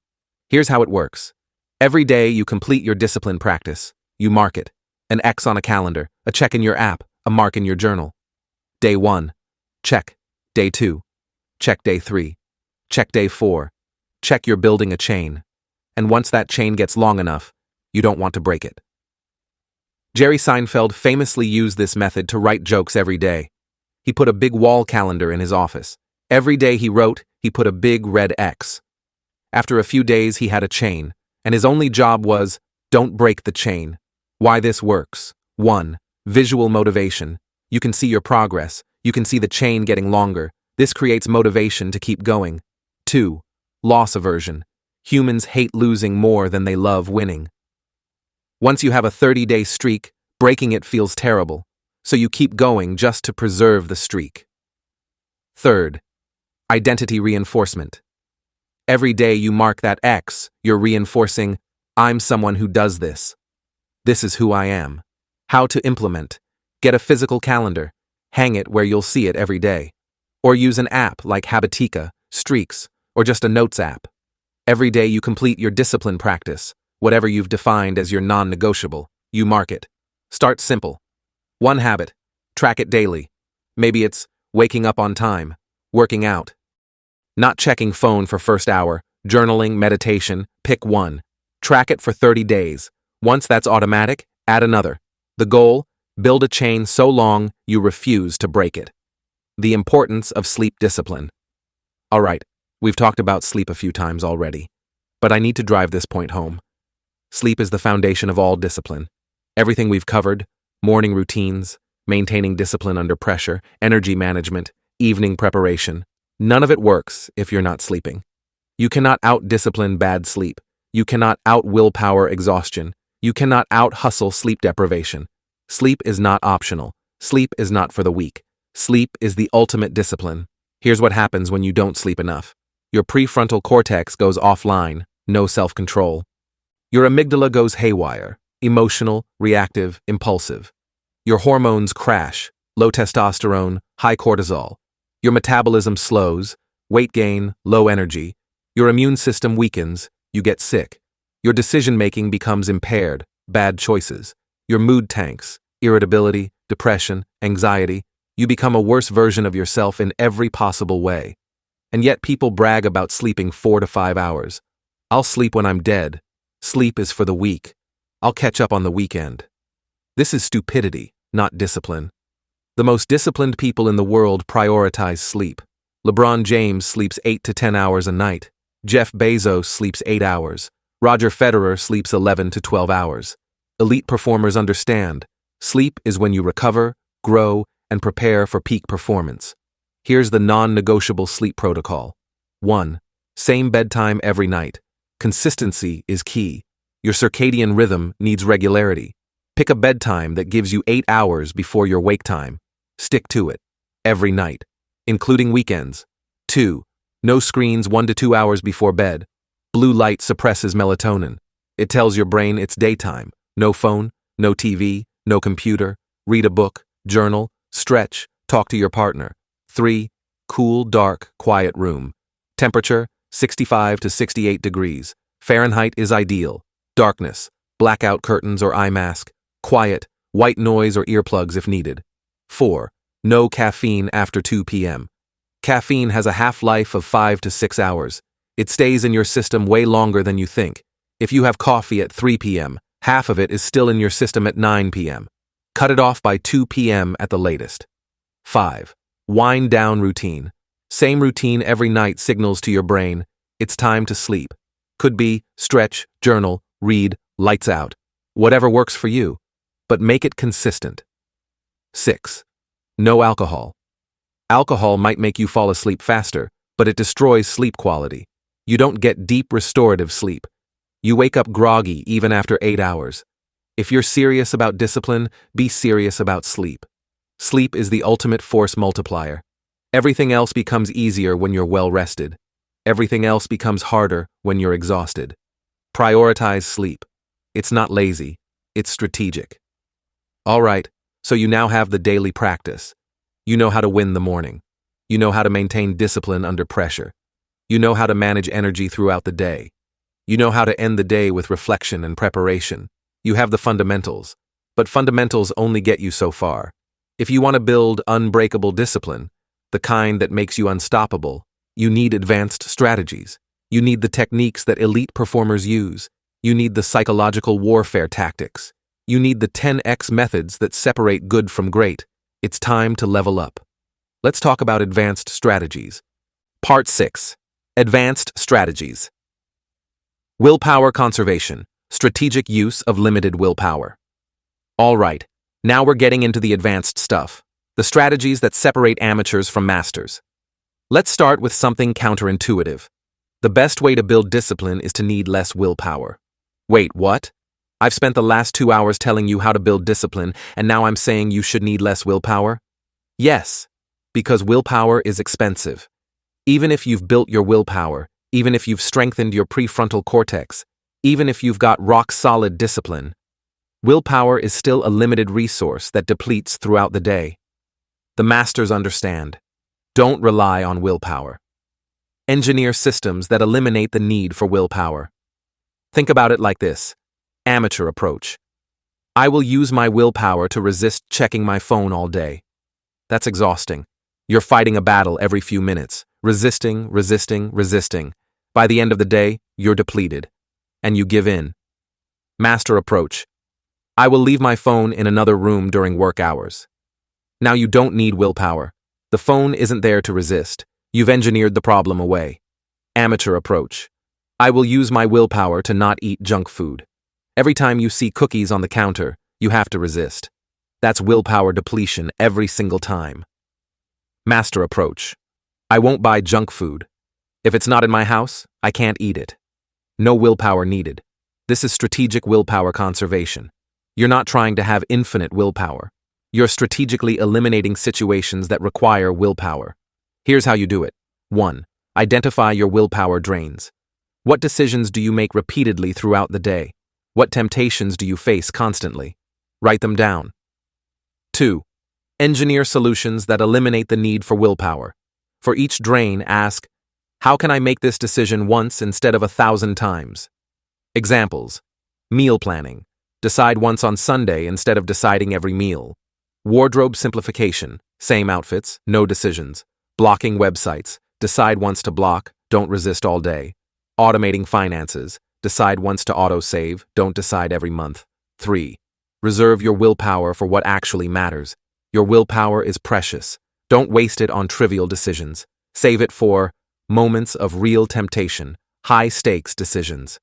Here's how it works. Every day you complete your discipline practice. You mark it. An X on a calendar, a check in your app, a mark in your journal. Day 1. Check. Day 2. Check day 3. Check day 4. Check you're building a chain. And once that chain gets long enough, you don't want to break it. Jerry Seinfeld famously used this method to write jokes every day. He put a big wall calendar in his office. Every day he wrote, he put a big red X. After a few days, he had a chain, and his only job was, don't break the chain. Why this works. 1. Visual motivation. You can see your progress. You can see the chain getting longer. This creates motivation to keep going. 2. Loss aversion. Humans hate losing more than they love winning. Once you have a 30-day streak, breaking it feels terrible, so you keep going just to preserve the streak. 3. Identity reinforcement. Every day you mark that X, you're reinforcing, I'm someone who does this. This is who I am. How to implement. Get a physical calendar. Hang it where you'll see it every day. Or use an app like Habitica, Streaks, or just a notes app. Every day you complete your discipline practice. Whatever you've defined as your non-negotiable, you mark it. Start simple. 1 habit. Track it daily. Maybe it's waking up on time, working out, not checking phone for first hour, journaling, meditation. Pick one. Track it for 30 days. Once that's automatic, add another. The goal? Build a chain so long you refuse to break it. The importance of sleep discipline. All right, we've talked about sleep a few times already, but I need to drive this point home. Sleep is the foundation of all discipline. Everything we've covered, morning routines, maintaining discipline under pressure, energy management, evening preparation, none of it works if you're not sleeping. You cannot out-discipline bad sleep. You cannot out-willpower exhaustion. You cannot out-hustle sleep deprivation. Sleep is not optional. Sleep is not for the weak. Sleep is the ultimate discipline. Here's what happens when you don't sleep enough. Your prefrontal cortex goes offline, no self-control. Your amygdala goes haywire, emotional, reactive, impulsive. Your hormones crash, low testosterone, high cortisol. Your metabolism slows, weight gain, low energy. Your immune system weakens, you get sick. Your decision-making becomes impaired, bad choices. Your mood tanks, irritability, depression, anxiety. You become a worse version of yourself in every possible way. And yet people brag about sleeping 4 to 5 hours. I'll sleep when I'm dead. Sleep is for the weak. I'll catch up on the weekend. This is stupidity, not discipline. The most disciplined people in the world prioritize sleep. LeBron James sleeps 8 to 10 hours a night. Jeff Bezos sleeps 8 hours. Roger Federer sleeps 11 to 12 hours. Elite performers understand. Sleep is when you recover, grow, and prepare for peak performance. Here's the non-negotiable sleep protocol. 1. Same bedtime every night. Consistency is key. Your circadian rhythm needs regularity. Pick a bedtime that gives you 8 hours before your wake time. Stick to it. Every night, including weekends. 2. No screens 1 to 2 hours before bed. Blue light suppresses melatonin. It tells your brain it's daytime. No phone, no TV, no computer. Read a book, journal, stretch, talk to your partner. 3. Cool, dark, quiet room. Temperature, 65 to 68 degrees. Fahrenheit is ideal. Darkness, blackout curtains or eye mask. Quiet, white noise or earplugs if needed. 4. No caffeine after 2 p.m. Caffeine has a half-life of 5 to 6 hours. It stays in your system way longer than you think. If you have coffee at 3 p.m., half of it is still in your system at 9 p.m. Cut it off by 2 p.m. at the latest. 5. Wind down routine. Same routine every night signals to your brain, it's time to sleep. Could be stretch, journal, read, lights out. Whatever works for you, but make it consistent. 6. No alcohol. Alcohol might make you fall asleep faster, but it destroys sleep quality. You don't get deep restorative sleep. You wake up groggy even after 8 hours. If you're serious about discipline, be serious about sleep. Sleep is the ultimate force multiplier. Everything else becomes easier when you're well rested. Everything else becomes harder when you're exhausted. Prioritize sleep. It's not lazy, it's strategic. All right, so you now have the daily practice. You know how to win the morning. You know how to maintain discipline under pressure. You know how to manage energy throughout the day. You know how to end the day with reflection and preparation. You have the fundamentals, but fundamentals only get you so far. If you want to build unbreakable discipline, the kind that makes you unstoppable, you need advanced strategies. You need the techniques that elite performers use. You need the psychological warfare tactics. You need the 10x methods that separate good from great. It's time to level up. Let's talk about advanced strategies. Part 6. Advanced strategies. Willpower conservation. Strategic use of limited willpower. All right, now we're getting into the advanced stuff. The strategies that separate amateurs from masters. Let's start with something counterintuitive. The best way to build discipline is to need less willpower. Wait, what? I've spent the last 2 hours telling you how to build discipline, and now I'm saying you should need less willpower? Yes, because willpower is expensive. Even if you've built your willpower, even if you've strengthened your prefrontal cortex, even if you've got rock-solid discipline, willpower is still a limited resource that depletes throughout the day. The masters understand. Don't rely on willpower. Engineer systems that eliminate the need for willpower. Think about it like this. Amateur approach. I will use my willpower to resist checking my phone all day. That's exhausting. You're fighting a battle every few minutes, resisting. By the end of the day, you're depleted, and you give in. Master approach. I will leave my phone in another room during work hours. Now you don't need willpower. The phone isn't there to resist. You've engineered the problem away. Amateur approach. I will use my willpower to not eat junk food. Every time you see cookies on the counter, you have to resist. That's willpower depletion every single time. Master approach. I won't buy junk food. If it's not in my house, I can't eat it. No willpower needed. This is strategic willpower conservation. You're not trying to have infinite willpower. You're strategically eliminating situations that require willpower. Here's how you do it. 1. Identify your willpower drains. What decisions do you make repeatedly throughout the day? What temptations do you face constantly? Write them down. 2. Engineer solutions that eliminate the need for willpower. For each drain, ask, how can I make this decision once instead of 1,000 times? Examples. Meal planning. Decide once on Sunday instead of deciding every meal. Wardrobe simplification. Same outfits, no decisions. Blocking websites. Decide once to block, don't resist all day. Automating finances. Decide once to auto-save, don't decide every month. 3. Reserve your willpower for what actually matters. Your willpower is precious. Don't waste it on trivial decisions. Save it for moments of real temptation, high-stakes decisions.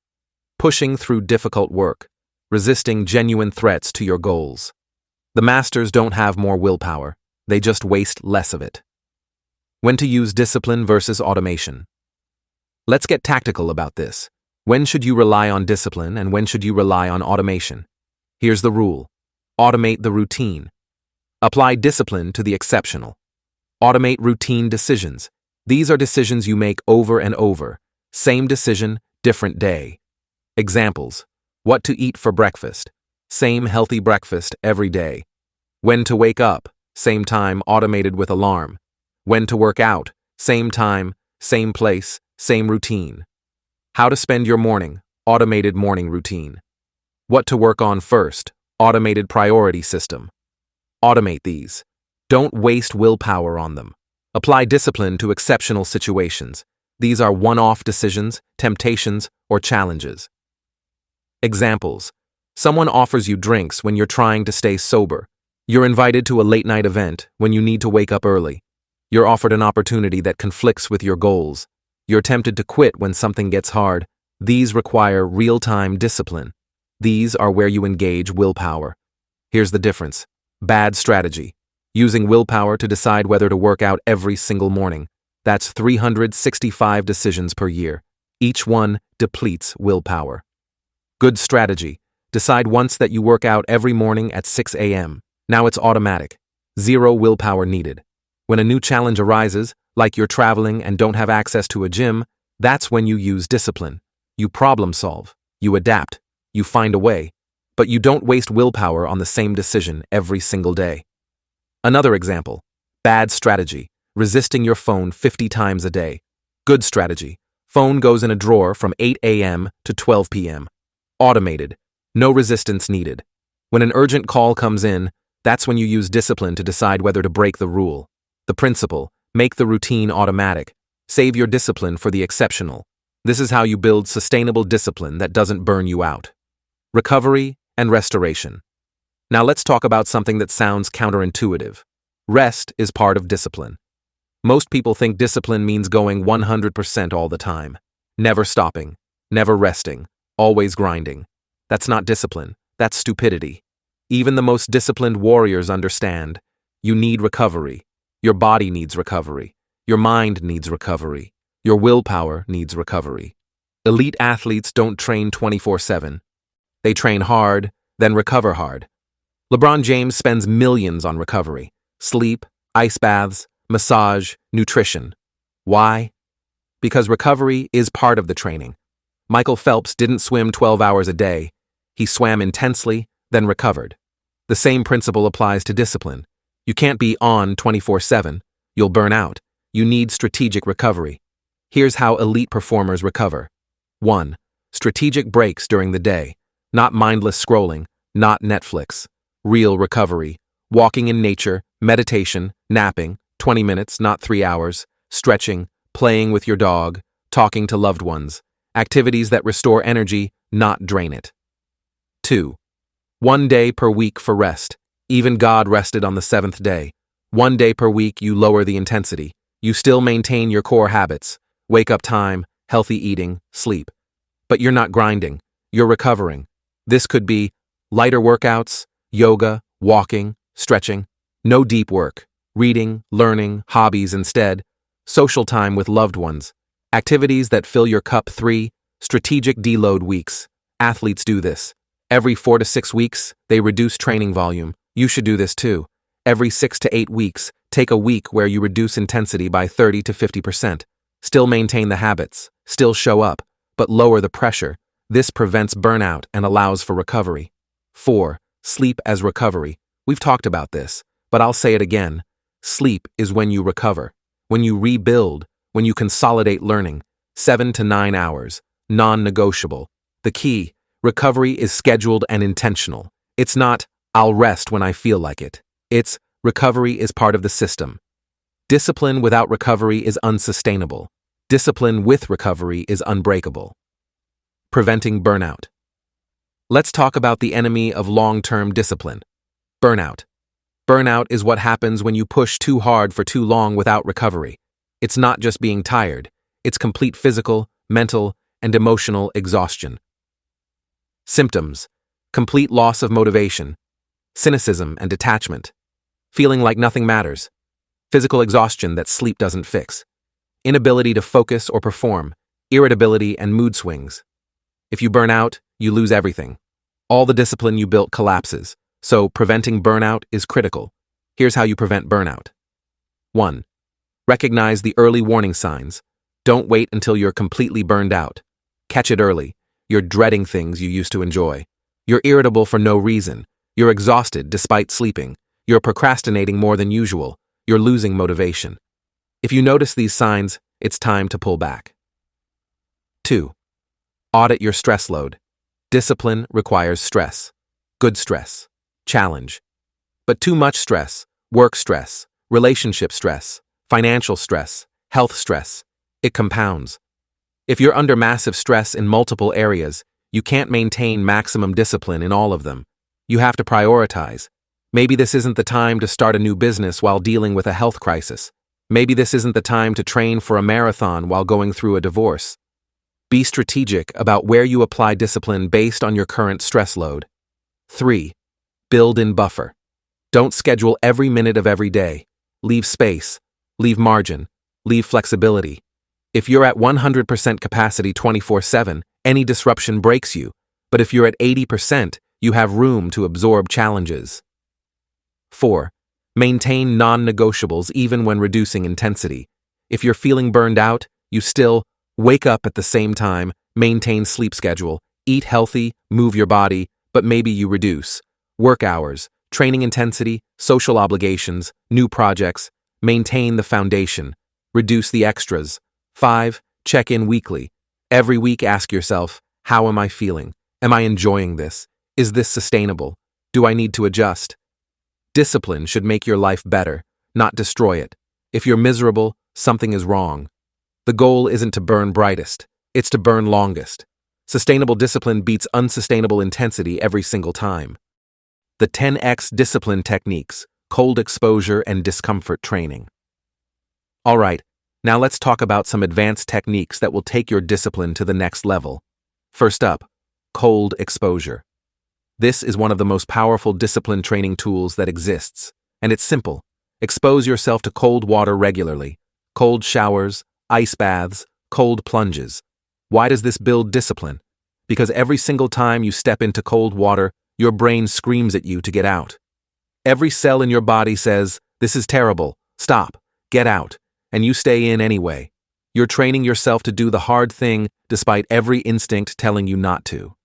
Pushing through difficult work. Resisting genuine threats to your goals. The masters don't have more willpower. They just waste less of it. When to use discipline versus automation. Let's get tactical about this. When should you rely on discipline and when should you rely on automation? Here's the rule. Automate the routine. Apply discipline to the exceptional. Automate routine decisions. These are decisions you make over and over. Same decision, different day. Examples. What to eat for breakfast. Same healthy breakfast every day. When to wake up. Same time, automated with alarm. When to work out. Same time, same place, same routine. How to spend your morning. Automated morning routine. What to work on first. Automated priority system. Automate these. Don't waste willpower on them. Apply discipline to exceptional situations. These are one-off decisions, temptations, or challenges. Examples. Someone offers you drinks when you're trying to stay sober. You're invited to a late-night event when you need to wake up early. You're offered an opportunity that conflicts with your goals. You're tempted to quit when something gets hard. These require real-time discipline. These are where you engage willpower. Here's the difference. Bad strategy. Using willpower to decide whether to work out every single morning. That's 365 decisions per year. Each one depletes willpower. Good strategy. Decide once that you work out every morning at 6 a.m. Now it's automatic. Zero willpower needed. When a new challenge arises, like you're traveling and don't have access to a gym, that's when you use discipline. You problem solve. You adapt. You find a way. But you don't waste willpower on the same decision every single day. Another example. Bad strategy. Resisting your phone 50 times a day. Good strategy. Phone goes in a drawer from 8 a.m. to 12 p.m. Automated. No resistance needed. When an urgent call comes in, that's when you use discipline to decide whether to break the rule. The principle, make the routine automatic. Save your discipline for the exceptional. This is how you build sustainable discipline that doesn't burn you out. Recovery and restoration. Now let's talk about something that sounds counterintuitive. Rest is part of discipline. Most people think discipline means going 100% all the time. Never stopping, never resting, always grinding. That's not discipline, that's stupidity. Even the most disciplined warriors understand. You need recovery. Your body needs recovery. Your mind needs recovery. Your willpower needs recovery. Elite athletes don't train 24/7. They train hard, then recover hard. LeBron James spends millions on recovery. Sleep, ice baths, massage, nutrition. Why? Because recovery is part of the training. Michael Phelps didn't swim 12 hours a day. He swam intensely, then recovered. The same principle applies to discipline. You can't be on 24/7. You'll burn out. You need strategic recovery. Here's how elite performers recover. 1. Strategic breaks during the day. Not mindless scrolling, not Netflix. Real recovery. Walking in nature, meditation, napping, 20 minutes, not 3 hours, stretching, playing with your dog, talking to loved ones. Activities that restore energy, not drain it. 2. 1 day per week for rest. Even God rested on the 7th day. 1 day per week you lower the intensity. You still maintain your core habits. Wake up time, healthy eating, sleep. But you're not grinding. You're recovering. This could be lighter workouts, yoga, walking, stretching. No deep work. Reading, learning, hobbies instead. Social time with loved ones. Activities that fill your cup. 3. Strategic deload weeks. Athletes do this. Every 4 to 6 weeks, they reduce training volume. You should do this too. Every 6 to 8 weeks, take a week where you reduce intensity by 30 to 50%. Still maintain the habits, still show up, but lower the pressure. This prevents burnout and allows for recovery. 4. Sleep as recovery. We've talked about this, but I'll say it again. Sleep is when you recover, when you rebuild, when you consolidate learning. 7 to 9 hours, non-negotiable. The key, recovery is scheduled and intentional. It's not, I'll rest when I feel like it. It's, recovery is part of the system. Discipline without recovery is unsustainable. Discipline with recovery is unbreakable. Preventing burnout. Let's talk about the enemy of long-term discipline. Burnout. Burnout is what happens when you push too hard for too long without recovery. It's not just being tired. It's complete physical, mental, and emotional exhaustion. Symptoms. Complete loss of motivation. Cynicism and detachment. Feeling like nothing matters. Physical exhaustion that sleep doesn't fix. Inability to focus or perform. Irritability and mood swings. If you burn out, you lose everything. All the discipline you built collapses. So preventing burnout is critical. Here's how you prevent burnout. 1. Recognize the early warning signs. Don't wait until you're completely burned out. Catch it early. You're dreading things you used to enjoy. You're irritable for no reason. You're exhausted despite sleeping. You're procrastinating more than usual. You're losing motivation. If you notice these signs, it's time to pull back. 2. Audit your stress load. Discipline requires stress. Good stress. Challenge. But too much stress, work stress, relationship stress, financial stress, health stress, it compounds. If you're under massive stress in multiple areas, you can't maintain maximum discipline in all of them. You have to prioritize. Maybe this isn't the time to start a new business while dealing with a health crisis. Maybe this isn't the time to train for a marathon while going through a divorce. Be strategic about where you apply discipline based on your current stress load. 3. Build in buffer. Don't schedule every minute of every day. Leave space. Leave margin. Leave flexibility. If you're at 100% capacity 24/7, any disruption breaks you. But if you're at 80%, you have room to absorb challenges. 4. Maintain non-negotiables even when reducing intensity. If you're feeling burned out, you still wake up at the same time, maintain sleep schedule, eat healthy, move your body, but maybe you reduce work hours, training intensity, social obligations, new projects. Maintain the foundation. Reduce the extras. 5. Check in weekly. Every week ask yourself, how am I feeling? Am I enjoying this? Is this sustainable? Do I need to adjust? Discipline should make your life better, not destroy it. If you're miserable, something is wrong. The goal isn't to burn brightest. It's to burn longest. Sustainable discipline beats unsustainable intensity every single time. The 10x discipline techniques, cold exposure and discomfort training. All right, now let's talk about some advanced techniques that will take your discipline to the next level. First up, cold exposure. This is one of the most powerful discipline training tools that exists, and it's simple. Expose yourself to cold water regularly. Cold showers, ice baths, cold plunges. Why does this build discipline? Because every single time you step into cold water, your brain screams at you to get out. Every cell in your body says, "This is terrible, stop, get out," and you stay in anyway. You're training yourself to do the hard thing despite every instinct telling you not to.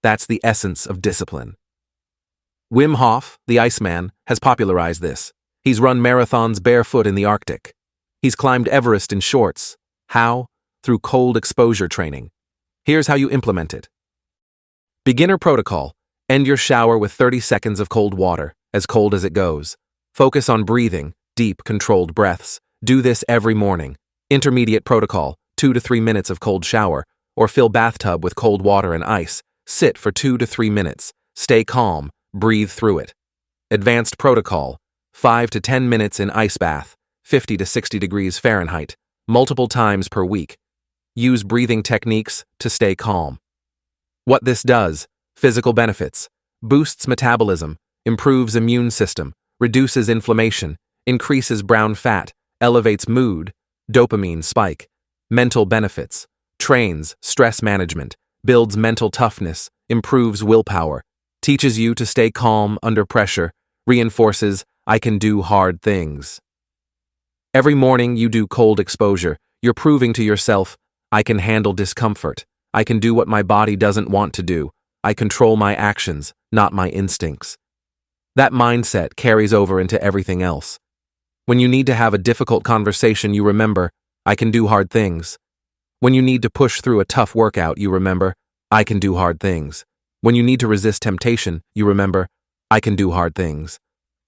That's the essence of discipline. Wim Hof, the Iceman, has popularized this. He's run marathons barefoot in the Arctic. He's climbed Everest in shorts. How? Through cold exposure training. Here's how you implement it. Beginner protocol. End your shower with 30 seconds of cold water, as cold as it goes. Focus on breathing, deep, controlled breaths. Do this every morning. Intermediate protocol. 2 to 3 minutes of cold shower, or fill bathtub with cold water and ice. Sit for 2 to 3 minutes. Stay calm. Breathe through it. Advanced protocol. 5 to 10 minutes in ice bath, 50 to 60 degrees Fahrenheit, multiple times per week. Use breathing techniques to stay calm. What this does: physical benefits, boosts metabolism, improves immune system, reduces inflammation, increases brown fat, elevates mood, dopamine spike. Mental benefits, trains stress management, builds mental toughness, improves willpower, teaches you to stay calm under pressure, reinforces "I can do hard things." Every morning you do cold exposure, you're proving to yourself, "I can handle discomfort. I can do what my body doesn't want to do. I control my actions, not my instincts." That mindset carries over into everything else. When you need to have a difficult conversation, you remember, "I can do hard things." When you need to push through a tough workout, you remember, "I can do hard things." When you need to resist temptation, you remember, "I can do hard things."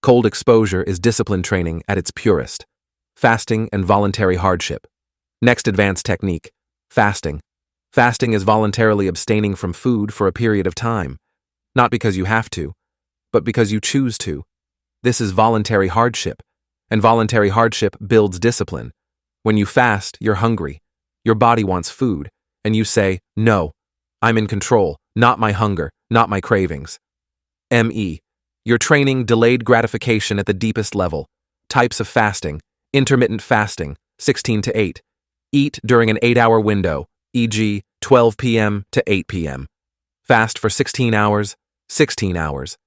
Cold exposure is discipline training at its purest. Fasting and voluntary hardship. Next advanced technique, fasting. Fasting is voluntarily abstaining from food for a period of time. Not because you have to, but because you choose to. This is voluntary hardship, and voluntary hardship builds discipline. When you fast, you're hungry. Your body wants food, and you say, "No, I'm in control, not my hunger, not my cravings." You're training delayed gratification at the deepest level. Types of fasting. Intermittent fasting, 16 to 8. Eat during an 8-hour window, e.g., 12 p.m. to 8 p.m. Fast for 16 hours, 16 hours.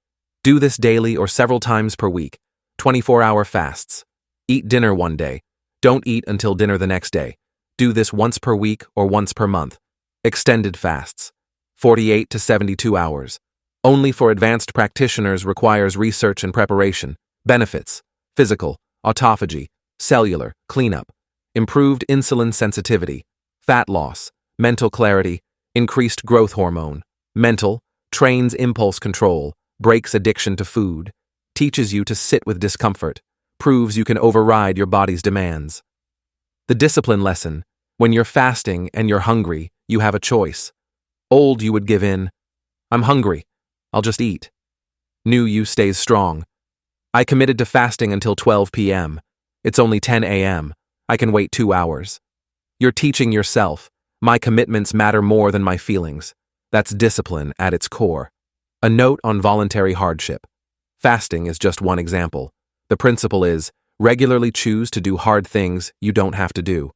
Do this daily or several times per week. 24-hour fasts. Eat dinner one day. Don't eat until dinner the next day. Do this once per week or once per month. Extended fasts. 48 to 72 hours. Only for advanced practitioners, requires research and preparation. Benefits: physical, autophagy, cellular, cleanup, improved insulin sensitivity, fat loss, mental clarity, increased growth hormone. Mental: trains impulse control, breaks addiction to food, teaches you to sit with discomfort, proves you can override your body's demands. The discipline lesson: when you're fasting and you're hungry, you have a choice. Old you would give in, "I'm hungry, I'll just eat." New you stays strong. "I committed to fasting until 12 p.m. It's only 10 a.m. I can wait 2 hours." You're teaching yourself, "My commitments matter more than my feelings." That's discipline at its core. A note on voluntary hardship. Fasting is just one example. The principle is, regularly choose to do hard things you don't have to do.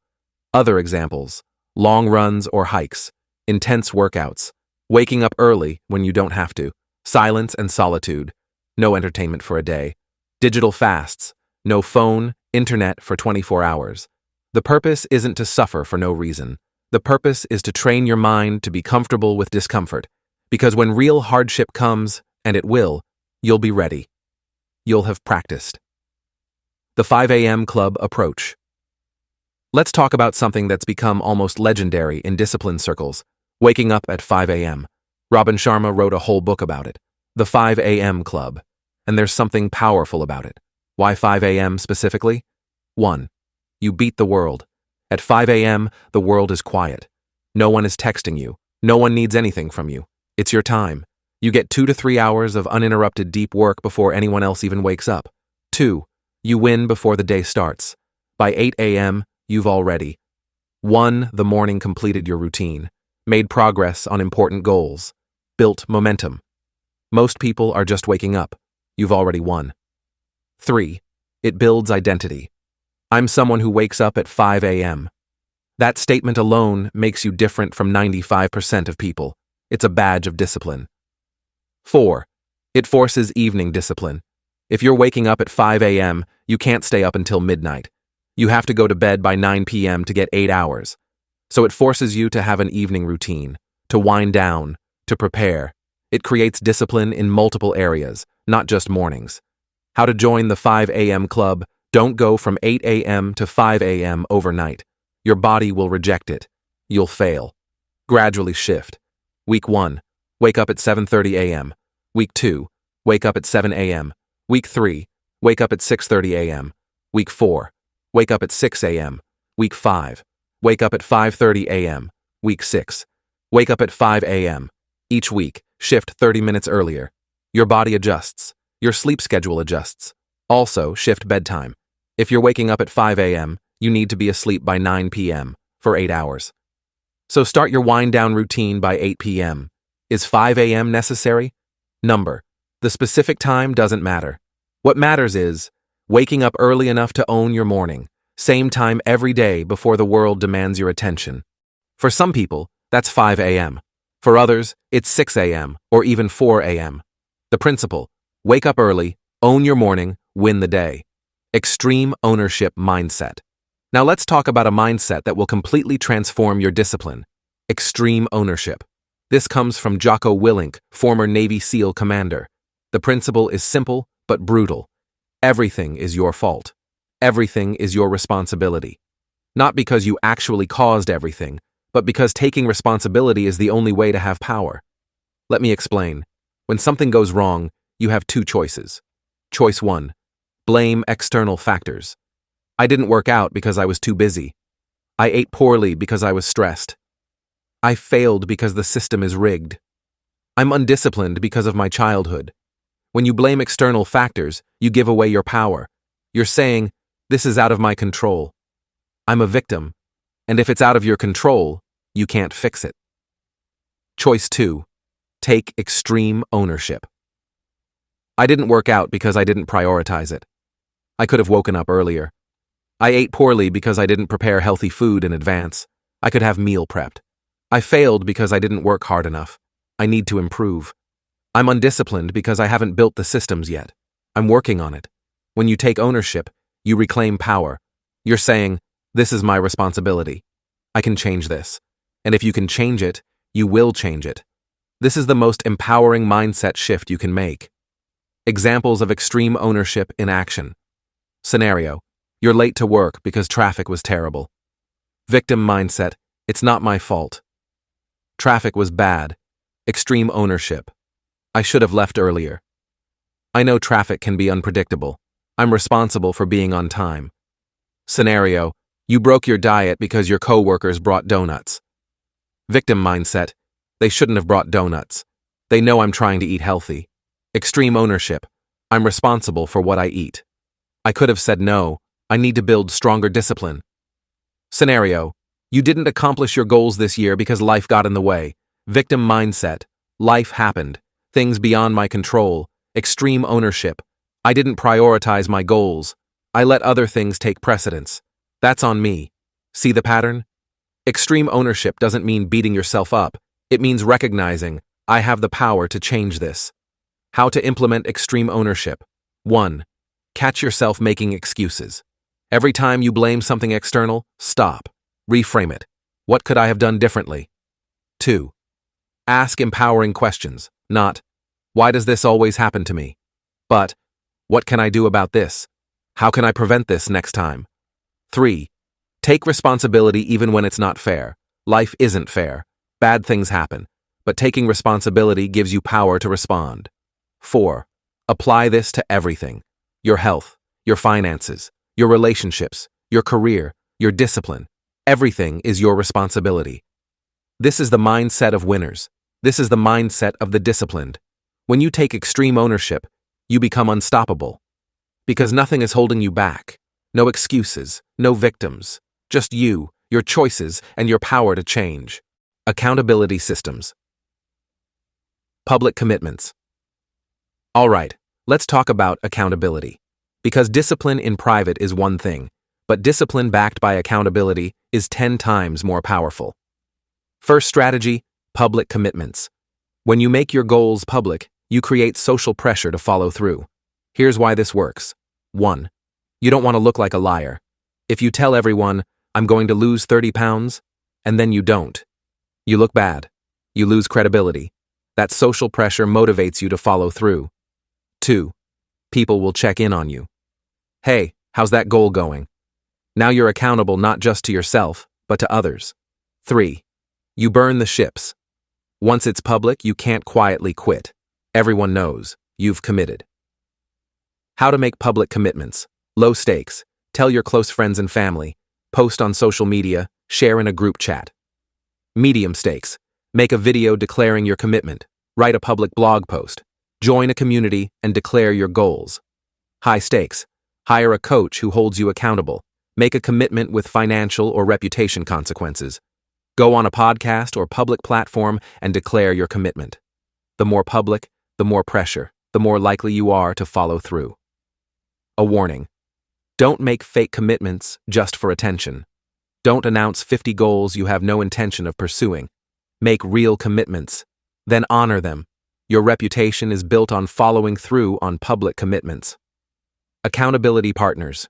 Other examples: long runs or hikes, intense workouts, waking up early when you don't have to, silence and solitude, no entertainment for a day, digital fasts, no phone, internet for 24 hours. The purpose isn't to suffer for no reason. The purpose is to train your mind to be comfortable with discomfort, because when real hardship comes, and it will, you'll be ready. You'll have practiced. The 5 a.m. club approach. Let's talk about something that's become almost legendary in discipline circles: waking up at 5 a.m. Robin Sharma wrote a whole book about it, The 5 a.m. Club, and there's something powerful about it. Why 5 a.m. specifically? 1. You beat the world. At 5 a.m., the world is quiet. No one is texting you. No one needs anything from you. It's your time. You get 2 to 3 hours of uninterrupted deep work before anyone else even wakes up. 2. You win before the day starts. By 8 a.m., you've already 1. The morning completed your routine, made progress on important goals, built momentum. Most people are just waking up. You've already won. 3. It builds identity. I'm someone who wakes up at 5 a.m. That statement alone makes you different from 95% of people. It's a badge of discipline. 4. It forces evening discipline. If you're waking up at 5 a.m., you can't stay up until midnight. You have to go to bed by 9 p.m. to get 8 hours. So it forces you to have an evening routine, to wind down, to prepare. It creates discipline in multiple areas, not just mornings. How to join the 5 a.m. club? Don't go from 8 a.m. to 5 a.m. overnight. Your body will reject it. You'll fail. Gradually shift. Week 1. Wake up at 7:30 a.m. Week 2. Wake up at 7 a.m. Week 3. Wake up at 6:30 a.m. Week 4. Wake up at 6 a.m. Week 5. Wake up at 5:30 a.m. Week 6. Wake up at 5 a.m. Each week, shift 30 minutes earlier. Your body adjusts. Your sleep schedule adjusts. Also, shift bedtime. If you're waking up at 5 a.m., you need to be asleep by 9 p.m. for 8 hours. So start your wind-down routine by 8 p.m. Is 5 a.m. necessary? Number. The specific time doesn't matter. What matters is waking up early enough to own your morning, same time every day before the world demands your attention. For some people, that's 5 a.m. For others, it's 6 a.m. or even 4 a.m. The principle: wake up early, own your morning, win the day. Extreme ownership mindset. Now let's talk about a mindset that will completely transform your discipline. Extreme ownership. This comes from Jocko Willink, former Navy SEAL commander. The principle is simple but brutal. Everything is your fault. Everything is your responsibility. Not because you actually caused everything, but because taking responsibility is the only way to have power. Let me explain. When something goes wrong, you have 2 choices. Choice 1. Blame external factors. I didn't work out because I was too busy. I ate poorly because I was stressed. I failed because the system is rigged. I'm undisciplined because of my childhood. When you blame external factors, you give away your power. You're saying, this is out of my control. I'm a victim, and if it's out of your control, you can't fix it. Choice 2. Take extreme ownership. I didn't work out because I didn't prioritize it. I could have woken up earlier. I ate poorly because I didn't prepare healthy food in advance. I could have meal prepped. I failed because I didn't work hard enough. I need to improve. I'm undisciplined because I haven't built the systems yet. I'm working on it. When you take ownership, you reclaim power. You're saying, this is my responsibility. I can change this. And if you can change it, you will change it. This is the most empowering mindset shift you can make. Examples of extreme ownership in action. Scenario: you're late to work because traffic was terrible. Victim mindset: it's not my fault. Traffic was bad. Extreme ownership: I should have left earlier. I know traffic can be unpredictable. I'm responsible for being on time. Scenario: you broke your diet because your coworkers brought donuts. Victim mindset: they shouldn't have brought donuts. They know I'm trying to eat healthy. Extreme ownership: I'm responsible for what I eat. I could have said no. I need to build stronger discipline. Scenario: you didn't accomplish your goals this year because life got in the way. Victim mindset: life happened. Things beyond my control. Extreme ownership: I didn't prioritize my goals. I let other things take precedence. That's on me. See the pattern? Extreme ownership doesn't mean beating yourself up. It means recognizing, I have the power to change this. How to implement extreme ownership. 1. Catch yourself making excuses. Every time you blame something external, stop. Reframe it. What could I have done differently? 2. Ask empowering questions, not, why does this always happen to me? But, what can I do about this? How can I prevent this next time? 3. Take responsibility even when it's not fair. Life isn't fair. Bad things happen. But taking responsibility gives you power to respond. 4. Apply this to everything. Your health, your finances, your relationships, your career, your discipline. Everything is your responsibility. This is the mindset of winners. This is the mindset of the disciplined. When you take extreme ownership, you become unstoppable. Because nothing is holding you back. No excuses, no victims. Just you, your choices, and your power to change. Accountability systems. Public commitments. All right, let's talk about accountability. Because discipline in private is one thing, but discipline backed by accountability is 10 times more powerful. First strategy, public commitments. When you make your goals public, you create social pressure to follow through. Here's why this works. 1. You don't want to look like a liar. If you tell everyone, I'm going to lose 30 pounds, and then you don't, you look bad. You lose credibility. That social pressure motivates you to follow through. 2. People will check in on you. Hey, how's that goal going? Now you're accountable not just to yourself, but to others. 3. You burn the ships. Once it's public, you can't quietly quit. Everyone knows you've committed. How to make public commitments. Low stakes. Tell your close friends and family. Post on social media. Share in a group chat. Medium stakes. Make a video declaring your commitment. Write a public blog post. Join a community and declare your goals. High stakes. Hire a coach who holds you accountable. Make a commitment with financial or reputation consequences. Go on a podcast or public platform and declare your commitment. The more public, the more pressure, the more likely you are to follow through. A warning. Don't make fake commitments just for attention. Don't announce 50 goals you have no intention of pursuing. Make real commitments, then honor them. Your reputation is built on following through on public commitments. Accountability partners.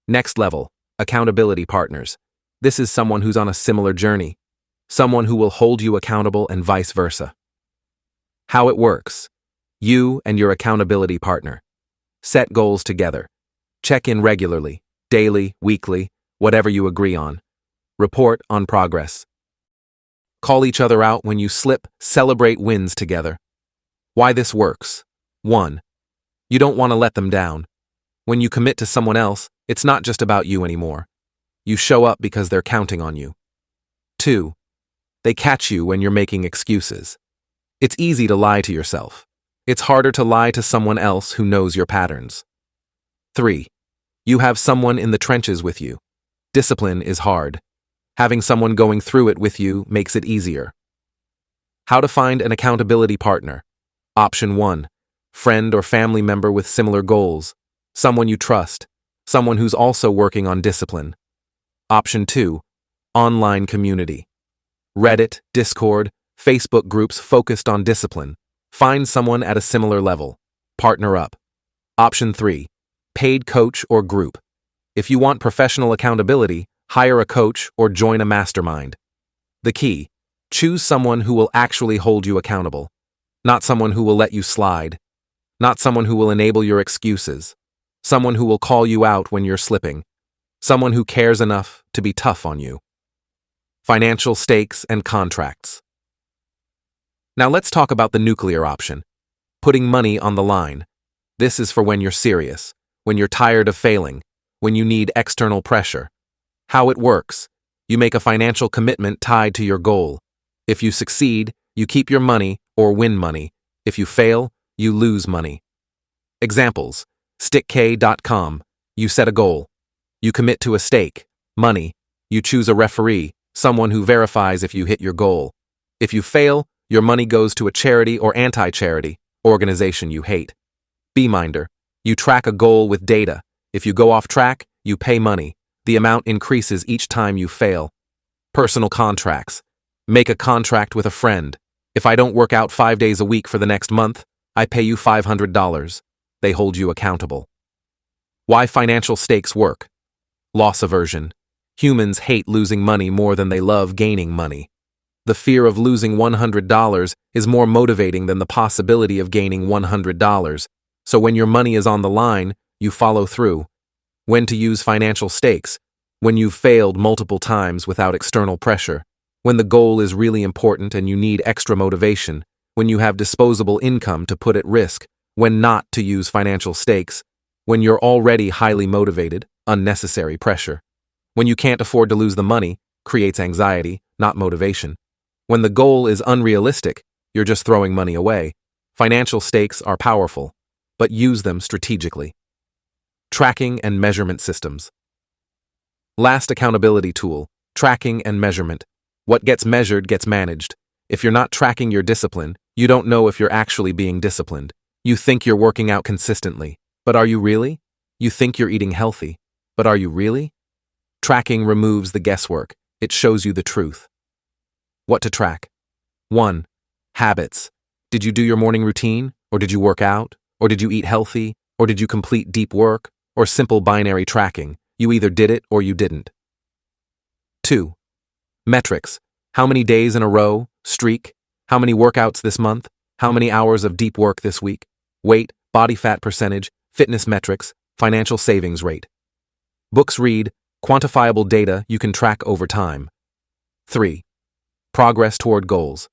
Next level, accountability partners. This is someone who's on a similar journey. Someone who will hold you accountable and vice versa. How it works. You and your accountability partner. Set goals together. Check in regularly, daily, weekly, whatever you agree on. Report on progress. Call each other out when you slip, celebrate wins together. Why this works. 1. You don't want to let them down. When you commit to someone else, it's not just about you anymore. You show up because they're counting on you. 2. They catch you when you're making excuses. It's easy to lie to yourself. It's harder to lie to someone else who knows your patterns. 3. You have someone in the trenches with you. Discipline is hard. Having someone going through it with you makes it easier. How to find an accountability partner. Option 1. Friend or family member with similar goals. Someone you trust. Someone who's also working on discipline. Option 2. Online community. Reddit, Discord, Facebook groups focused on discipline. Find someone at a similar level. Partner up. Option 3. Paid coach or group. If you want professional accountability, hire a coach or join a mastermind. The key: choose someone who will actually hold you accountable. Not someone who will let you slide. Not someone who will enable your excuses. Someone who will call you out when you're slipping. Someone who cares enough to be tough on you. Financial stakes and contracts. Now let's talk about the nuclear option. Putting money on the line. This is for when you're serious, when you're tired of failing, when you need external pressure. How it works. You make a financial commitment tied to your goal. If you succeed, you keep your money or win money. If you fail, you lose money. Examples. Stickk.com. You set a goal. You commit to a stake, money. You choose a referee, someone who verifies if you hit your goal. If you fail, your money goes to a charity or anti-charity, organization you hate. Bminder. You track a goal with data. If you go off track, you pay money. The amount increases each time you fail. Personal contracts. Make a contract with a friend. If I don't work out 5 days a week for the next month, I pay you $500. They hold you accountable. Why financial stakes work. Loss aversion. Humans hate losing money more than they love gaining money. The fear of losing $100 is more motivating than the possibility of gaining $100. So when your money is on the line, you follow through. When to use financial stakes. When you've failed multiple times without external pressure. When the goal is really important and you need extra motivation. When you have disposable income to put at risk. When not to use financial stakes. When you're already highly motivated, unnecessary pressure. When you can't afford to lose the money, creates anxiety, not motivation. When the goal is unrealistic, you're just throwing money away. Financial stakes are powerful, but use them strategically. Tracking and measurement systems. Last accountability tool, tracking and measurement. What gets measured gets managed. If you're not tracking your discipline, you don't know if you're actually being disciplined. You think you're working out consistently, but are you really? You think you're eating healthy, but are you really? Tracking removes the guesswork. It shows you the truth. What to track? 1. Habits. Did you do your morning routine? Or did you work out? Or did you eat healthy? Or did you complete deep work? Or simple binary tracking? You either did it or you didn't. 2. Metrics. How many days in a row? Streak. How many workouts this month? How many hours of deep work this week? Weight, body fat percentage, fitness metrics, financial savings rate. Books read, quantifiable data you can track over time. 3. Progress toward goals.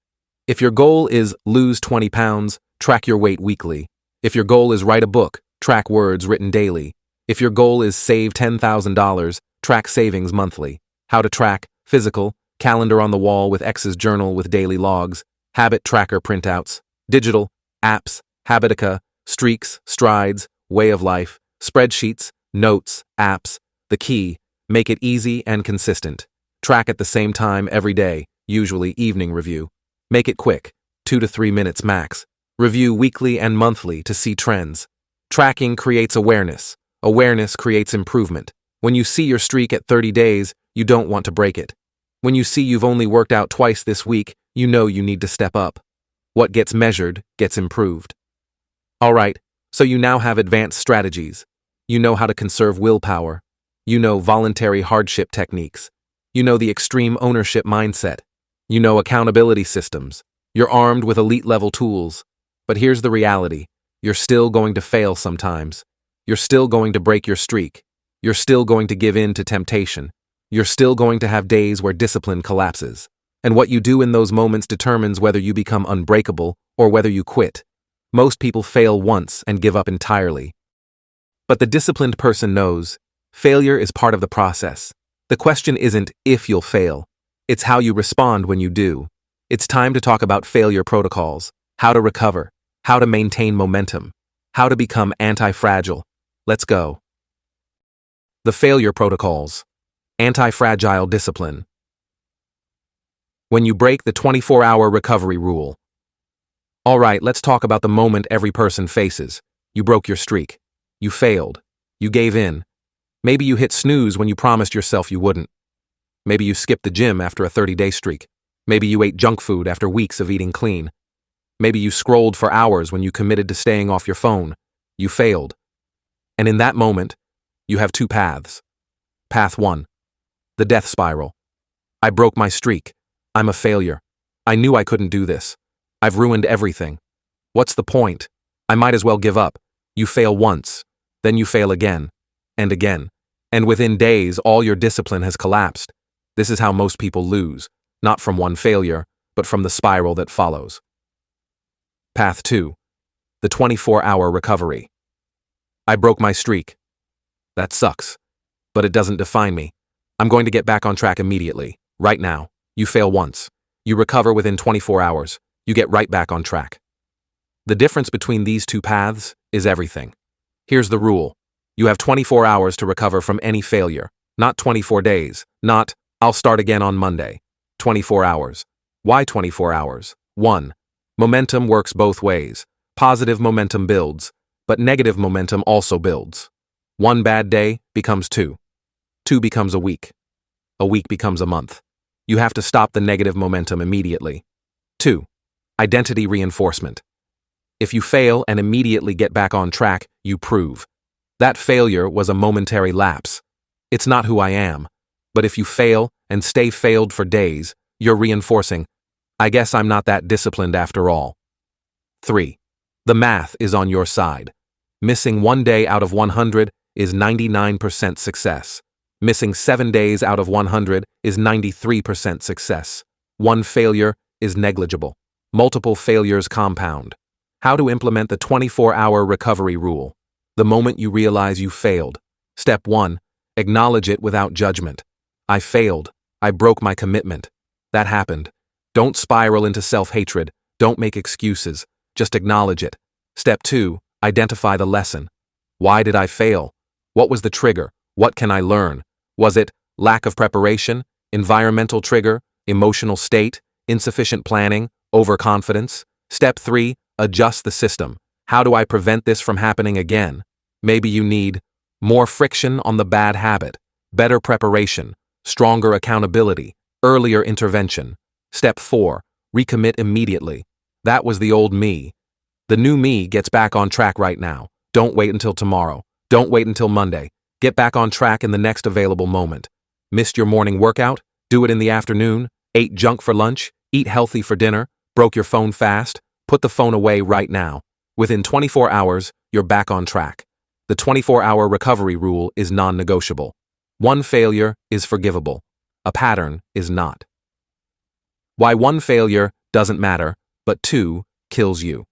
If your goal is lose 20 pounds, track your weight weekly. If your goal is write a book, track words written daily. If your goal is save $10,000, track savings monthly. How to track: physical, calendar on the wall with X's journal with daily logs, habit tracker printouts, digital, apps, Habitica, streaks, strides, way of life, spreadsheets, notes, apps. The key: make it easy and consistent. Track at the same time every day, usually evening review. Make it quick, 2 to 3 minutes max. Review weekly and monthly to see trends. Tracking creates awareness. Awareness creates improvement. When you see your streak at 30 days, you don't want to break it. When you see you've only worked out twice this week, you know you need to step up. What gets measured gets improved. All right, so you now have advanced strategies. You know how to conserve willpower. You know voluntary hardship techniques. You know the extreme ownership mindset. You know accountability systems. You're armed with elite-level tools. But here's the reality. You're still going to fail sometimes. You're still going to break your streak. You're still going to give in to temptation. You're still going to have days where discipline collapses. And what you do in those moments determines whether you become unbreakable or whether you quit. Most people fail once and give up entirely. But the disciplined person knows failure is part of the process. The question isn't if you'll fail. It's how you respond when you do. It's time to talk about failure protocols, how to recover, how to maintain momentum, how to become anti-fragile. Let's go. The failure protocols. Anti-fragile discipline. When you break the 24-hour recovery rule. All right, let's talk about the moment every person faces. You broke your streak. You failed. You gave in. Maybe you hit snooze when you promised yourself you wouldn't. Maybe you skipped the gym after a 30-day streak. Maybe you ate junk food after weeks of eating clean. Maybe you scrolled for hours when you committed to staying off your phone. You failed. And in that moment, you have 2 paths. Path 1. The death spiral. I broke my streak. I'm a failure. I knew I couldn't do this. I've ruined everything. What's the point? I might as well give up. You fail once. Then you fail again. And again. And within days, all your discipline has collapsed. This is how most people lose. Not from one failure, but from the spiral that follows. Path 2. The 24-hour recovery. I broke my streak. That sucks. But it doesn't define me. I'm going to get back on track immediately. Right now. You fail once. You recover within 24 hours. You get right back on track. The difference between these 2 paths is everything. Here's the rule. You have 24 hours to recover from any failure. Not 24 days. Not, I'll start again on Monday. 24 hours. Why 24 hours? 1. Momentum works both ways. Positive momentum builds, but negative momentum also builds. 1 bad day becomes 2. 2 becomes a week. A week becomes a month. You have to stop the negative momentum immediately. 2. Identity reinforcement. If you fail and immediately get back on track, you prove. That failure was a momentary lapse. It's not who I am. But if you fail and stay failed for days, you're reinforcing, I guess I'm not that disciplined after all. 3. The math is on your side. Missing 1 day out of 100 is 99% success. Missing 7 days out of 100 is 93% success. 1 failure is negligible. Multiple failures compound. How to implement the 24-hour recovery rule. The moment you realize you failed. Step 1. Acknowledge it without judgment. I failed. I broke my commitment. That happened. Don't spiral into self-hatred. Don't make excuses. Just acknowledge it. Step 2. Identify the lesson. Why did I fail? What was the trigger? What can I learn? Was it lack of preparation, environmental trigger, emotional state, insufficient planning, overconfidence? Step 3. Adjust the system. How do I prevent this from happening again? Maybe you need more friction on the bad habit, better preparation, stronger accountability, earlier intervention. Step 4. Recommit immediately. That was the old me. The new me gets back on track right now. Don't wait until tomorrow. Don't wait until Monday. Get back on track in the next available moment. Missed your morning workout? Do it in the afternoon. Ate junk for lunch? Eat healthy for dinner? Broke your phone fast? Put the phone away right now. Within 24 hours, you're back on track. The 24-hour recovery rule is non-negotiable. One failure is forgivable. A pattern is not. Why one failure doesn't matter, but 2 kills you.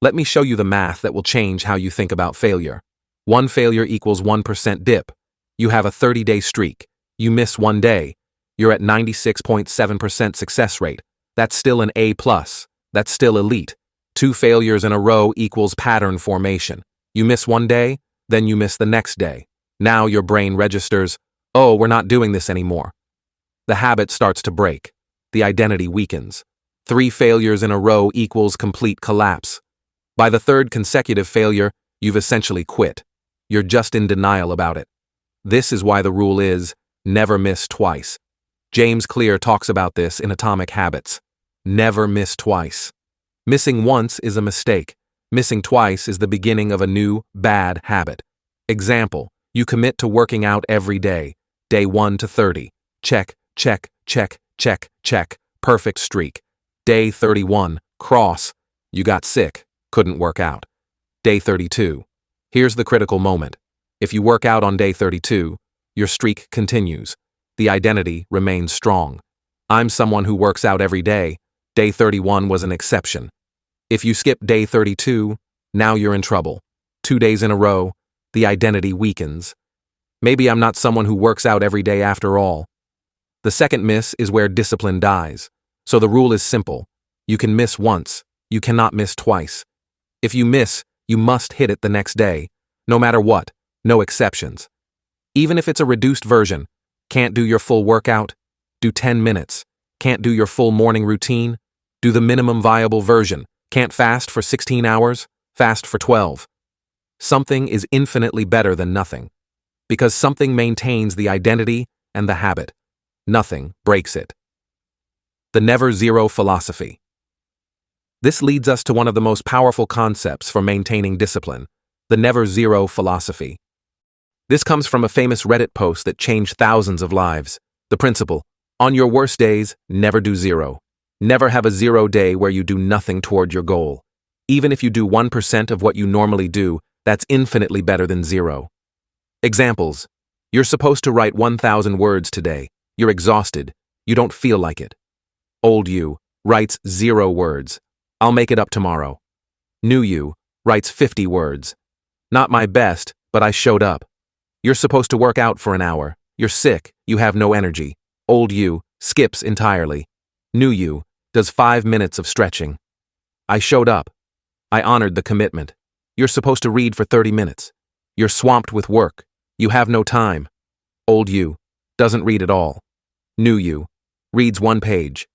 Let me show you the math that will change how you think about failure. One failure equals 1% dip. You have a 30-day streak. You miss one day. You're at 96.7% success rate. That's still an A+. That's still elite. 2 failures in a row equals pattern formation. You miss one day, then you miss the next day. Now your brain registers, oh, we're not doing this anymore. The habit starts to break. The identity weakens. 3 failures in a row equals complete collapse. By the 3rd consecutive failure, you've essentially quit. You're just in denial about it. This is why the rule is, never miss twice. James Clear talks about this in Atomic Habits. Never miss twice. Missing once is a mistake. Missing twice is the beginning of a new, bad habit. Example, you commit to working out every day. Day 1 to 30. Check, check, check, check, check. Perfect streak. Day 31. Cross. You got sick. Couldn't work out. Day 32. Here's the critical moment. If you work out on day 32, your streak continues. The identity remains strong. I'm someone who works out every day. Day 31 was an exception. If you skip day 32, now you're in trouble. 2 days in a row, the identity weakens. Maybe I'm not someone who works out every day after all. The second miss is where discipline dies. So the rule is simple. You can miss once. You cannot miss twice. If you miss, you must hit it the next day. No matter what. No exceptions. Even if it's a reduced version. Can't do your full workout? Do 10 minutes. Can't do your full morning routine? Do the minimum viable version. Can't fast for 16 hours? Fast for 12. Something is infinitely better than nothing. Because something maintains the identity and the habit. Nothing breaks it. The Never Zero philosophy. This leads us to one of the most powerful concepts for maintaining discipline, the Never Zero philosophy. This comes from a famous Reddit post that changed thousands of lives. The principle, on your worst days, never do zero. Never have a 0 day where you do nothing toward your goal. Even if you do 1% of what you normally do, that's infinitely better than 0. Examples. You're supposed to write 1,000 words today. You're exhausted. You don't feel like it. Old you writes 0 words. I'll make it up tomorrow. New you writes 50 words. Not my best, but I showed up. You're supposed to work out for an hour. You're sick. You have no energy. Old you skips entirely. New you does 5 minutes of stretching. I showed up. I honored the commitment. You're supposed to read for 30 minutes. You're swamped with work. You have no time. Old you doesn't read at all. New you reads 1 page.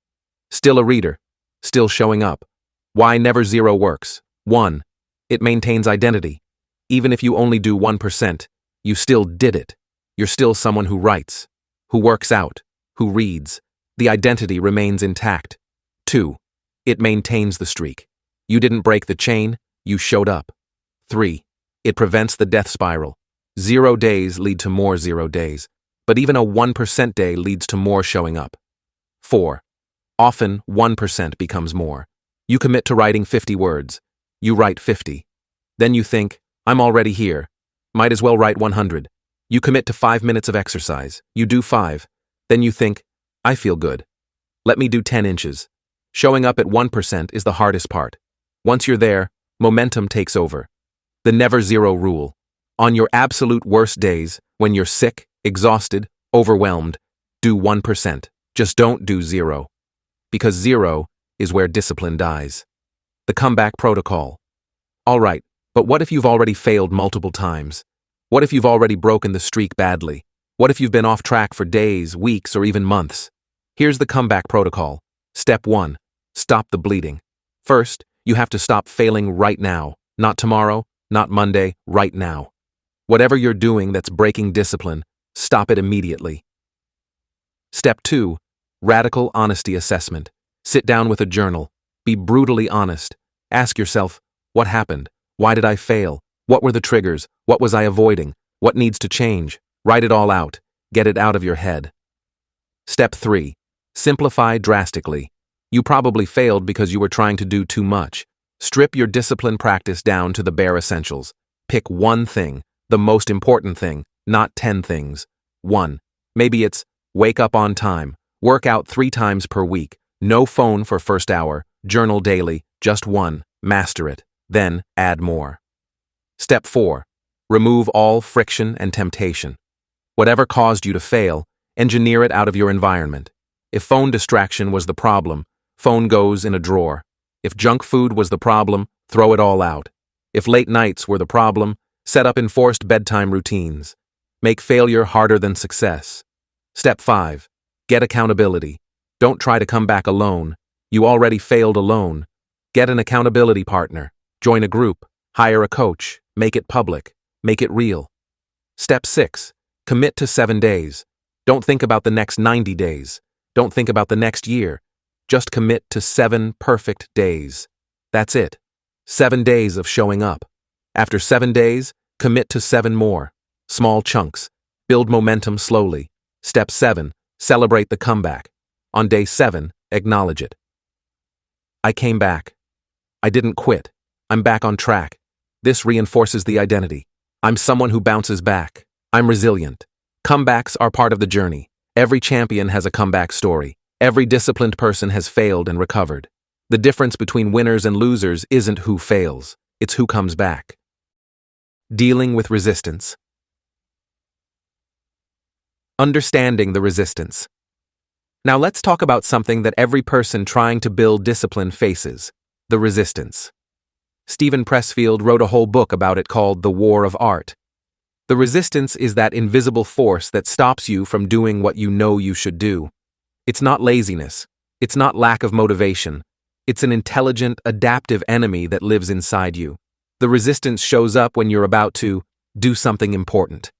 Still a reader. Still showing up. Why Never Zero works. 1. It maintains identity. Even if you only do 1%, you still did it. You're still someone who writes, who works out, who reads. The identity remains intact. 2. It maintains the streak. You didn't break the chain, you showed up. 3. It prevents the death spiral. 0 days lead to more 0 days, but even a 1% day leads to more showing up. 4. Often 1% becomes more. You commit to writing 50 words. You write 50. Then you think, I'm already here. Might as well write 100. You commit to 5 minutes of exercise. You do 5. Then you think, I feel good. Let me do 10 inches. Showing up at 1% is the hardest part. Once you're there, momentum takes over. The Never Zero rule. On your absolute worst days, when you're sick, exhausted, overwhelmed, do 1%. Just don't do 0. because 0 is where discipline dies. The comeback protocol. All right, but what if you've already failed multiple times? What if you've already broken the streak badly? What if you've been off track for days, weeks, or even months? Here's the comeback protocol. Step 1. Stop the bleeding. First, you have to stop failing right now. Not tomorrow, not Monday, right now. Whatever you're doing that's breaking discipline, stop it immediately. Step 2. Radical honesty assessment. Sit down with a journal. Be brutally honest. Ask yourself, what happened? Why did I fail? What were the triggers? What was I avoiding? What needs to change? Write it all out. Get it out of your head. Step 3. Simplify drastically. You probably failed because you were trying to do too much. Strip your discipline practice down to the bare essentials. Pick one thing, the most important thing, not 10 things. 1. Maybe it's wake up on time, work out 3 times per week, no phone for first hour, journal daily, just 1, master it, then add more. Step 4. Remove all friction and temptation. Whatever caused you to fail, engineer it out of your environment. If phone distraction was the problem, phone goes in a drawer. If junk food was the problem, throw it all out. If late nights were the problem, set up enforced bedtime routines. Make failure harder than success. Step 5. Get accountability. Don't try to come back alone. You already failed alone. Get an accountability partner. Join a group. Hire a coach. Make it public. Make it real. Step 6. Commit to 7 days. Don't think about the next 90 days. Don't think about the next year. Just commit to 7 perfect days. That's it. 7 days of showing up. After 7 days, commit to 7 more. Small chunks. Build momentum slowly. Step 7. Celebrate the comeback. On day 7, acknowledge it. I came back. I didn't quit. I'm back on track. This reinforces the identity. I'm someone who bounces back. I'm resilient. Comebacks are part of the journey. Every champion has a comeback story. Every disciplined person has failed and recovered. The difference between winners and losers isn't who fails, it's who comes back. Dealing with resistance. Understanding the resistance. Now let's talk about something that every person trying to build discipline faces: the resistance. Stephen Pressfield wrote a whole book about it called The War of Art. The resistance is that invisible force that stops you from doing what you know you should do. It's not laziness. It's not lack of motivation. It's an intelligent, adaptive enemy that lives inside you. The resistance shows up when you're about to do something important.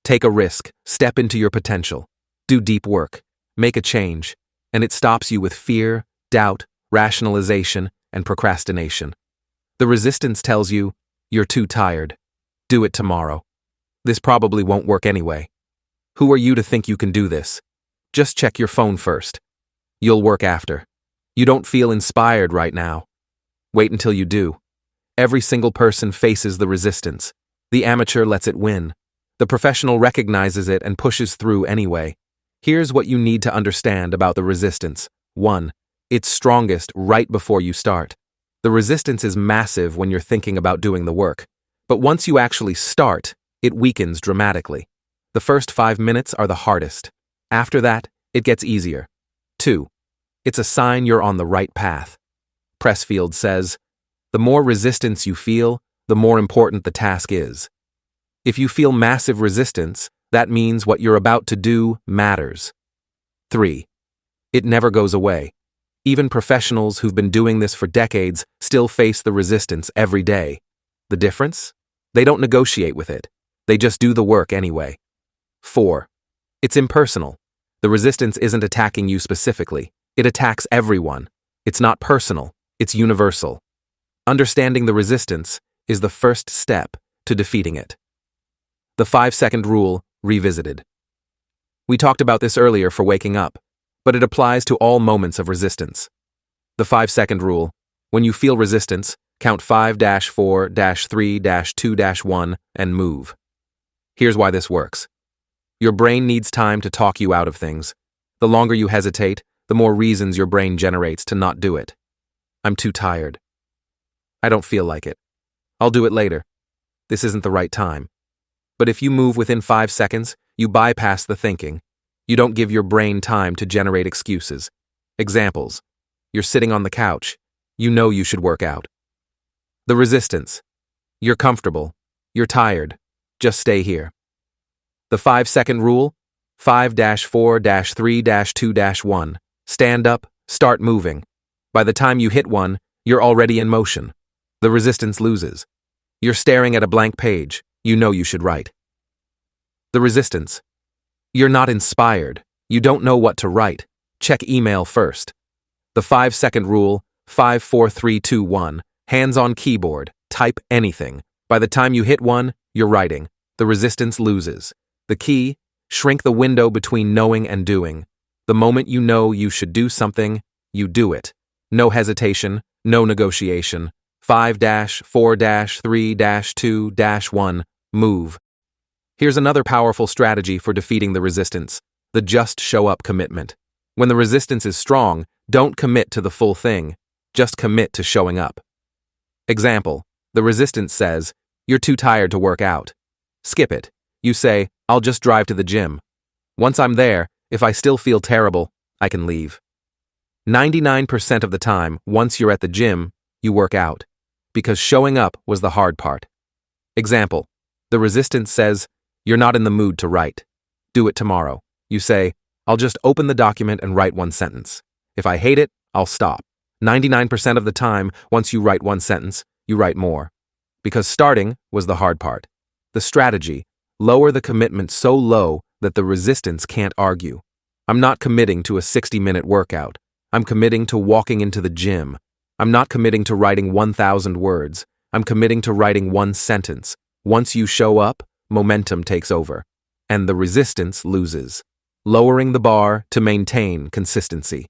Take a risk, step into your potential, do deep work, make a change, and it stops you with fear, doubt, rationalization, and procrastination. The resistance tells you, you're too tired. Do it tomorrow. This probably won't work anyway. Who are you to think you can do this? Just check your phone first. You'll work after. You don't feel inspired right now. Wait until you do. Every single person faces the resistance. The amateur lets it win. The professional recognizes it and pushes through anyway. Here's what you need to understand about the resistance. 1. It's strongest right before you start. The resistance is massive when you're thinking about doing the work. But once you actually start, it weakens dramatically. The first 5 minutes are the hardest. After that, it gets easier. 2. It's a sign you're on the right path. Pressfield says, the more resistance you feel, the more important the task is. If you feel massive resistance, that means what you're about to do matters. 3. It never goes away. Even professionals who've been doing this for decades still face the resistance every day. The difference? They don't negotiate with it. They just do the work anyway. 4. It's impersonal. The resistance isn't attacking you specifically. It attacks everyone. It's not personal. It's universal. Understanding the resistance is the first step to defeating it. The 5-second rule, revisited. We talked about this earlier for waking up, but it applies to all moments of resistance. The 5-second rule: when you feel resistance, count 5-4-3-2-1 and move. Here's why this works. Your brain needs time to talk you out of things. The longer you hesitate, the more reasons your brain generates to not do it. I'm too tired. I don't feel like it. I'll do it later. This isn't the right time. But if you move within 5 seconds, you bypass the thinking. You don't give your brain time to generate excuses. Examples: You're sitting on the couch. You know you should work out. The resistance. You're comfortable. You're tired. Just stay here. The 5-second rule. 5-4-3-2-1. Stand up, start moving. By the time you hit one, you're already in motion. The resistance loses. You're staring at a blank page. You know you should write. The resistance. You're not inspired. You don't know what to write. Check email first. The 5-second rule. 5-4-3-2-1. Hands on keyboard. Type anything. By the time you hit one, you're writing. The resistance loses. The key. Shrink the window between knowing and doing. The moment you know you should do something, you do it. No hesitation, no negotiation. 5-4-3-2-1. Move. Here's another powerful strategy for defeating the resistance. The just show up commitment. When the resistance is strong, don't commit to the full thing. Just commit to showing up. Example. The resistance says, you're too tired to work out. Skip it. You say, I'll just drive to the gym. Once I'm there, if I still feel terrible, I can leave. 99% of the time, once you're at the gym, you work out. Because showing up was the hard part. Example. The resistance says, you're not in the mood to write. Do it tomorrow. You say, I'll just open the document and write one sentence. If I hate it, I'll stop. 99% of the time, once you write one sentence, you write more. Because starting was the hard part. The strategy. Lower the commitment so low that the resistance can't argue. I'm not committing to a 60-minute workout. I'm committing to walking into the gym. I'm not committing to writing 1,000 words. I'm committing to writing one sentence. Once you show up, momentum takes over. And the resistance loses. Lowering the bar to maintain consistency.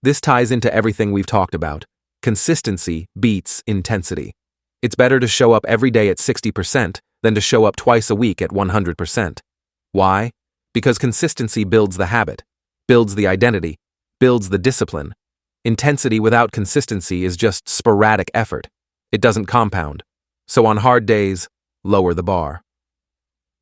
This ties into everything we've talked about. Consistency beats intensity. It's better to show up every day at 60% than to show up twice a week at 100%. Why? Because consistency builds the habit, builds the identity, builds the discipline. Intensity without consistency is just sporadic effort. It doesn't compound. So on hard days, lower the bar.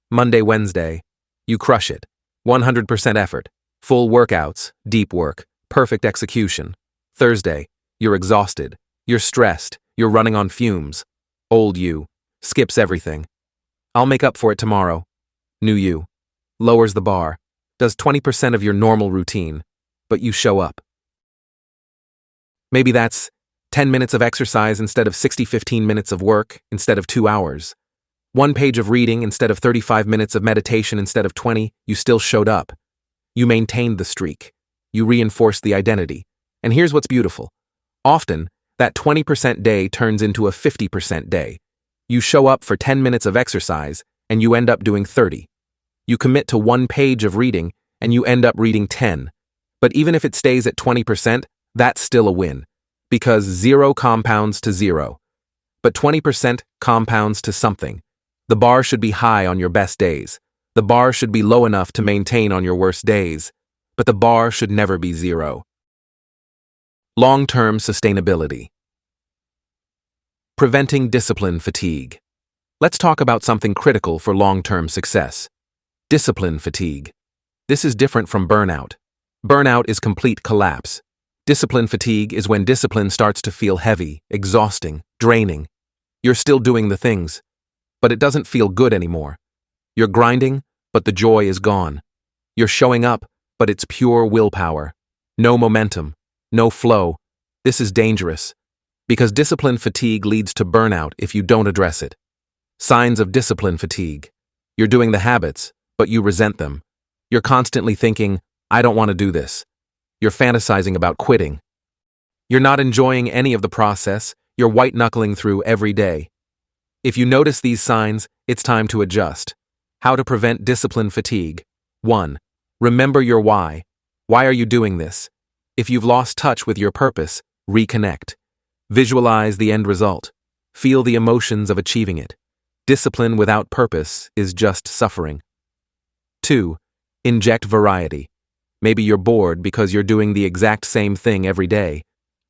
Monday, Wednesday, you crush it. 100% effort, full workouts, deep work, perfect execution. Thursday, you're exhausted, you're stressed, you're running on fumes. Old you, skips everything. I'll make up for it tomorrow. New you, lowers the bar, does 20% of your normal routine, but you show up. Maybe that's 10 minutes of exercise instead of 15 minutes of work instead of 2 hours. 1 page of reading instead of 35 minutes of meditation instead of 20, you still showed up. You maintained the streak. You reinforced the identity. And here's what's beautiful. Often, that 20% day turns into a 50% day. You show up for 10 minutes of exercise, and you end up doing 30. You commit to 1 page of reading, and you end up reading 10. But even if it stays at 20%, that's still a win. Because 0 compounds to 0. But 20% compounds to something. The bar should be high on your best days. The bar should be low enough to maintain on your worst days. But the bar should never be 0. Long-term sustainability. Preventing discipline fatigue. Let's talk about something critical for long-term success. Discipline fatigue. This is different from burnout. Burnout is complete collapse. Discipline fatigue is when discipline starts to feel heavy, exhausting, draining. You're still doing the things, but it doesn't feel good anymore. You're grinding, but the joy is gone. You're showing up, but it's pure willpower. No momentum, no flow. This is dangerous, because discipline fatigue leads to burnout if you don't address it. Signs of discipline fatigue. You're doing the habits, but you resent them. You're constantly thinking, I don't want to do this. You're fantasizing about quitting. You're not enjoying any of the process. You're white-knuckling through every day. If you notice these signs, it's time to adjust. How to prevent discipline fatigue. 1. Remember your why. Why are you doing this? If you've lost touch with your purpose, reconnect. Visualize the end result. Feel the emotions of achieving it. Discipline without purpose is just suffering. 2. Inject variety. Maybe you're bored because you're doing the exact same thing every day.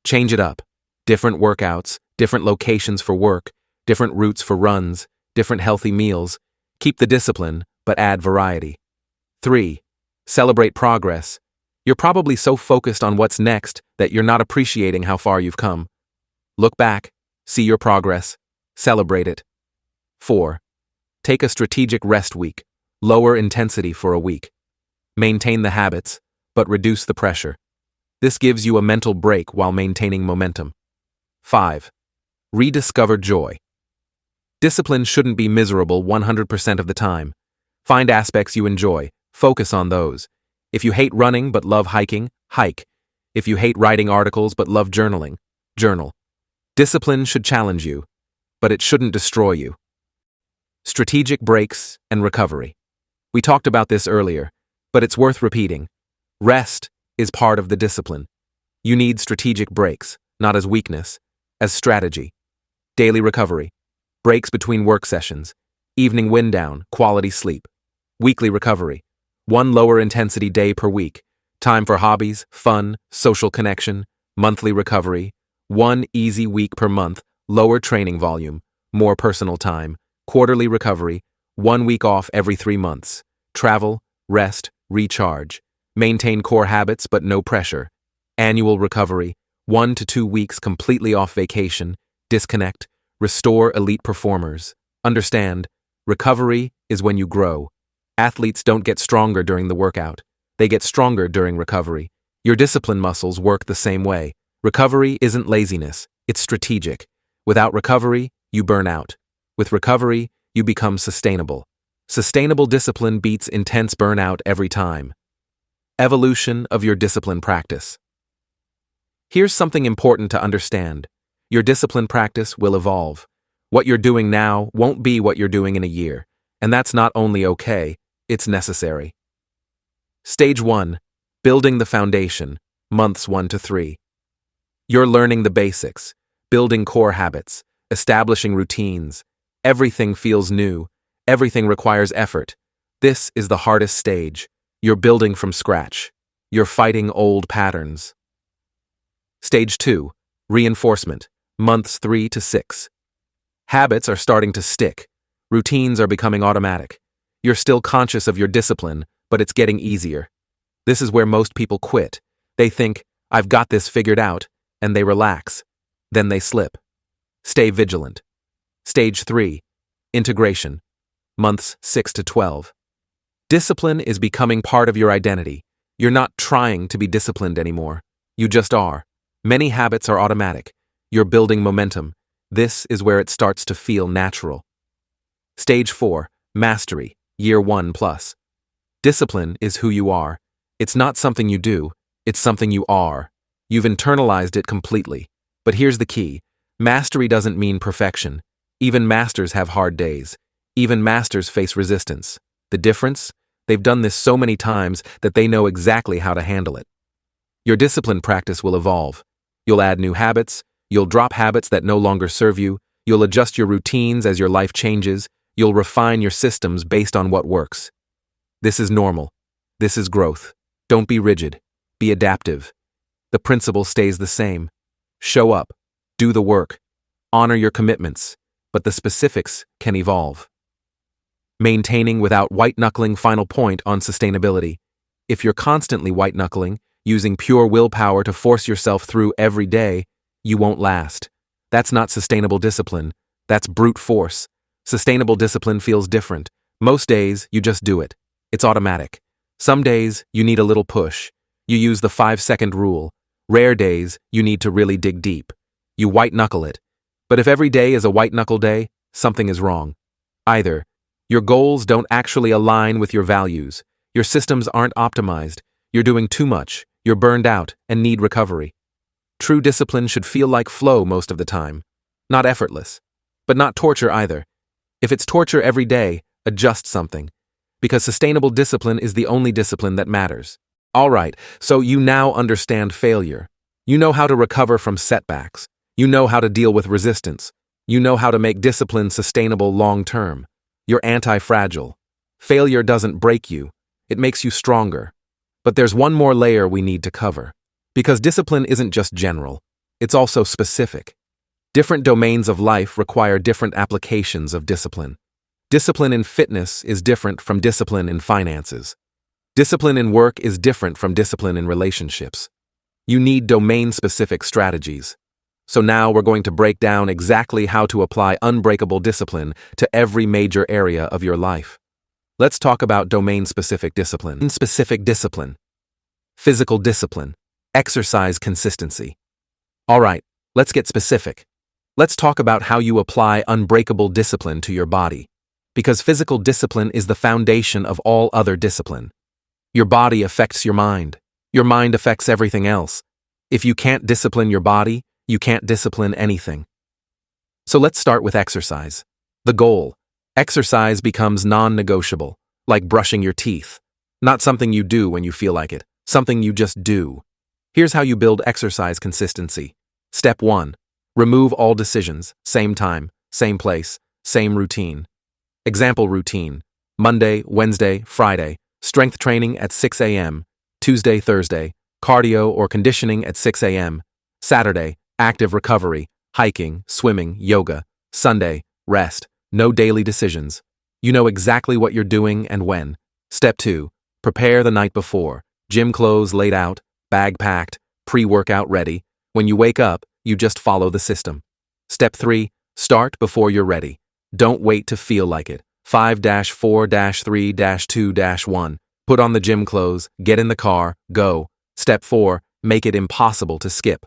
Change it up. Different workouts, different locations for work, different routes for runs, different healthy meals. Keep the discipline, but add variety. 3. Celebrate progress. You're probably so focused on what's next that you're not appreciating how far you've come. Look back, see your progress, celebrate it. 4. Take a strategic rest week. Lower intensity for a week. Maintain the habits, but reduce the pressure. This gives you a mental break while maintaining momentum. 5. Rediscover joy. Discipline shouldn't be miserable 100% of the time. Find aspects you enjoy, focus on those. If you hate running but love hiking, hike. If you hate writing articles but love journaling, journal. Discipline should challenge you, but it shouldn't destroy you. Strategic breaks and recovery. We talked about this earlier, but it's worth repeating. Rest is part of the discipline. You need strategic breaks, not as weakness, as strategy. Daily recovery. Breaks between work sessions. Evening wind down, quality sleep. Weekly recovery. 1 lower intensity day per week. Time for hobbies, fun, social connection. Monthly recovery. 1 easy week per month, lower training volume, more personal time. Quarterly recovery. 1 week off every 3 months. Travel, rest, recharge. Maintain core habits but no pressure. Annual recovery. 1 to 2 weeks completely off vacation. Disconnect. Restore elite performers. Understand, recovery is when you grow. Athletes don't get stronger during the workout. They get stronger during recovery. Your discipline muscles work the same way. Recovery isn't laziness, it's strategic. Without recovery, you burn out. With recovery, you become sustainable. Sustainable discipline beats intense burnout every time. Evolution of your discipline practice. Here's something important to understand. Your discipline practice will evolve. What you're doing now won't be what you're doing in a year, and that's not only okay, it's necessary. Stage 1. Building the foundation, months 1 to 3. You're learning the basics, building core habits, establishing routines. Everything feels new. Everything requires effort. This is the hardest stage. You're building from scratch. You're fighting old patterns. Stage 2. Reinforcement, months 3 to 6. Habits are starting to stick. Routines are becoming automatic. You're still conscious of your discipline, but it's getting easier. This is where most people quit. They think, I've got this figured out, and they relax. Then they slip. Stay vigilant. Stage 3. Integration, months 6 to 12. Discipline is becoming part of your identity. You're not trying to be disciplined anymore. You just are. Many habits are automatic. You're building momentum. This is where it starts to feel natural. Stage 4. Mastery, year 1 plus. Discipline is who you are. It's not something you do, it's something you are. You've internalized it completely. But here's the key. Mastery doesn't mean perfection. Even masters have hard days. Even masters face resistance. The difference? They've done this so many times that they know exactly how to handle it. Your discipline practice will evolve. You'll add new habits. You'll drop habits that no longer serve you. You'll adjust your routines as your life changes. You'll refine your systems based on what works. This is normal. This is growth. Don't be rigid. Be adaptive. The principle stays the same. Show up. Do the work. Honor your commitments. But the specifics can evolve. Maintaining without white-knuckling, final point on sustainability. If you're constantly white-knuckling, using pure willpower to force yourself through every day, you won't last. That's not sustainable discipline. That's brute force. Sustainable discipline feels different. Most days, you just do it. It's automatic. Some days, you need a little push. You use the 5-second rule. Rare days, you need to really dig deep. You white-knuckle it. But if every day is a white-knuckle day, something is wrong. Either your goals don't actually align with your values, your systems aren't optimized, you're doing too much, you're burned out, and need recovery. True discipline should feel like flow most of the time. Not effortless. But not torture either. If it's torture every day, adjust something. Because sustainable discipline is the only discipline that matters. Alright, so you now understand failure. You know how to recover from setbacks. You know how to deal with resistance. You know how to make discipline sustainable long-term. You're anti-fragile. Failure doesn't break you. It makes you stronger. But there's one more layer we need to cover. Because discipline isn't just general. It's also specific. Different domains of life require different applications of discipline. Discipline in fitness is different from discipline in finances. Discipline in work is different from discipline in relationships. You need domain-specific strategies. So now we're going to break down exactly how to apply unbreakable discipline to every major area of your life. Let's talk about domain-specific discipline. Specific discipline. Physical discipline. Exercise consistency. All right, let's get specific. Let's talk about how you apply unbreakable discipline to your body. Because physical discipline is the foundation of all other discipline. Your body affects your mind. Your mind affects everything else. If you can't discipline your body, you can't discipline anything. So let's start with exercise. The goal. Exercise becomes non-negotiable, like brushing your teeth. Not something you do when you feel like it, something you just do. Here's how you build exercise consistency. Step 1. Remove all decisions, same time, same place, same routine. Example routine. Monday, Wednesday, Friday, strength training at 6 a.m. Tuesday, Thursday, cardio or conditioning at 6 a.m. Saturday, active recovery, hiking, swimming, yoga. Sunday, rest. No daily decisions. You know exactly what you're doing and when. Step 2. Prepare the night before. Gym clothes laid out, bag packed, pre-workout ready. When you wake up, you just follow the system. Step 3. Start before you're ready. Don't wait to feel like it. 5-4-3-2-1. Put on the gym clothes, get in the car, go. Step 4. Make it impossible to skip.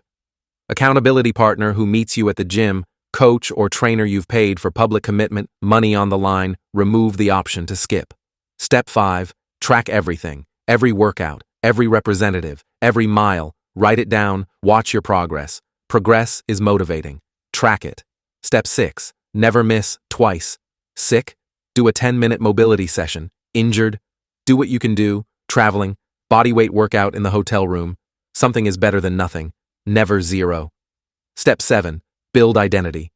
Accountability partner who meets you at the gym, coach or trainer you've paid for public commitment, money on the line, remove the option to skip. Step 5. Track everything, every workout, every representative, every mile. Write it down, watch your progress. Progress is motivating. Track it. Step 6. Never miss twice. Sick? Do a 10-minute mobility session. Injured? Do what you can do. Traveling? Bodyweight workout in the hotel room. Something is better than nothing. Never zero. Step 7. Build identity.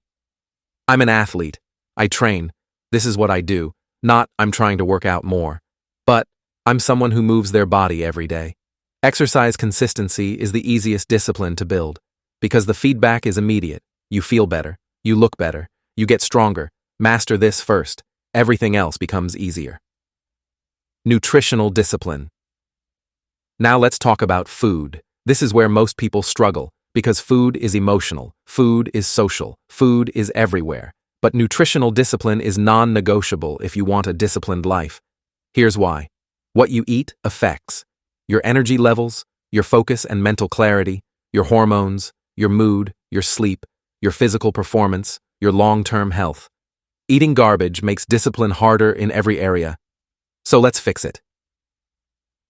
I'm an athlete. I train. This is what I do. Not, I'm trying to work out more. But, I'm someone who moves their body every day. Exercise consistency is the easiest discipline to build. Because the feedback is immediate. You feel better. You look better. You get stronger. Master this first. Everything else becomes easier. Nutritional discipline. Now let's talk about food. This is where most people struggle, because food is emotional, food is social, food is everywhere. But nutritional discipline is non-negotiable if you want a disciplined life. Here's why. What you eat affects your energy levels, your focus and mental clarity, your hormones, your mood, your sleep, your physical performance, your long-term health. Eating garbage makes discipline harder in every area. So let's fix it.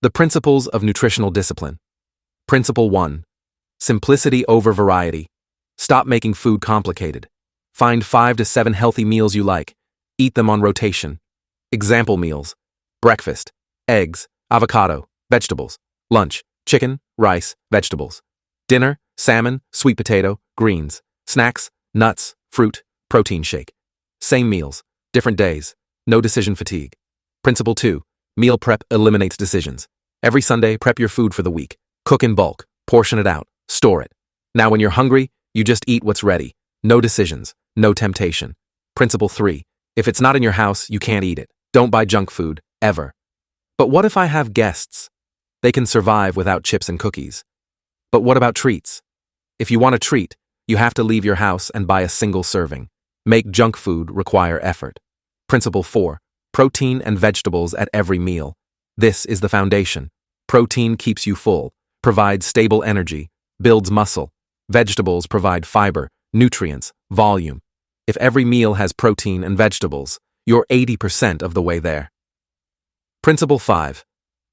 The principles of nutritional discipline. Principle 1. Simplicity over variety. Stop making food complicated. Find 5 to 7 healthy meals you like. Eat them on rotation. Example meals. Breakfast. Eggs, avocado, vegetables. Lunch. Chicken, rice, vegetables. Dinner. Salmon, sweet potato, greens. Snacks. Nuts, fruit, protein shake. Same meals. Different days. No decision fatigue. Principle 2. Meal prep eliminates decisions. Every Sunday, prep your food for the week. Cook in bulk. Portion it out. Store it. Now when you're hungry, you just eat what's ready. No decisions. No temptation. Principle 3. If it's not in your house, you can't eat it. Don't buy junk food, ever. But what if I have guests? They can survive without chips and cookies. But what about treats? If you want a treat, you have to leave your house and buy a single serving. Make junk food require effort. Principle 4. Protein and vegetables at every meal. This is the foundation. Protein keeps you full, provides stable energy, builds muscle. Vegetables provide fiber, nutrients, volume. If every meal has protein and vegetables, you're 80% of the way there. Principle 5.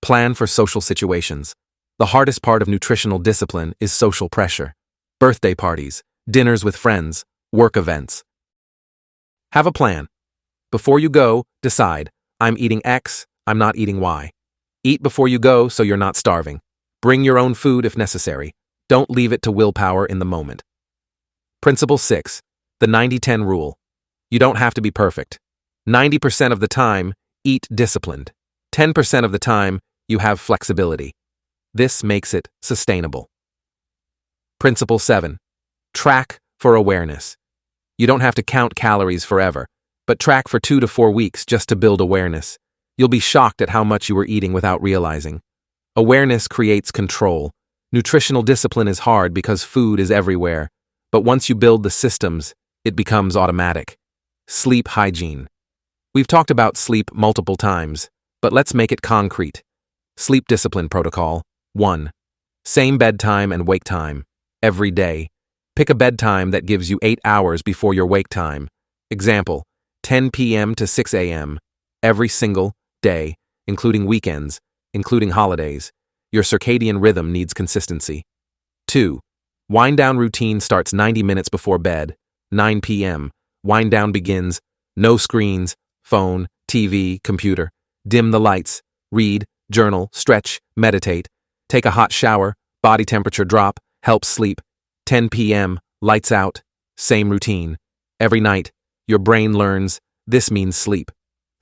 Plan for social situations. The hardest part of nutritional discipline is social pressure. Birthday parties, dinners with friends, work events. Have a plan. Before you go, decide, I'm eating X, I'm not eating Y. Eat before you go so you're not starving. Bring your own food if necessary. Don't leave it to willpower in the moment. Principle 6. The 90-10 rule. You don't have to be perfect. 90% of the time, eat disciplined. 10% of the time, you have flexibility. This makes it sustainable. Principle 7. Track for awareness. You don't have to count calories forever, but track for 2 to 4 weeks just to build awareness. You'll be shocked at how much you were eating without realizing. Awareness creates control. Nutritional discipline is hard because food is everywhere, but once you build the systems, it becomes automatic. Sleep hygiene. We've talked about sleep multiple times, but let's make it concrete. Sleep discipline protocol. 1. Same bedtime and wake time. Every day. Pick a bedtime that gives you 8 hours before your wake time. Example, 10 p.m. to 6 a.m. Every single day, including weekends, including holidays. Your circadian rhythm needs consistency. 2. Wind down routine starts 90 minutes before bed. 9 p.m. Wind down begins. No screens, phone, TV, computer. Dim the lights. Read, journal, stretch, meditate. Take a hot shower, body temperature drop, helps sleep. 10 p.m., lights out. Same routine. Every night, your brain learns this means sleep.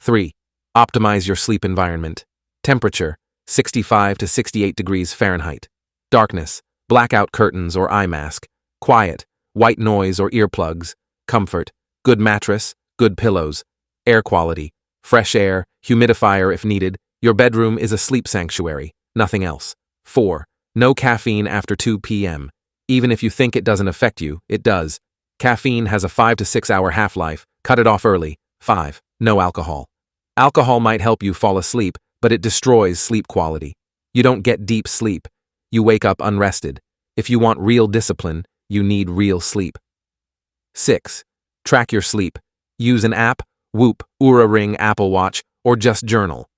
3. Optimize your sleep environment. Temperature, 65 to 68 degrees Fahrenheit. Darkness, blackout curtains or eye mask. Quiet, white noise or earplugs. Comfort, good mattress, good pillows. Air quality, fresh air, humidifier if needed. Your bedroom is a sleep sanctuary, nothing else. 4. No caffeine after 2 p.m. Even if you think it doesn't affect you, it does. Caffeine has a 5 to 6 hour half-life. Cut it off early. 5. No alcohol. Alcohol might help you fall asleep, but it destroys sleep quality. You don't get deep sleep. You wake up unrested. If you want real discipline, you need real sleep. 6. Track your sleep. Use an app, Whoop, Oura Ring, Apple Watch, or just journal.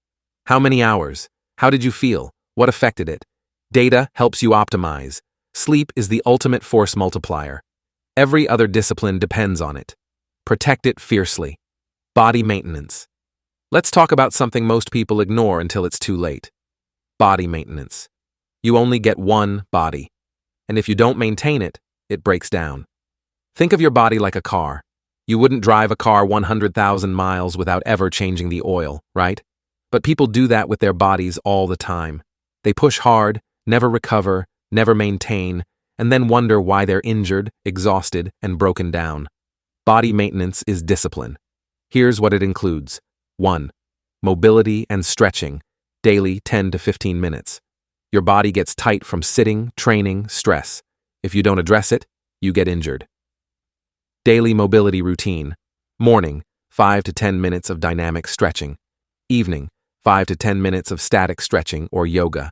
How many hours? How did you feel? What affected it? Data helps you optimize. Sleep is the ultimate force multiplier. Every other discipline depends on it. Protect it fiercely. Body maintenance. Let's talk about something most people ignore until it's too late. Body maintenance. You only get one body. And if you don't maintain it, it breaks down. Think of your body like a car. You wouldn't drive a car 100,000 miles without ever changing the oil, right? But people do that with their bodies all the time. They push hard, never recover, never maintain, and then wonder why they're injured, exhausted, and broken down. Body maintenance is discipline. Here's what it includes. 1. Mobility and stretching, daily 10 to 15 minutes. Your body gets tight from sitting, training, stress. If you don't address it, you get injured. Daily mobility routine. Morning, 5 to 10 minutes of dynamic stretching. Evening, 5 to 10 minutes of static stretching or yoga.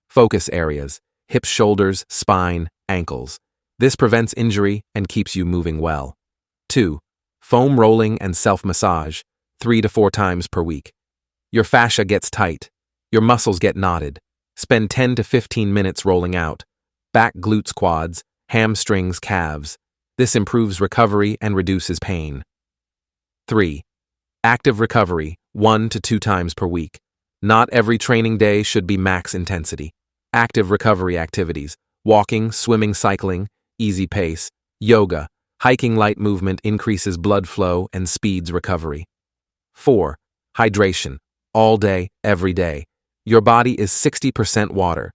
Focus areas, hips, shoulders, spine, ankles. This prevents injury and keeps you moving well. 2. Foam rolling and self-massage, 3 to 4 times per week. Your fascia gets tight. Your muscles get knotted. Spend 10 to 15 minutes rolling out. Back, glutes, quads, hamstrings, calves. This improves recovery and reduces pain. 3. Active recovery, 1 to 2 times per week. Not every training day should be max intensity. Active recovery activities, walking, swimming, cycling, easy pace, yoga, hiking, light movement increases blood flow and speeds recovery. 4. Hydration, all day, every day. Your body is 60% water.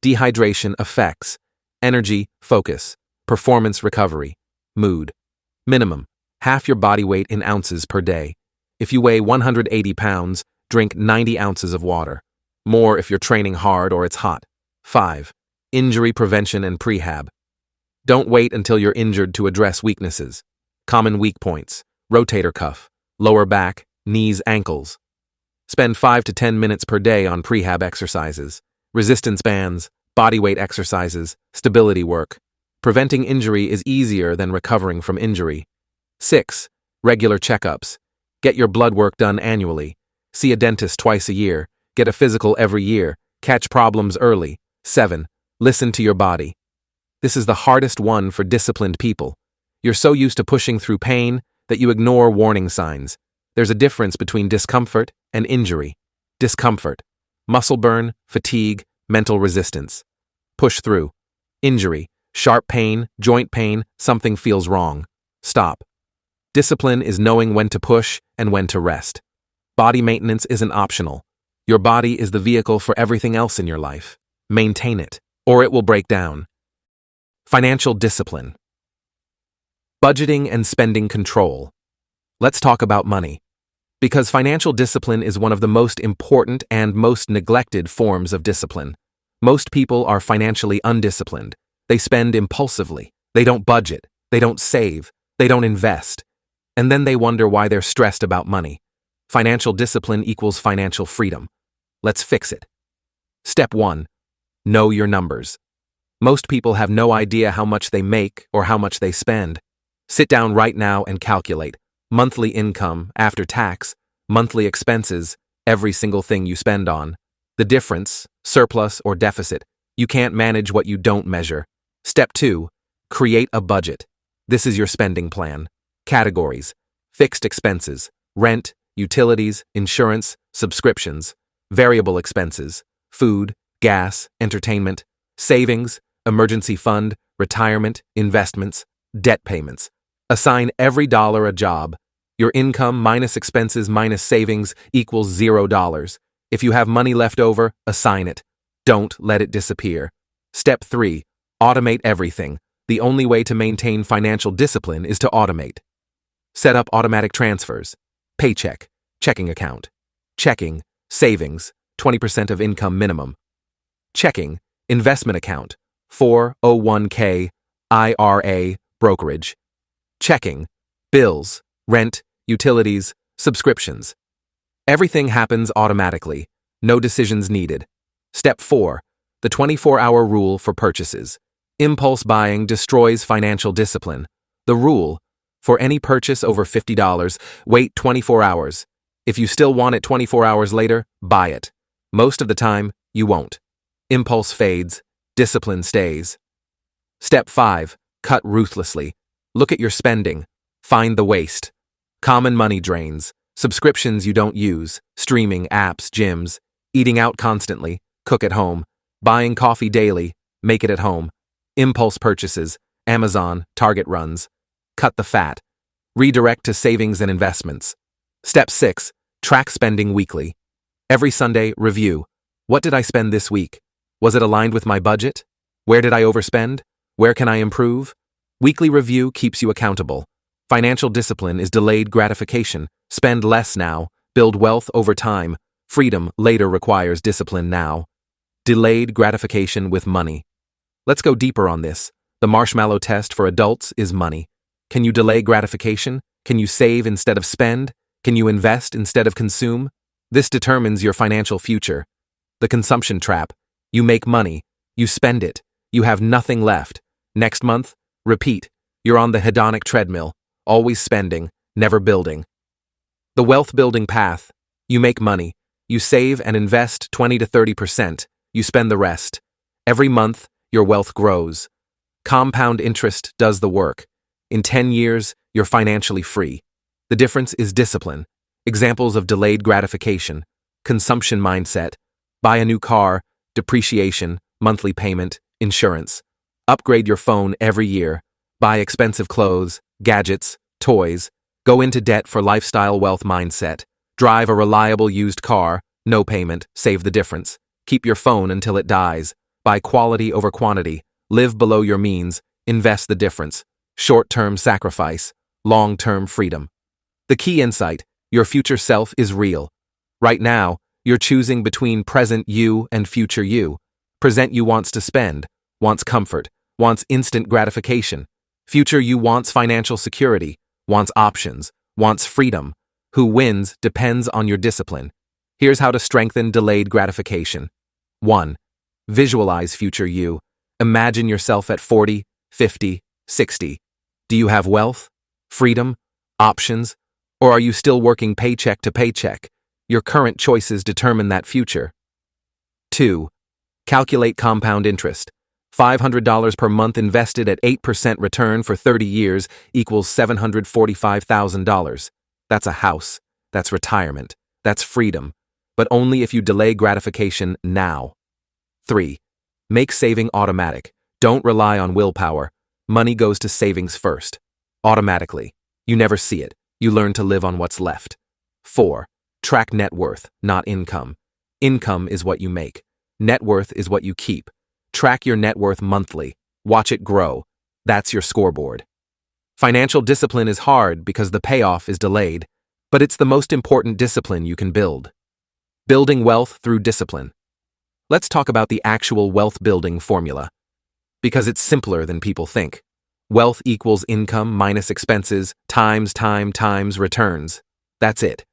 Dehydration affects energy, focus, performance recovery, mood. Minimum, half your body weight in ounces per day. If you weigh 180 pounds, drink 90 ounces of water. More if you're training hard or it's hot. 5. Injury prevention and prehab. Don't wait until you're injured to address weaknesses. Common weak points, rotator cuff, lower back, knees, ankles. Spend 5 to 10 minutes per day on prehab exercises, resistance bands, bodyweight exercises, stability work. Preventing injury is easier than recovering from injury. 6. Regular checkups. Get your blood work done annually. See a dentist twice a year. Get a physical every year. Catch problems early. 7. Listen to your body. This is the hardest one for disciplined people. You're so used to pushing through pain that you ignore warning signs. There's a difference between discomfort and injury. Discomfort, muscle burn, fatigue, mental resistance. Push through. Injury, sharp pain, joint pain, something feels wrong. Stop. Discipline is knowing when to push and when to rest. Body maintenance isn't optional. Your body is the vehicle for everything else in your life. Maintain it, or it will break down. Financial discipline. Budgeting and spending control. Let's talk about money. Because financial discipline is one of the most important and most neglected forms of discipline. Most people are financially undisciplined. They spend impulsively. They don't budget. They don't save. They don't invest. And then they wonder why they're stressed about money. Financial discipline equals financial freedom. Let's fix it. Step 1. Know your numbers. Most people have no idea how much they make or how much they spend. Sit down right now and calculate. Monthly income, after tax, monthly expenses, every single thing you spend on. The difference, surplus or deficit. You can't manage what you don't measure. Step 2. Create a budget. This is your spending plan. Categories: fixed expenses, rent, utilities, insurance, subscriptions; variable expenses, food, gas, entertainment; savings, emergency fund, retirement, investments, debt payments. Assign every dollar a job. Your income minus expenses minus savings equals $0. If you have money left over, assign it. Don't let it disappear. Step 3. Automate everything. The only way to maintain financial discipline is to automate. Set up automatic transfers. Paycheck, checking account. Checking, savings, 20% of income minimum. Checking, investment account, 401k, IRA, brokerage. Checking, bills, rent, utilities, subscriptions. Everything happens automatically. No decisions needed. Step 4. The 24-hour rule for purchases. Impulse buying destroys financial discipline. The rule: for any purchase over $50, wait 24 hours. If you still want it 24 hours later, buy it. Most of the time, you won't. Impulse fades. Discipline stays. Step 5. Cut ruthlessly. Look at your spending. Find the waste. Common money drains. Subscriptions you don't use. Streaming, apps, gyms. Eating out constantly. Cook at home. Buying coffee daily. Make it at home. Impulse purchases. Amazon, Target runs. Cut the fat. Redirect to savings and investments. Step 6. Track spending weekly. Every Sunday, review. What did I spend this week? Was it aligned with my budget? Where did I overspend? Where can I improve? Weekly review keeps you accountable. Financial discipline is delayed gratification. Spend less now. Build wealth over time. Freedom later requires discipline now. Delayed gratification with money. Let's go deeper on this. The marshmallow test for adults is money. Can you delay gratification? Can you save instead of spend? Can you invest instead of consume? This determines your financial future. The consumption trap. You make money. You spend it. You have nothing left. Next month, repeat. You're on the hedonic treadmill, always spending, never building. The wealth building path. You make money. You save and invest 20 to 30%. You spend the rest. Every month, your wealth grows. Compound interest does the work. In 10 years, you're financially free. The difference is discipline. Examples of delayed gratification: consumption mindset, buy a new car, depreciation, monthly payment, insurance. Upgrade your phone every year, buy expensive clothes, gadgets, toys, go into debt for lifestyle wealth mindset, drive a reliable used car, no payment, save the difference, keep your phone until it dies, buy quality over quantity, live below your means, invest the difference, short-term sacrifice, long-term freedom. The key insight: your future self is real. Right now, you're choosing between present you and future you. Present you wants to spend, wants comfort, wants instant gratification. Future you wants financial security, wants options, wants freedom. Who wins depends on your discipline. Here's how to strengthen delayed gratification. 1. Visualize future you. Imagine yourself at 40, 50, 60. Do you have wealth, freedom, options, or are you still working paycheck to paycheck? Your current choices determine that future. 2. Calculate compound interest. $500 per month invested at 8% return for 30 years equals $745,000. That's a house. That's retirement. That's freedom. But only if you delay gratification now. 3. Make saving automatic. Don't rely on willpower. Money goes to savings first. Automatically. You never see it. You learn to live on what's left. 4. Track net worth, not income. Income is what you make. Net worth is what you keep. Track your net worth monthly. Watch it grow. That's your scoreboard. Financial discipline is hard because the payoff is delayed. But it's the most important discipline you can build. Building wealth through discipline. Let's talk about the actual wealth building formula. Because it's simpler than people think. Wealth equals income minus expenses times time times returns. That's it.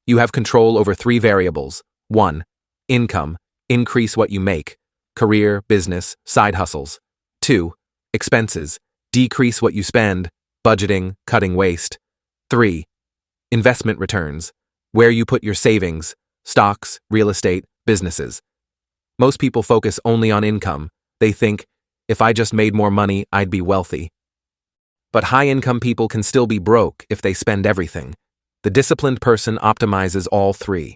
You have control over 3 variables. 1. Income. Increase what you make. Career, business, side hustles. 2. Expenses. Decrease what you spend. Budgeting, cutting waste. 3. Investment returns. Where you put your savings. Stocks, real estate, businesses. Most people focus only on income. They think, if I just made more money, I'd be wealthy. But high-income people can still be broke if they spend everything. The disciplined person optimizes all 3.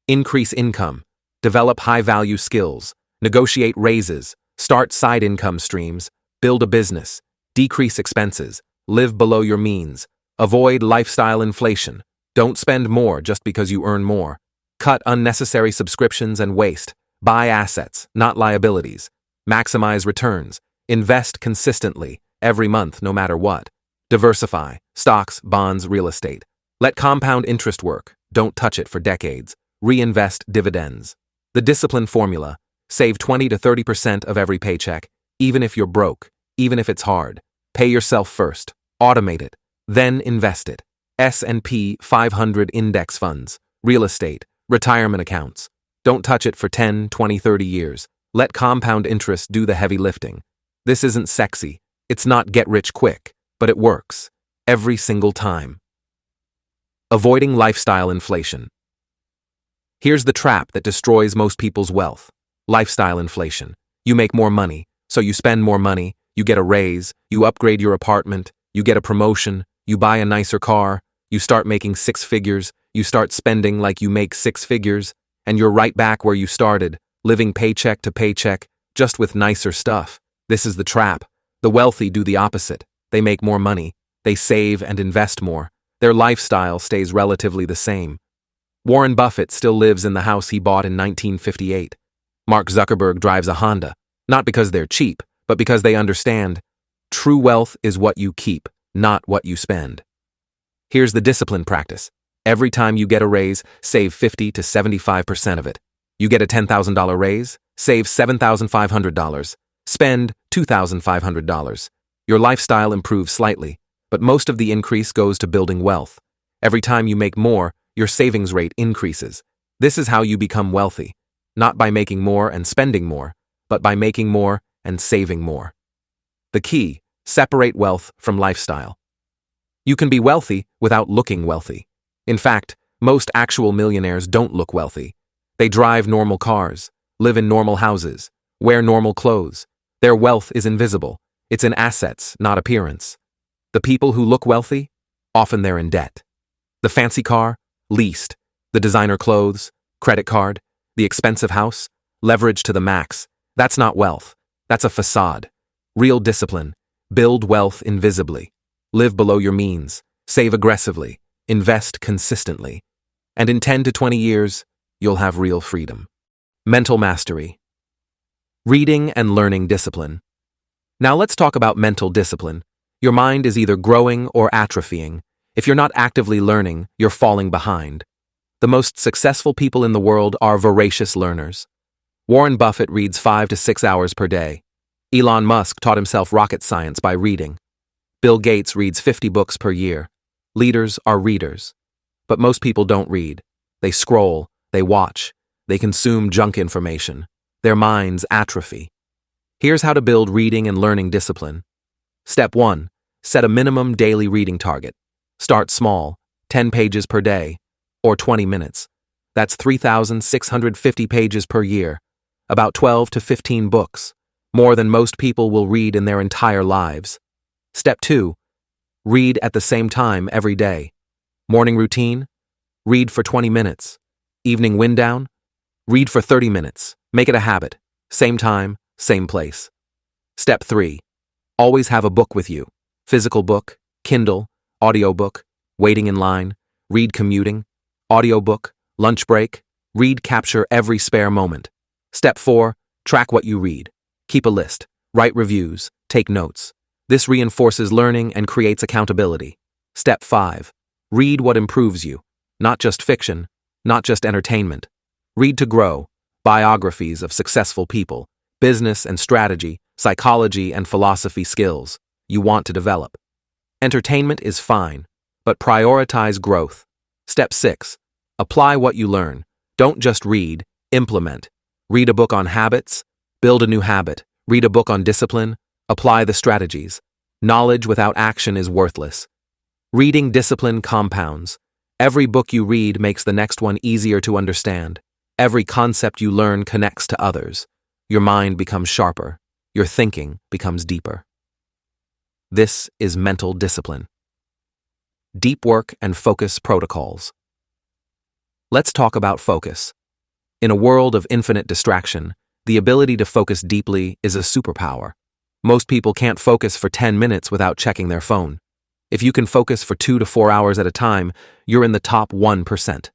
Increase income. Develop high-value skills. Negotiate raises. Start side income streams. Build a business. Decrease expenses. Live below your means. Avoid lifestyle inflation. Don't spend more just because you earn more. Cut unnecessary subscriptions and waste. Buy assets, not liabilities. Maximize returns. Invest consistently, every month no matter what. Diversify. Stocks, bonds, real estate. Let compound interest work. Don't touch it for decades. Reinvest dividends. The discipline formula. Save 20 to 30% of every paycheck, even if you're broke, even if it's hard. Pay yourself first. Automate it. Then invest it. S&P 500 index funds, real estate, retirement accounts. Don't touch it for 10, 20, 30 years. Let compound interest do the heavy lifting. This isn't sexy. It's not get rich quick, but it works. Every single time. Avoiding lifestyle inflation. Here's the trap that destroys most people's wealth. Lifestyle inflation. You make more money, so you spend more money, you get a raise, you upgrade your apartment, you get a promotion, you buy a nicer car, you start making 6 figures, you start spending like you make 6 figures, and you're right back where you started, living paycheck to paycheck, just with nicer stuff. This is the trap. The wealthy do the opposite. They make more money. They save and invest more. Their lifestyle stays relatively the same. Warren Buffett still lives in the house he bought in 1958. Mark Zuckerberg drives a Honda, not because they're cheap, but because they understand. True wealth is what you keep, not what you spend. Here's the discipline practice. Every time you get a raise, save 50 to 75% of it. You get a $10,000 raise, save $7,500. Spend $2,500. Your lifestyle improves slightly, but most of the increase goes to building wealth. Every time you make more, your savings rate increases. This is how you become wealthy. Not by making more and spending more, but by making more and saving more. The key: separate wealth from lifestyle. You can be wealthy without looking wealthy. In fact, most actual millionaires don't look wealthy. They drive normal cars, live in normal houses, wear normal clothes. Their wealth is invisible. It's in assets, not appearance. The people who look wealthy, often they're in debt. The fancy car, leased. The designer clothes, credit card. The expensive house, leverage to the max. That's not wealth. That's a facade. Real discipline. Build wealth invisibly. Live below your means. Save aggressively. Invest consistently. And in 10 to 20 years, you'll have real freedom. Mental mastery. Reading and learning discipline. Now let's talk about mental discipline. Your mind is either growing or atrophying. If you're not actively learning, you're falling behind. The most successful people in the world are voracious learners. Warren Buffett reads 5 to 6 hours per day. Elon Musk taught himself rocket science by reading. Bill Gates reads 50 books per year. Leaders are readers. But most people don't read. They scroll, they watch, they consume junk information. Their minds atrophy. Here's how to build reading and learning discipline. Step 1. Set a minimum daily reading target. Start small, 10 pages per day, or 20 minutes. That's 3,650 pages per year, about 12 to 15 books, more than most people will read in their entire lives. Step 2. Read at the same time every day. Morning routine? Read for 20 minutes. Evening wind down? Read for 30 minutes. Make it a habit. Same time, same place. Step 3. Always have a book with you. Physical book, Kindle, audiobook, waiting in line, read commuting, audiobook, lunch break, read capture every spare moment. Step 4. Track what you read. Keep a list. Write reviews. Take notes. This reinforces learning and creates accountability. Step 5. Read what improves you, not just fiction, not just entertainment. Read to grow, biographies of successful people, business and strategy, psychology and philosophy skills you want to develop. Entertainment is fine, but prioritize growth. Step 6. Apply what you learn. Don't just read, implement. Read a book on habits, build a new habit. Read a book on discipline, apply the strategies. Knowledge without action is worthless. Reading discipline compounds. Every book you read makes the next one easier to understand. Every concept you learn connects to others. Your mind becomes sharper. Your thinking becomes deeper. This is mental discipline. Deep work and focus protocols. Let's talk about focus. In a world of infinite distraction, the ability to focus deeply is a superpower. Most people can't focus for 10 minutes without checking their phone. If you can focus for 2 to 4 hours at a time, you're in the top 1%.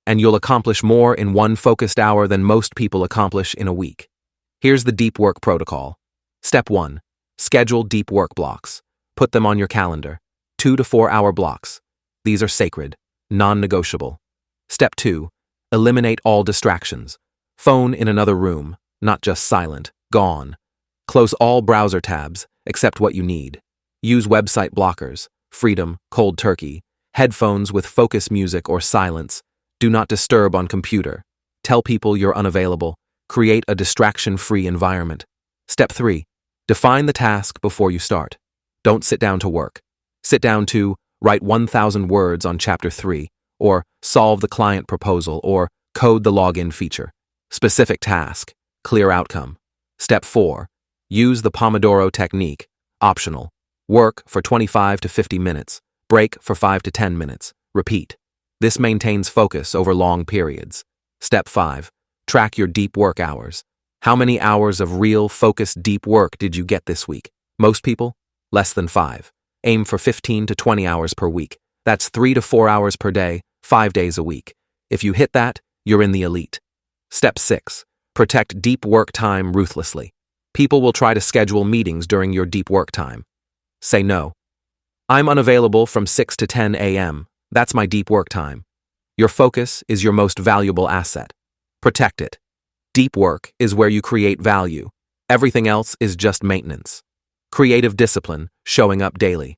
And you'll accomplish more in one focused hour than most people accomplish in a week. Here's the deep work protocol. Step 1. Schedule deep work blocks. Put them on your calendar. 2 to 4 hour blocks. These are sacred, non-negotiable. Step 2. Eliminate all distractions. Phone in another room, not just silent, gone. Close all browser tabs, except what you need. Use website blockers, freedom, cold turkey, headphones with focus music or silence. Do not disturb on computer. Tell people you're unavailable. Create a distraction-free environment. Step 3. Define the task before you start. Don't sit down to work. Sit down to write 1,000 words on Chapter 3, or solve the client proposal, or code the login feature. Specific task, clear outcome. Step 4. Use the Pomodoro technique, optional. Work for 25 to 50 minutes, break for 5 to 10 minutes. Repeat. This maintains focus over long periods. Step 5. Track your deep work hours. How many hours of real, focused deep work did you get this week? Most people? Less than 5. Aim for 15 to 20 hours per week. That's 3 to 4 hours per day, 5 days a week. If you hit that, you're in the elite. Step 6. Protect deep work time ruthlessly. People will try to schedule meetings during your deep work time. Say no. I'm unavailable from 6 to 10 a.m. That's my deep work time. Your focus is your most valuable asset. Protect it. Deep work is where you create value. Everything else is just maintenance. Creative discipline, showing up daily.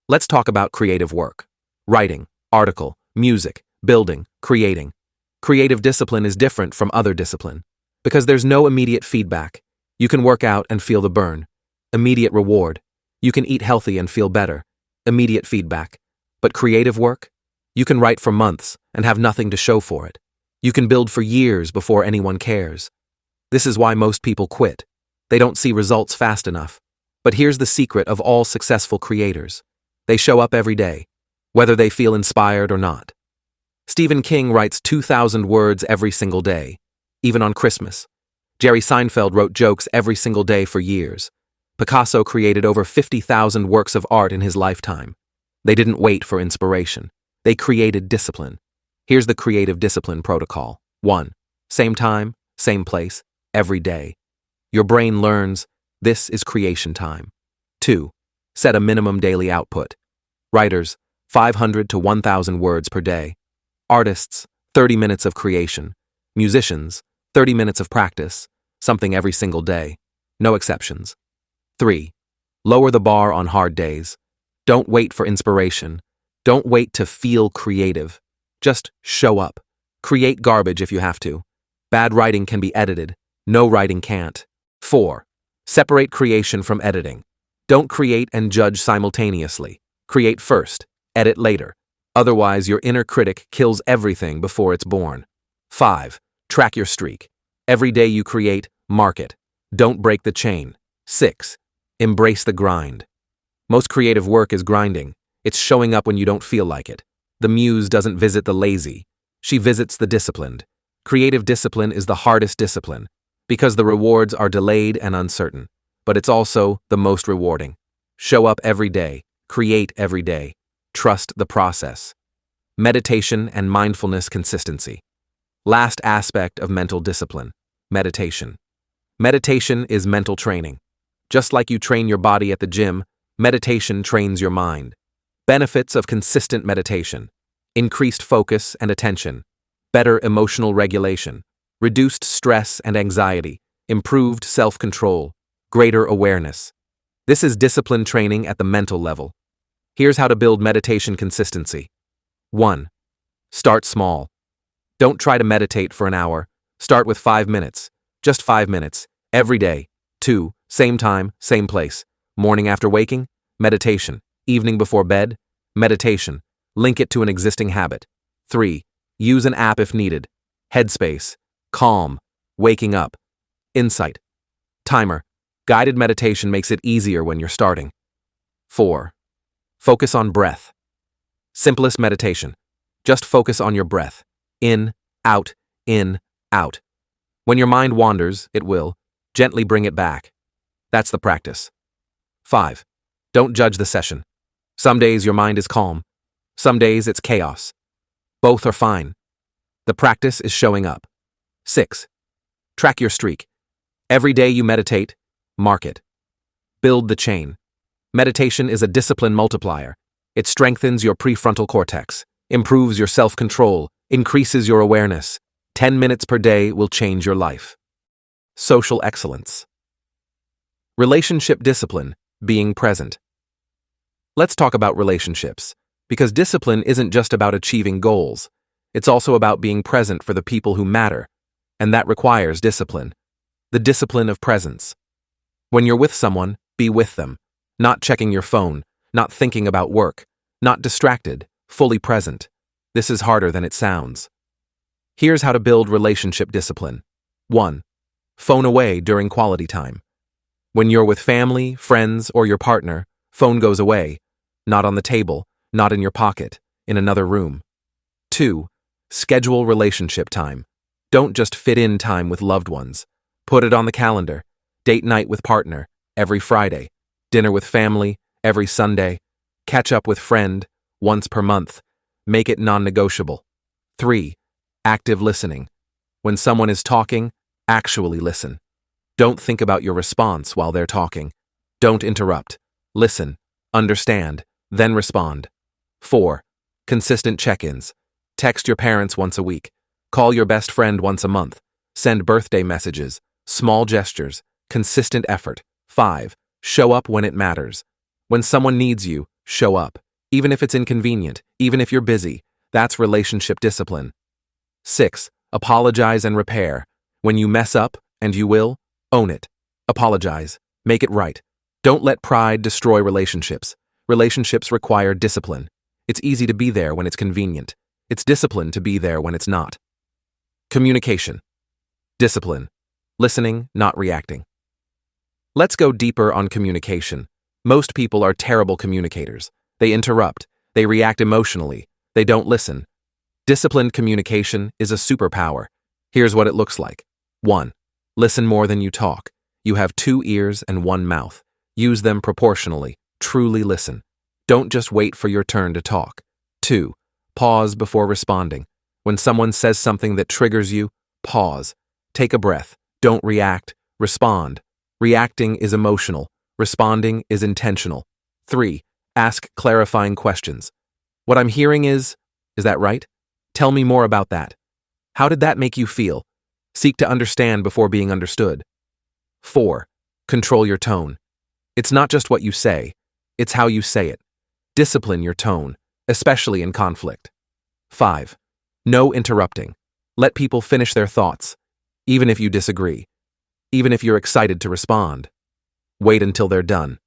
Let's talk about creative work. Writing, article, music, building, creating. Creative discipline is different from other discipline because there's no immediate feedback. You can work out and feel the burn. Immediate reward. You can eat healthy and feel better. Immediate feedback. But creative work? You can write for months and have nothing to show for it. You can build for years before anyone cares. This is why most people quit. They don't see results fast enough. But here's the secret of all successful creators. They show up every day, whether they feel inspired or not. Stephen King writes 2,000 words every single day, even on Christmas. Jerry Seinfeld wrote jokes every single day for years. Picasso created over 50,000 works of art in his lifetime. They didn't wait for inspiration. They created discipline. Here's the creative discipline protocol. 1. Same time, same place, every day. Your brain learns, this is creation time. 2. Set a minimum daily output. Writers, 500 to 1,000 words per day. Artists, 30 minutes of creation. Musicians, 30 minutes of practice, something every single day. No exceptions. 3. Lower the bar on hard days. Don't wait for inspiration. Don't wait to feel creative. Just show up. Create garbage if you have to. Bad writing can be edited. No writing can't. 4. Separate creation from editing. Don't create and judge simultaneously. Create first, edit later. Otherwise, your inner critic kills everything before it's born. 5. Track your streak. Every day you create, mark it. Don't break the chain. 6. Embrace the grind. Most creative work is grinding. It's showing up when you don't feel like it. The muse doesn't visit the lazy. She visits the disciplined. Creative discipline is the hardest discipline because the rewards are delayed and uncertain, but it's also the most rewarding. Show up every day. Create every day. Trust the process. Meditation and mindfulness consistency. Last aspect of mental discipline, meditation. Meditation is mental training. Just like you train your body at the gym, meditation trains your mind. Benefits of consistent meditation: increased focus and attention, better emotional regulation, reduced stress and anxiety, improved self-control, greater awareness. This is discipline training at the mental level. Here's how to build meditation consistency. 1. Start small. Don't try to meditate for an hour. Start with 5 minutes. Just 5 minutes. Every day. 2. Same time, same place. Morning after waking, meditation. Evening before bed, meditation. Link it to an existing habit. 3. Use an app if needed. Headspace. Calm. Waking up. Insight. Timer. Guided meditation makes it easier when you're starting. 4. Focus on breath. Simplest meditation. Just focus on your breath. In, out, in, out. When your mind wanders, it will. Gently bring it back. That's the practice. 5. Don't judge the session. Some days your mind is calm. Some days it's chaos. Both are fine. The practice is showing up. 6. Track your streak. Every day you meditate, mark it. Build the chain. Meditation is a discipline multiplier. It strengthens your prefrontal cortex, improves your self-control, increases your awareness. 10 minutes per day will change your life. Social excellence. Relationship discipline, being present. Let's talk about relationships, because discipline isn't just about achieving goals. It's also about being present for the people who matter, and that requires discipline. The discipline of presence. When you're with someone, be with them. Not checking your phone, not thinking about work, not distracted, fully present. This is harder than it sounds. Here's how to build relationship discipline. 1. Phone away during quality time. When you're with family, friends, or your partner, phone goes away. Not on the table, not in your pocket, in another room. 2. Schedule relationship time. Don't just fit in time with loved ones. Put it on the calendar. Date night with partner, every Friday. Dinner with family, every Sunday. Catch up with friend, once per month. Make it non-negotiable. 3. Active listening. When someone is talking, actually listen. Don't think about your response while they're talking. Don't interrupt. Listen, understand, then respond. 4. Consistent check-ins. Text your parents once a week. Call your best friend once a month. Send birthday messages. Small gestures. Consistent effort. 5. Show up when it matters. When someone needs you, show up. Even if it's inconvenient, even if you're busy. That's relationship discipline. 6. Apologize and repair. When you mess up, and you will, own it. Apologize. Make it right. Don't let pride destroy relationships. Relationships require discipline. It's easy to be there when it's convenient. It's discipline to be there when it's not. Communication. Discipline. Listening, not reacting. Let's go deeper on communication. Most people are terrible communicators. They interrupt. They react emotionally. They don't listen. Disciplined communication is a superpower. Here's what it looks like. 1. Listen more than you talk. You have 2 ears and 1 mouth. Use them proportionally. Truly listen. Don't just wait for your turn to talk. 2. Pause before responding. When someone says something that triggers you, pause. Take a breath. Don't react. Respond. Reacting is emotional. Responding is intentional. 3. Ask clarifying questions. What I'm hearing is that right? Tell me more about that. How did that make you feel? Seek to understand before being understood. 4. Control your tone. It's not just what you say, it's how you say it. Discipline your tone, especially in conflict. 5. No interrupting. Let people finish their thoughts, even if you disagree, even if you're excited to respond. Wait until they're done.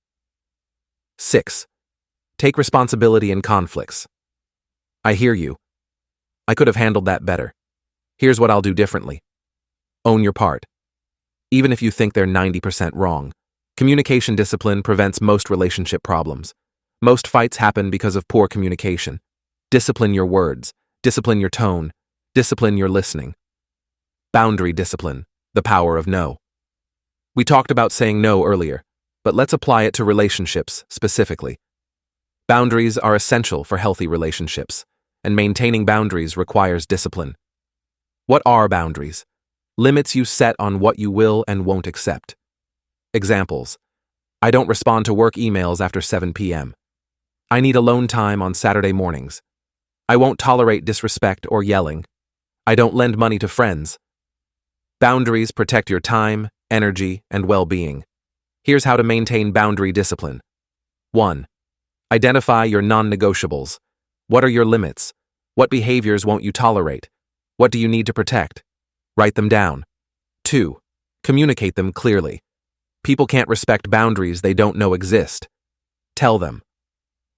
6. Take responsibility in conflicts. I hear you. I could have handled that better. Here's what I'll do differently. Own your part. Even if you think they're 90% wrong. Communication discipline prevents most relationship problems. Most fights happen because of poor communication. Discipline your words. Discipline your tone. Discipline your listening. Boundary discipline. The power of no. We talked about saying no earlier, but let's apply it to relationships specifically. Boundaries are essential for healthy relationships, and maintaining boundaries requires discipline. What are boundaries? Limits you set on what you will and won't accept. Examples. I don't respond to work emails after 7 p.m. I need alone time on Saturday mornings. I won't tolerate disrespect or yelling. I don't lend money to friends. Boundaries protect your time, energy, and well-being. Here's how to maintain boundary discipline. 1. Identify your non-negotiables. What are your limits? What behaviors won't you tolerate? What do you need to protect? Write them down. 2. Communicate them clearly. People can't respect boundaries they don't know exist. Tell them.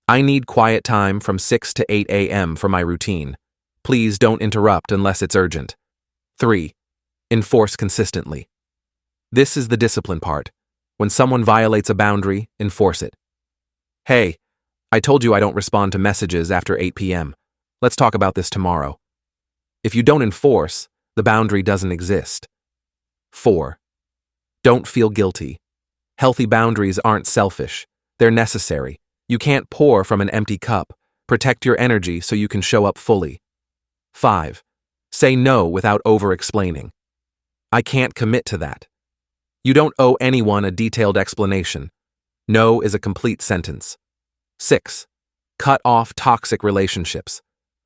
I need quiet time from 6 to 8 a.m. for my routine. Please don't interrupt unless it's urgent. 3. Enforce consistently. This is the discipline part. When someone violates a boundary, enforce it. Hey, I told you I don't respond to messages after 8 p.m. Let's talk about this tomorrow. If you don't enforce, the boundary doesn't exist. 4. Don't feel guilty. Healthy boundaries aren't selfish. They're necessary. You can't pour from an empty cup. Protect your energy so you can show up fully. 5. Say no without over-explaining. I can't commit to that. You don't owe anyone a detailed explanation. No is a complete sentence. 6. Cut off toxic relationships.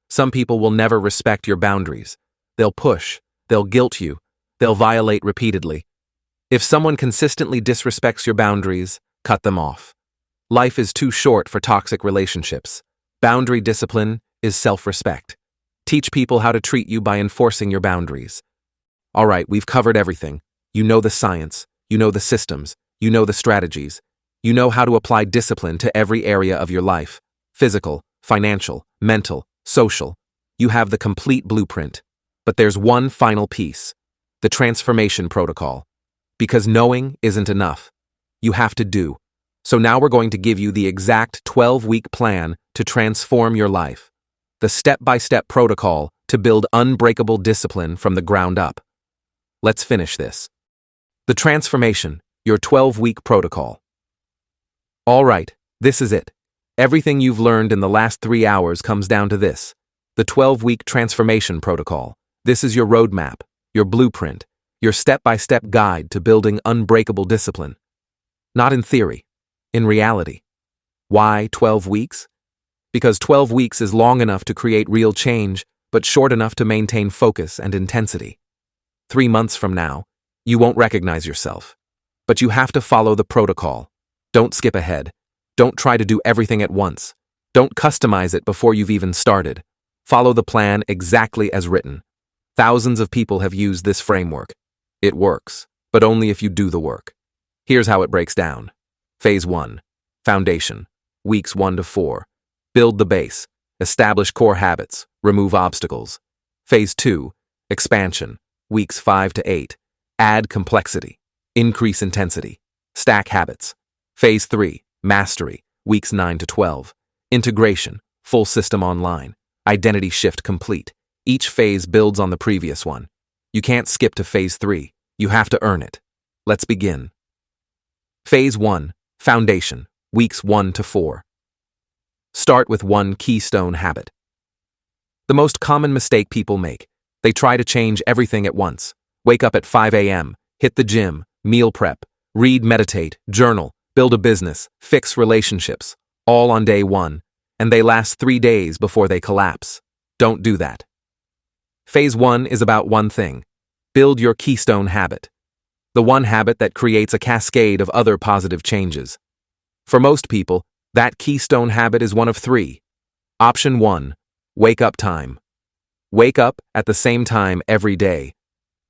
Some people will never respect your boundaries. They'll push, they'll guilt you, they'll violate repeatedly. If someone consistently disrespects your boundaries, cut them off. Life is too short for toxic relationships. Boundary discipline is self-respect. Teach people how to treat you by enforcing your boundaries. All right, we've covered everything. You know the science, you know the systems, you know the strategies. You know how to apply discipline to every area of your life. Physical, financial, mental, social. You have the complete blueprint. But there's one final piece. The transformation protocol. Because knowing isn't enough. You have to do. So now we're going to give you the exact 12-week plan to transform your life. The step-by-step protocol to build unbreakable discipline from the ground up. Let's finish this. The transformation, your 12-week protocol. All right, this is it. Everything you've learned in the last 3 hours comes down to this. The 12-week transformation protocol. This is your roadmap, your blueprint, your step-by-step guide to building unbreakable discipline. Not in theory, in reality. Why 12 weeks? Because 12 weeks is long enough to create real change, but short enough to maintain focus and intensity. 3 months from now, you won't recognize yourself. But you have to follow the protocol. Don't skip ahead. Don't try to do everything at once. Don't customize it before you've even started. Follow the plan exactly as written. Thousands of people have used this framework. It works, but only if you do the work. Here's how it breaks down. Phase 1. Foundation. Weeks 1 to 4. Build the base. Establish core habits. Remove obstacles. Phase 2. Expansion. Weeks 5 to 8. Add complexity. Increase intensity. Stack habits. Phase 3. Mastery. Weeks 9 to 12. Integration. Full system online. Identity shift complete. Each phase builds on the previous one. You can't skip to Phase 3. You have to earn it. Let's begin. Phase 1. Foundation. Weeks 1 to 4. Start with one keystone habit. The most common mistake people make. They try to change everything at once. Wake up at 5 a.m., hit the gym, meal prep, read, meditate, journal, build a business, fix relationships, all on day 1, and they last 3 days before they collapse. Don't do that. Phase 1 is about one thing. Build your keystone habit. The one habit that creates a cascade of other positive changes. For most people, that keystone habit is one of 3. Option 1. Wake up time. Wake up at the same time every day.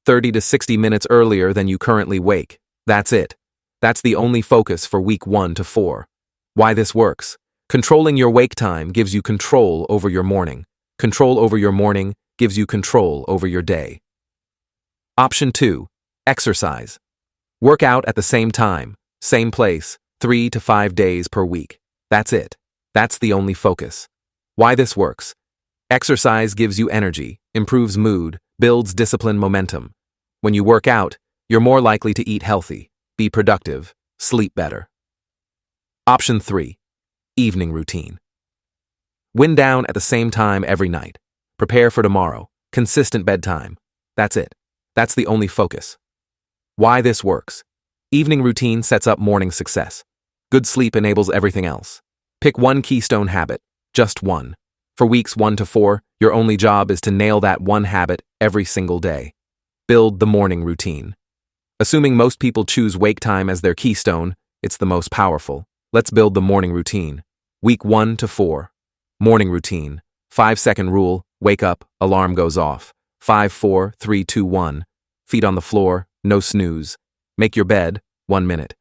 30 to 60 minutes earlier than you currently wake. That's it. That's the only focus for week 1 to 4. Why this works? Controlling your wake time gives you control over your morning. Control over your morning gives you control over your day. Option 2. Exercise. Work out at the same time, same place, 3 to 5 days per week. That's it. That's the only focus. Why this works? Exercise gives you energy, improves mood, builds discipline momentum. When you work out, you're more likely to eat healthy, be productive, sleep better. Option 3. Evening routine. Wind down at the same time every night. Prepare for tomorrow. Consistent bedtime. That's it. That's the only focus. Why this works? Evening routine sets up morning success. Good sleep enables everything else. Pick one keystone habit, just one. For weeks 1 to 4, your only job is to nail that one habit every single day. Build the morning routine. Assuming most people choose wake time as their keystone, it's the most powerful. Let's build the morning routine. Week 1 to 4. Morning routine. 5-second rule, wake up, alarm goes off. 5, 4, 3, 2, 1. Feet on the floor, no snooze. Make your bed, 1 minute.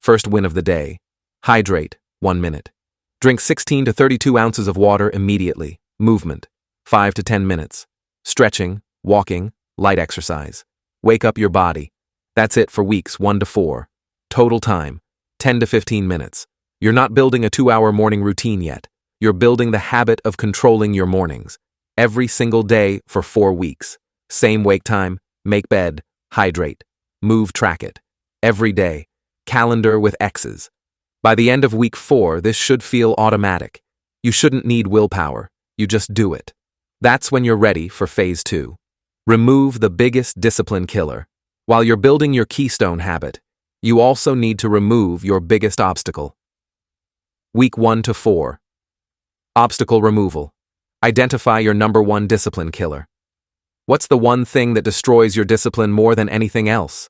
First win of the day. Hydrate, 1 minute. Drink 16 to 32 ounces of water immediately. Movement, 5 to 10 minutes. Stretching, walking, light exercise. Wake up your body. That's it for weeks 1 to 4. Total time, 10 to 15 minutes. You're not building a 2-hour morning routine yet. You're building the habit of controlling your mornings. Every single day for 4 weeks. Same wake time, make bed, hydrate, move, track it. Every day. Calendar with X's. By the end of week 4, this should feel automatic. You shouldn't need willpower. You just do it. That's when you're ready for phase 2. Remove the biggest discipline killer. While you're building your keystone habit, you also need to remove your biggest obstacle. Week 1 to 4. Obstacle removal. Identify your number one discipline killer. What's the one thing that destroys your discipline more than anything else?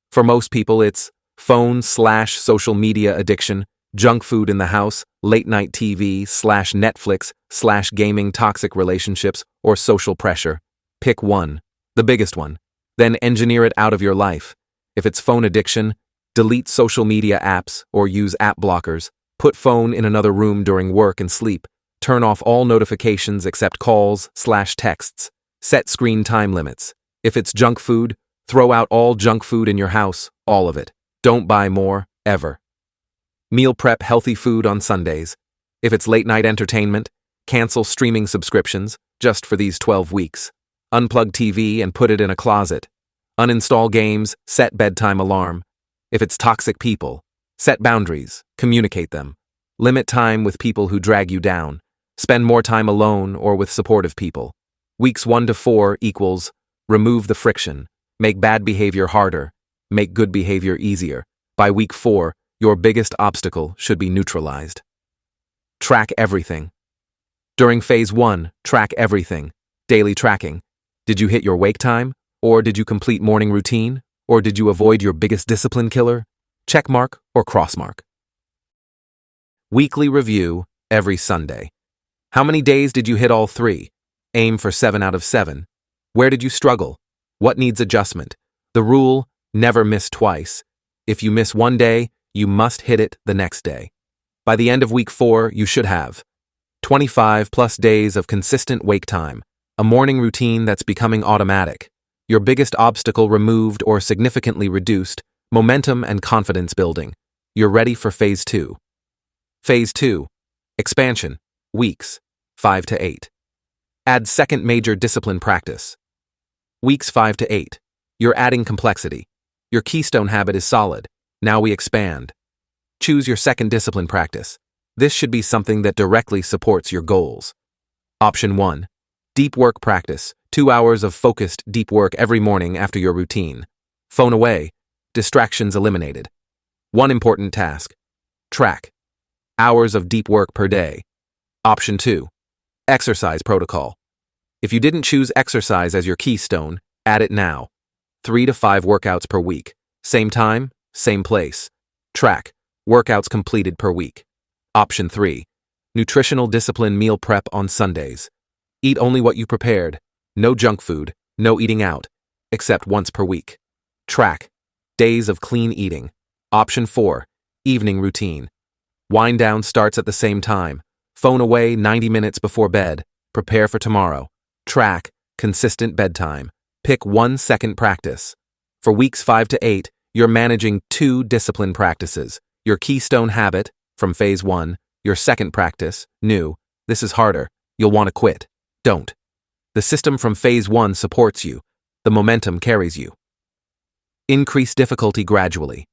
For most people, it's phone/social media addiction, junk food in the house, late-night TV/Netflix/gaming, toxic relationships, or social pressure. Pick one, the biggest one. Then engineer it out of your life. If it's phone addiction, delete social media apps or use app blockers. Put phone in another room during work and sleep. Turn off all notifications except calls/texts. Set screen time limits. If it's junk food, throw out all junk food in your house, all of it. Don't buy more, ever. Meal prep healthy food on Sundays. If it's late-night entertainment, cancel streaming subscriptions, just for these 12 weeks. Unplug TV and put it in a closet. Uninstall games, set bedtime alarm. If it's toxic people, set boundaries, communicate them. Limit time with people who drag you down. Spend more time alone or with supportive people. Weeks 1 to 4 equals remove the friction, make bad behavior harder, make good behavior easier. By week 4, your biggest obstacle should be neutralized. Track everything. During phase 1, track everything. Daily tracking. Did you hit your wake time? Or did you complete morning routine? Or did you avoid your biggest discipline killer? Checkmark or crossmark. Weekly review every Sunday. How many days did you hit all 3? Aim for 7 out of 7. Where did you struggle? What needs adjustment? The rule, never miss twice. If you miss one day, you must hit it the next day. By the end of week 4, you should have 25 plus days of consistent wake time, a morning routine that's becoming automatic, your biggest obstacle removed or significantly reduced, momentum and confidence building. You're ready for phase 2. Phase 2. Expansion. Weeks 5 to 8. Add second major discipline practice. Weeks 5 to 8. You're adding complexity. Your keystone habit is solid. Now we expand. Choose your second discipline practice. This should be something that directly supports your goals. Option 1. Deep work practice. 2 hours of focused deep work every morning after your routine. Phone away. Distractions eliminated. One important task. Track hours of deep work per day. Option 2. Exercise protocol. If you didn't choose exercise as your keystone, add it now. 3 to 5 workouts per week. Same time, same place. Track workouts completed per week. Option 3. Nutritional discipline meal prep on Sundays. Eat only what you prepared. No junk food, no eating out, except once per week. Track days of clean eating. Option 4. Evening routine. Wind down starts at the same time. Phone away 90 minutes before bed. Prepare for tomorrow. Track consistent bedtime. Pick 1 second practice. For weeks 5 to 8, you're managing 2 discipline practices. Your keystone habit, from phase 1, your second practice, new. This is harder. You'll want to quit. Don't. The system from phase 1 supports you. The momentum carries you. Increase difficulty gradually.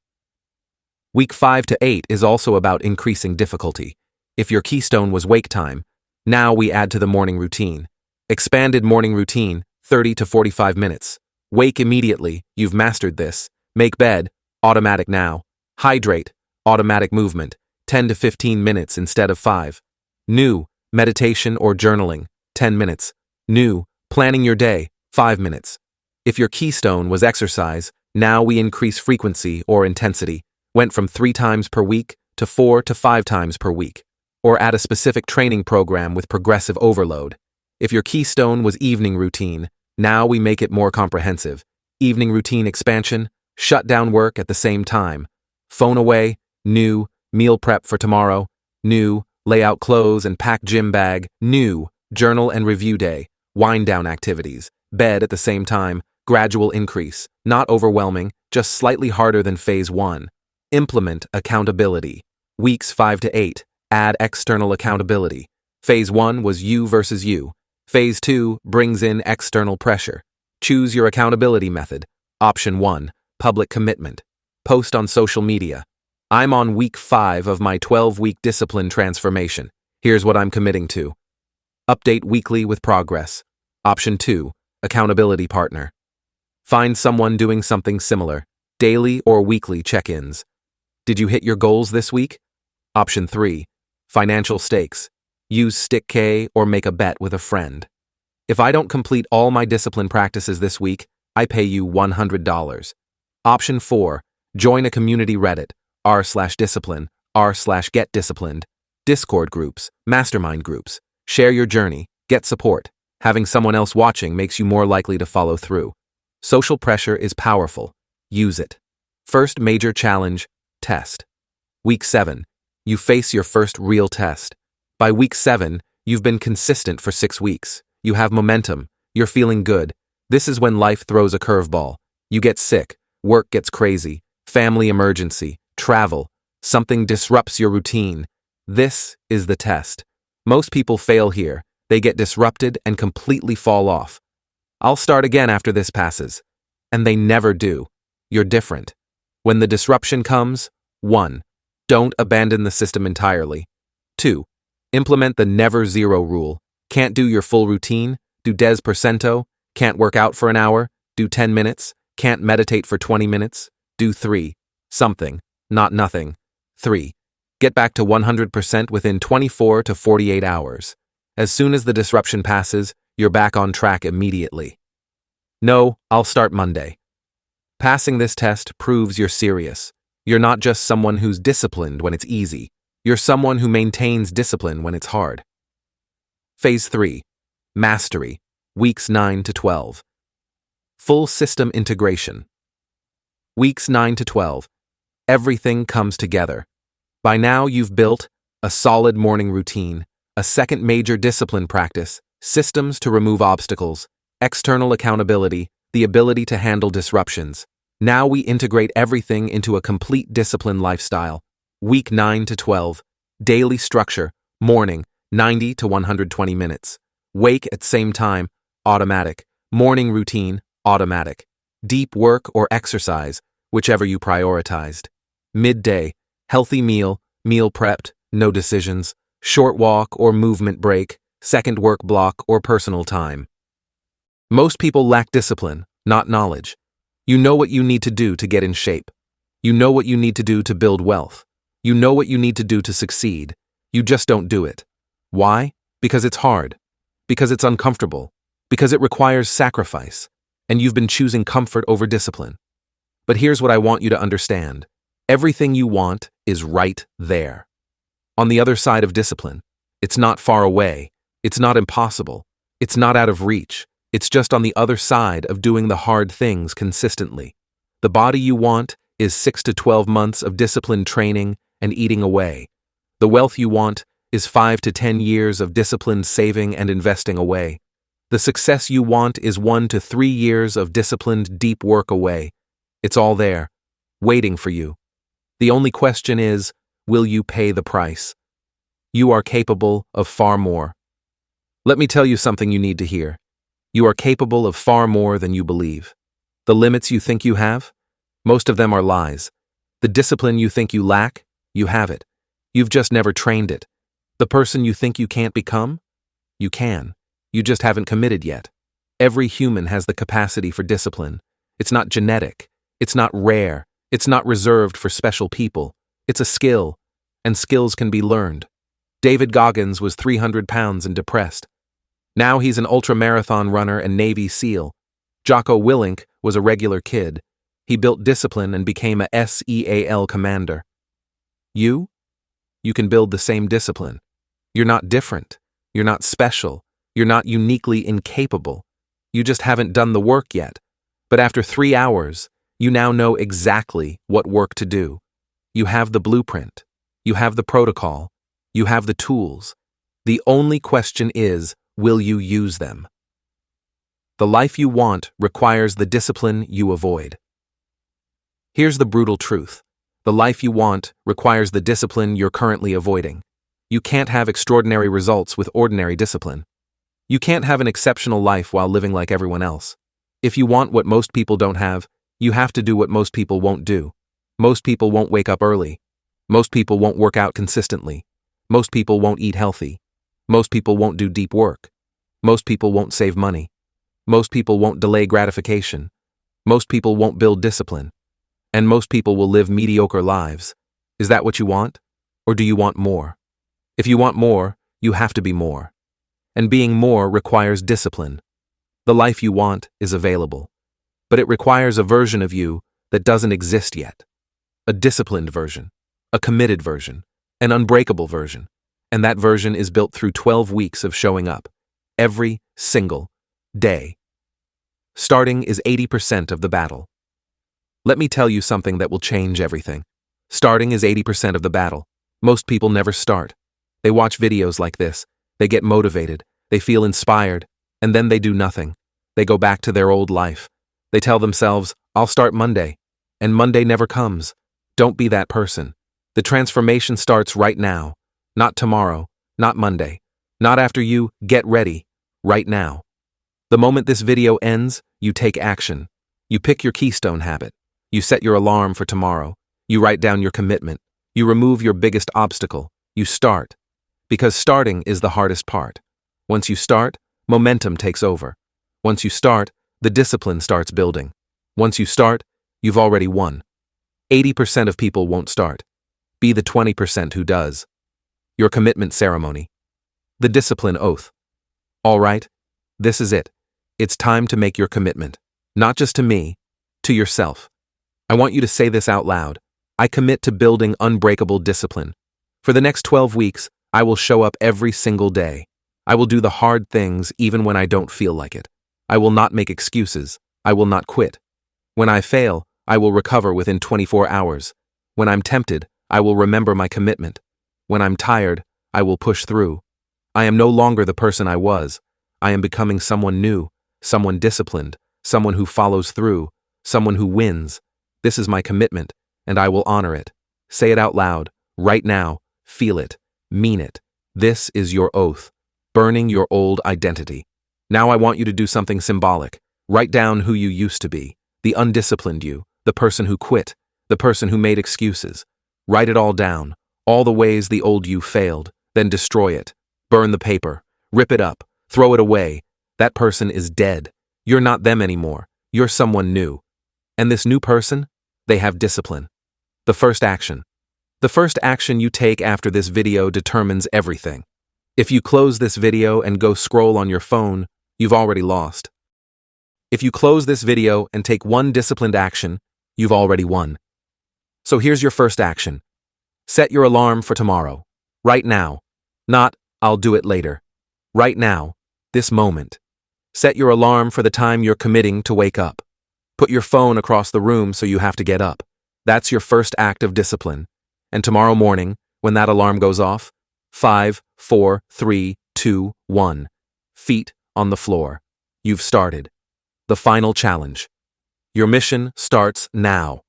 Week 5 to 8 is also about increasing difficulty. If your keystone was wake time, now we add to the morning routine. Expanded morning routine, 30 to 45 minutes. Wake immediately, you've mastered this. Make bed, automatic now. Hydrate, automatic movement. 10 to 15 minutes instead of 5. New, meditation or journaling, 10 minutes. New, planning your day, 5 minutes. If your keystone was exercise, now we increase frequency or intensity, went from 3 times per week to 4 to 5 times per week, or add a specific training program with progressive overload. If your keystone was evening routine, now we make it more comprehensive. Evening routine expansion, shut down work at the same time. Phone away, new, meal prep for tomorrow, new, lay out clothes and pack gym bag, new, journal and review day, wind down activities, bed at the same time, gradual increase, not overwhelming, just slightly harder than phase 1. Implement accountability. Weeks 5 to 8, add external accountability. Phase 1 was you versus you. Phase 2 brings in external pressure. Choose your accountability method. Option 1, public commitment. Post on social media. I'm on week 5 of my 12-week discipline transformation. Here's what I'm committing to. Update weekly with progress. Option 2, accountability partner. Find someone doing something similar. Daily or weekly check-ins. Did you hit your goals this week? Option 3, financial stakes. Use Stick K or make a bet with a friend. If I don't complete all my discipline practices this week, I pay you $100. Option 4, join a community Reddit, r/discipline, r/getdisciplined, Discord groups, mastermind groups. Share your journey, get support. Having someone else watching makes you more likely to follow through. Social pressure is powerful. Use it. First major challenge, test. Week 7, you face your first real test. By week 7, you've been consistent for 6 weeks. You have momentum. You're feeling good. This is when life throws a curveball. You get sick. Work gets crazy. Family emergency. Travel. Something disrupts your routine. This is the test. Most people fail here. They get disrupted and completely fall off. I'll start again after this passes. And they never do. You're different. When the disruption comes, 1. Don't abandon the system entirely. 2. Implement the never zero rule. Can't do your full routine? Do 10%. Can't work out for an hour? Do 10 minutes. Can't meditate for 20 minutes? Do 3. Something, not nothing. 3. Get back to 100% within 24 to 48 hours. As soon as the disruption passes, you're back on track immediately. No, I'll start Monday. Passing this test proves you're serious. You're not just someone who's disciplined when it's easy. You're someone who maintains discipline when it's hard. Phase 3, mastery, weeks 9 to 12. Full system integration. Weeks 9 to 12. Everything comes together. By now you've built a solid morning routine, a second major discipline practice, systems to remove obstacles, external accountability, the ability to handle disruptions. Now we integrate everything into a complete discipline lifestyle. Week 9 to 12. Daily structure, morning, 90 to 120 minutes. Wake at same time, automatic. Morning routine, automatic. Deep work or exercise, whichever you prioritized. Midday, healthy meal, meal prepped, no decisions. Short walk or movement break, second work block or personal time. Most people lack discipline, not knowledge. You know what you need to do to get in shape. You know what you need to do to build wealth. You know what you need to do to succeed. You just don't do it. Why? Because it's hard. Because it's uncomfortable. Because it requires sacrifice. And you've been choosing comfort over discipline. But here's what I want you to understand. Everything you want is right there. On the other side of discipline. It's not far away. It's not impossible. It's not out of reach. It's just on the other side of doing the hard things consistently. The body you want is 6 to 12 months of disciplined training and eating away. The wealth you want is 5 to 10 years of disciplined saving and investing away. The success you want is 1 to 3 years of disciplined deep work away. It's all there, waiting for you. The only question is, will you pay the price? You are capable of far more. Let me tell you something you need to hear. You are capable of far more than you believe. The limits you think you have? Most of them are lies. The discipline you think you lack? You have it. You've just never trained it. The person you think you can't become? You can. You just haven't committed yet. Every human has the capacity for discipline. It's not genetic. It's not rare. It's not reserved for special people. It's a skill. and skills can be learned. David Goggins was 300 pounds and depressed. Now he's an ultra-marathon runner and Navy SEAL. Jocko Willink was a regular kid. He built discipline and became a SEAL commander. You can build the same discipline. You're not different. You're not special. You're not uniquely incapable. You just haven't done the work yet. But after 3 hours, you now know exactly what work to do. You have the blueprint. You have the protocol. You have the tools. The only question is, will you use them? The life you want requires the discipline you avoid. Here's the brutal truth. The life you want requires the discipline you're currently avoiding. You can't have extraordinary results with ordinary discipline. You can't have an exceptional life while living like everyone else. If you want what most people don't have, you have to do what most people won't do. Most people won't wake up early. Most people won't work out consistently. Most people won't eat healthy. Most people won't do deep work. Most people won't save money. Most people won't delay gratification. Most people won't build discipline. And most people will live mediocre lives. Is that what you want? Or do you want more? If you want more, you have to be more. And being more requires discipline. The life you want is available. But it requires a version of you that doesn't exist yet. A disciplined version. A committed version. An unbreakable version. And that version is built through 12 weeks of showing up. Every single day. Starting is 80% of the battle. Let me tell you something that will change everything. Starting is 80% of the battle. Most people never start. They watch videos like this. They get motivated. They feel inspired. And then they do nothing. They go back to their old life. They tell themselves, I'll start Monday. And Monday never comes. Don't be that person. The transformation starts right now. Not tomorrow. Not Monday. Not after you get ready. Right now. The moment this video ends, you take action. You pick your keystone habit. You set your alarm for tomorrow. You write down your commitment. You remove your biggest obstacle. You start. Because starting is the hardest part. Once you start, momentum takes over. Once you start, the discipline starts building. Once you start, you've already won. 80% of people won't start. Be the 20% who does. Your commitment ceremony. The discipline oath. All right, this is it. It's time to make your commitment. Not just to me, to yourself. I want you to say this out loud. I commit to building unbreakable discipline. For the next 12 weeks, I will show up every single day. I will do the hard things even when I don't feel like it. I will not make excuses. I will not quit. When I fail, I will recover within 24 hours. When I'm tempted, I will remember my commitment. When I'm tired, I will push through. I am no longer the person I was. I am becoming someone new, someone disciplined, someone who follows through, someone who wins. This is my commitment, and I will honor it. Say it out loud, right now, feel it, mean it. This is your oath, burning your old identity. Now I want you to do something symbolic. Write down who you used to be, the undisciplined you, the person who quit, the person who made excuses. Write it all down, all the ways the old you failed, then destroy it. Burn the paper, rip it up, throw it away. That person is dead. You're not them anymore. You're someone new. And this new person? They have discipline. The first action. The first action you take after this video determines everything. If you close this video and go scroll on your phone, you've already lost. If you close this video and take one disciplined action, you've already won. So here's your first action. Set your alarm for tomorrow. Right now. Not, I'll do it later. Right now. This moment. Set your alarm for the time you're committing to wake up. Put your phone across the room so you have to get up. That's your first act of discipline. And tomorrow morning, when that alarm goes off, 5, 4, 3, 2, 1. Feet on the floor. You've started. The final challenge. Your mission starts now.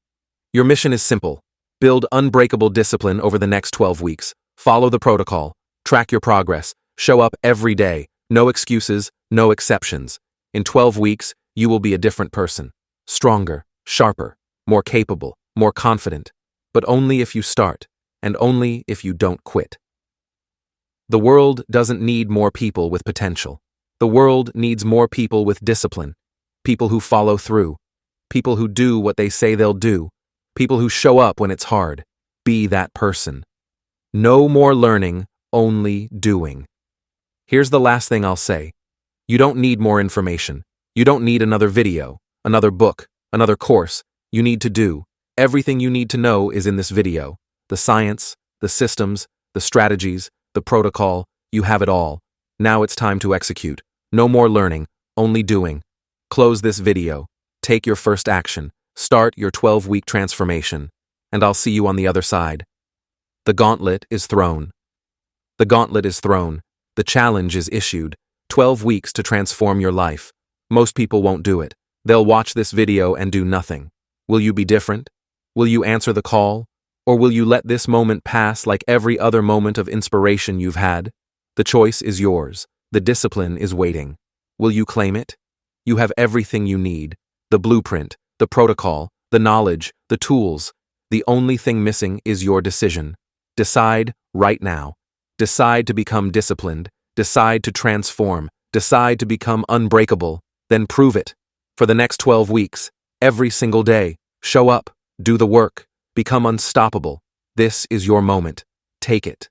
Your mission is simple. Build unbreakable discipline over the next 12 weeks. Follow the protocol. Track your progress. Show up every day. No excuses, no exceptions. In 12 weeks, you will be a different person. Stronger, sharper, more capable, more confident. But only if you start, and only if you don't quit. The world doesn't need more people with potential. The world needs more people with discipline. People who follow through. People who do what they say they'll do. People who show up when it's hard. Be that person. No more learning, only doing. Here's the last thing I'll say. You don't need more information. You don't need another video, another book, another course. You need to do. Everything you need to know is in this video. The science, the systems, the strategies, the protocol, you have it all. Now it's time to execute. No more learning, only doing. Close this video. Take your first action. Start your 12-week transformation. And I'll see you on the other side. The gauntlet is thrown. The gauntlet is thrown. The challenge is issued. 12 weeks to transform your life. Most people won't do it. They'll watch this video and do nothing. Will you be different? Will you answer the call? Or will you let this moment pass like every other moment of inspiration you've had? The choice is yours. The discipline is waiting. Will you claim it? You have everything you need. The blueprint, the protocol, the knowledge, the tools. The only thing missing is your decision. Decide right now. Decide to become disciplined. Decide to transform. Decide to become unbreakable. Then prove it. For the next 12 weeks, every single day, show up, do the work, become unstoppable. This is your moment. Take it.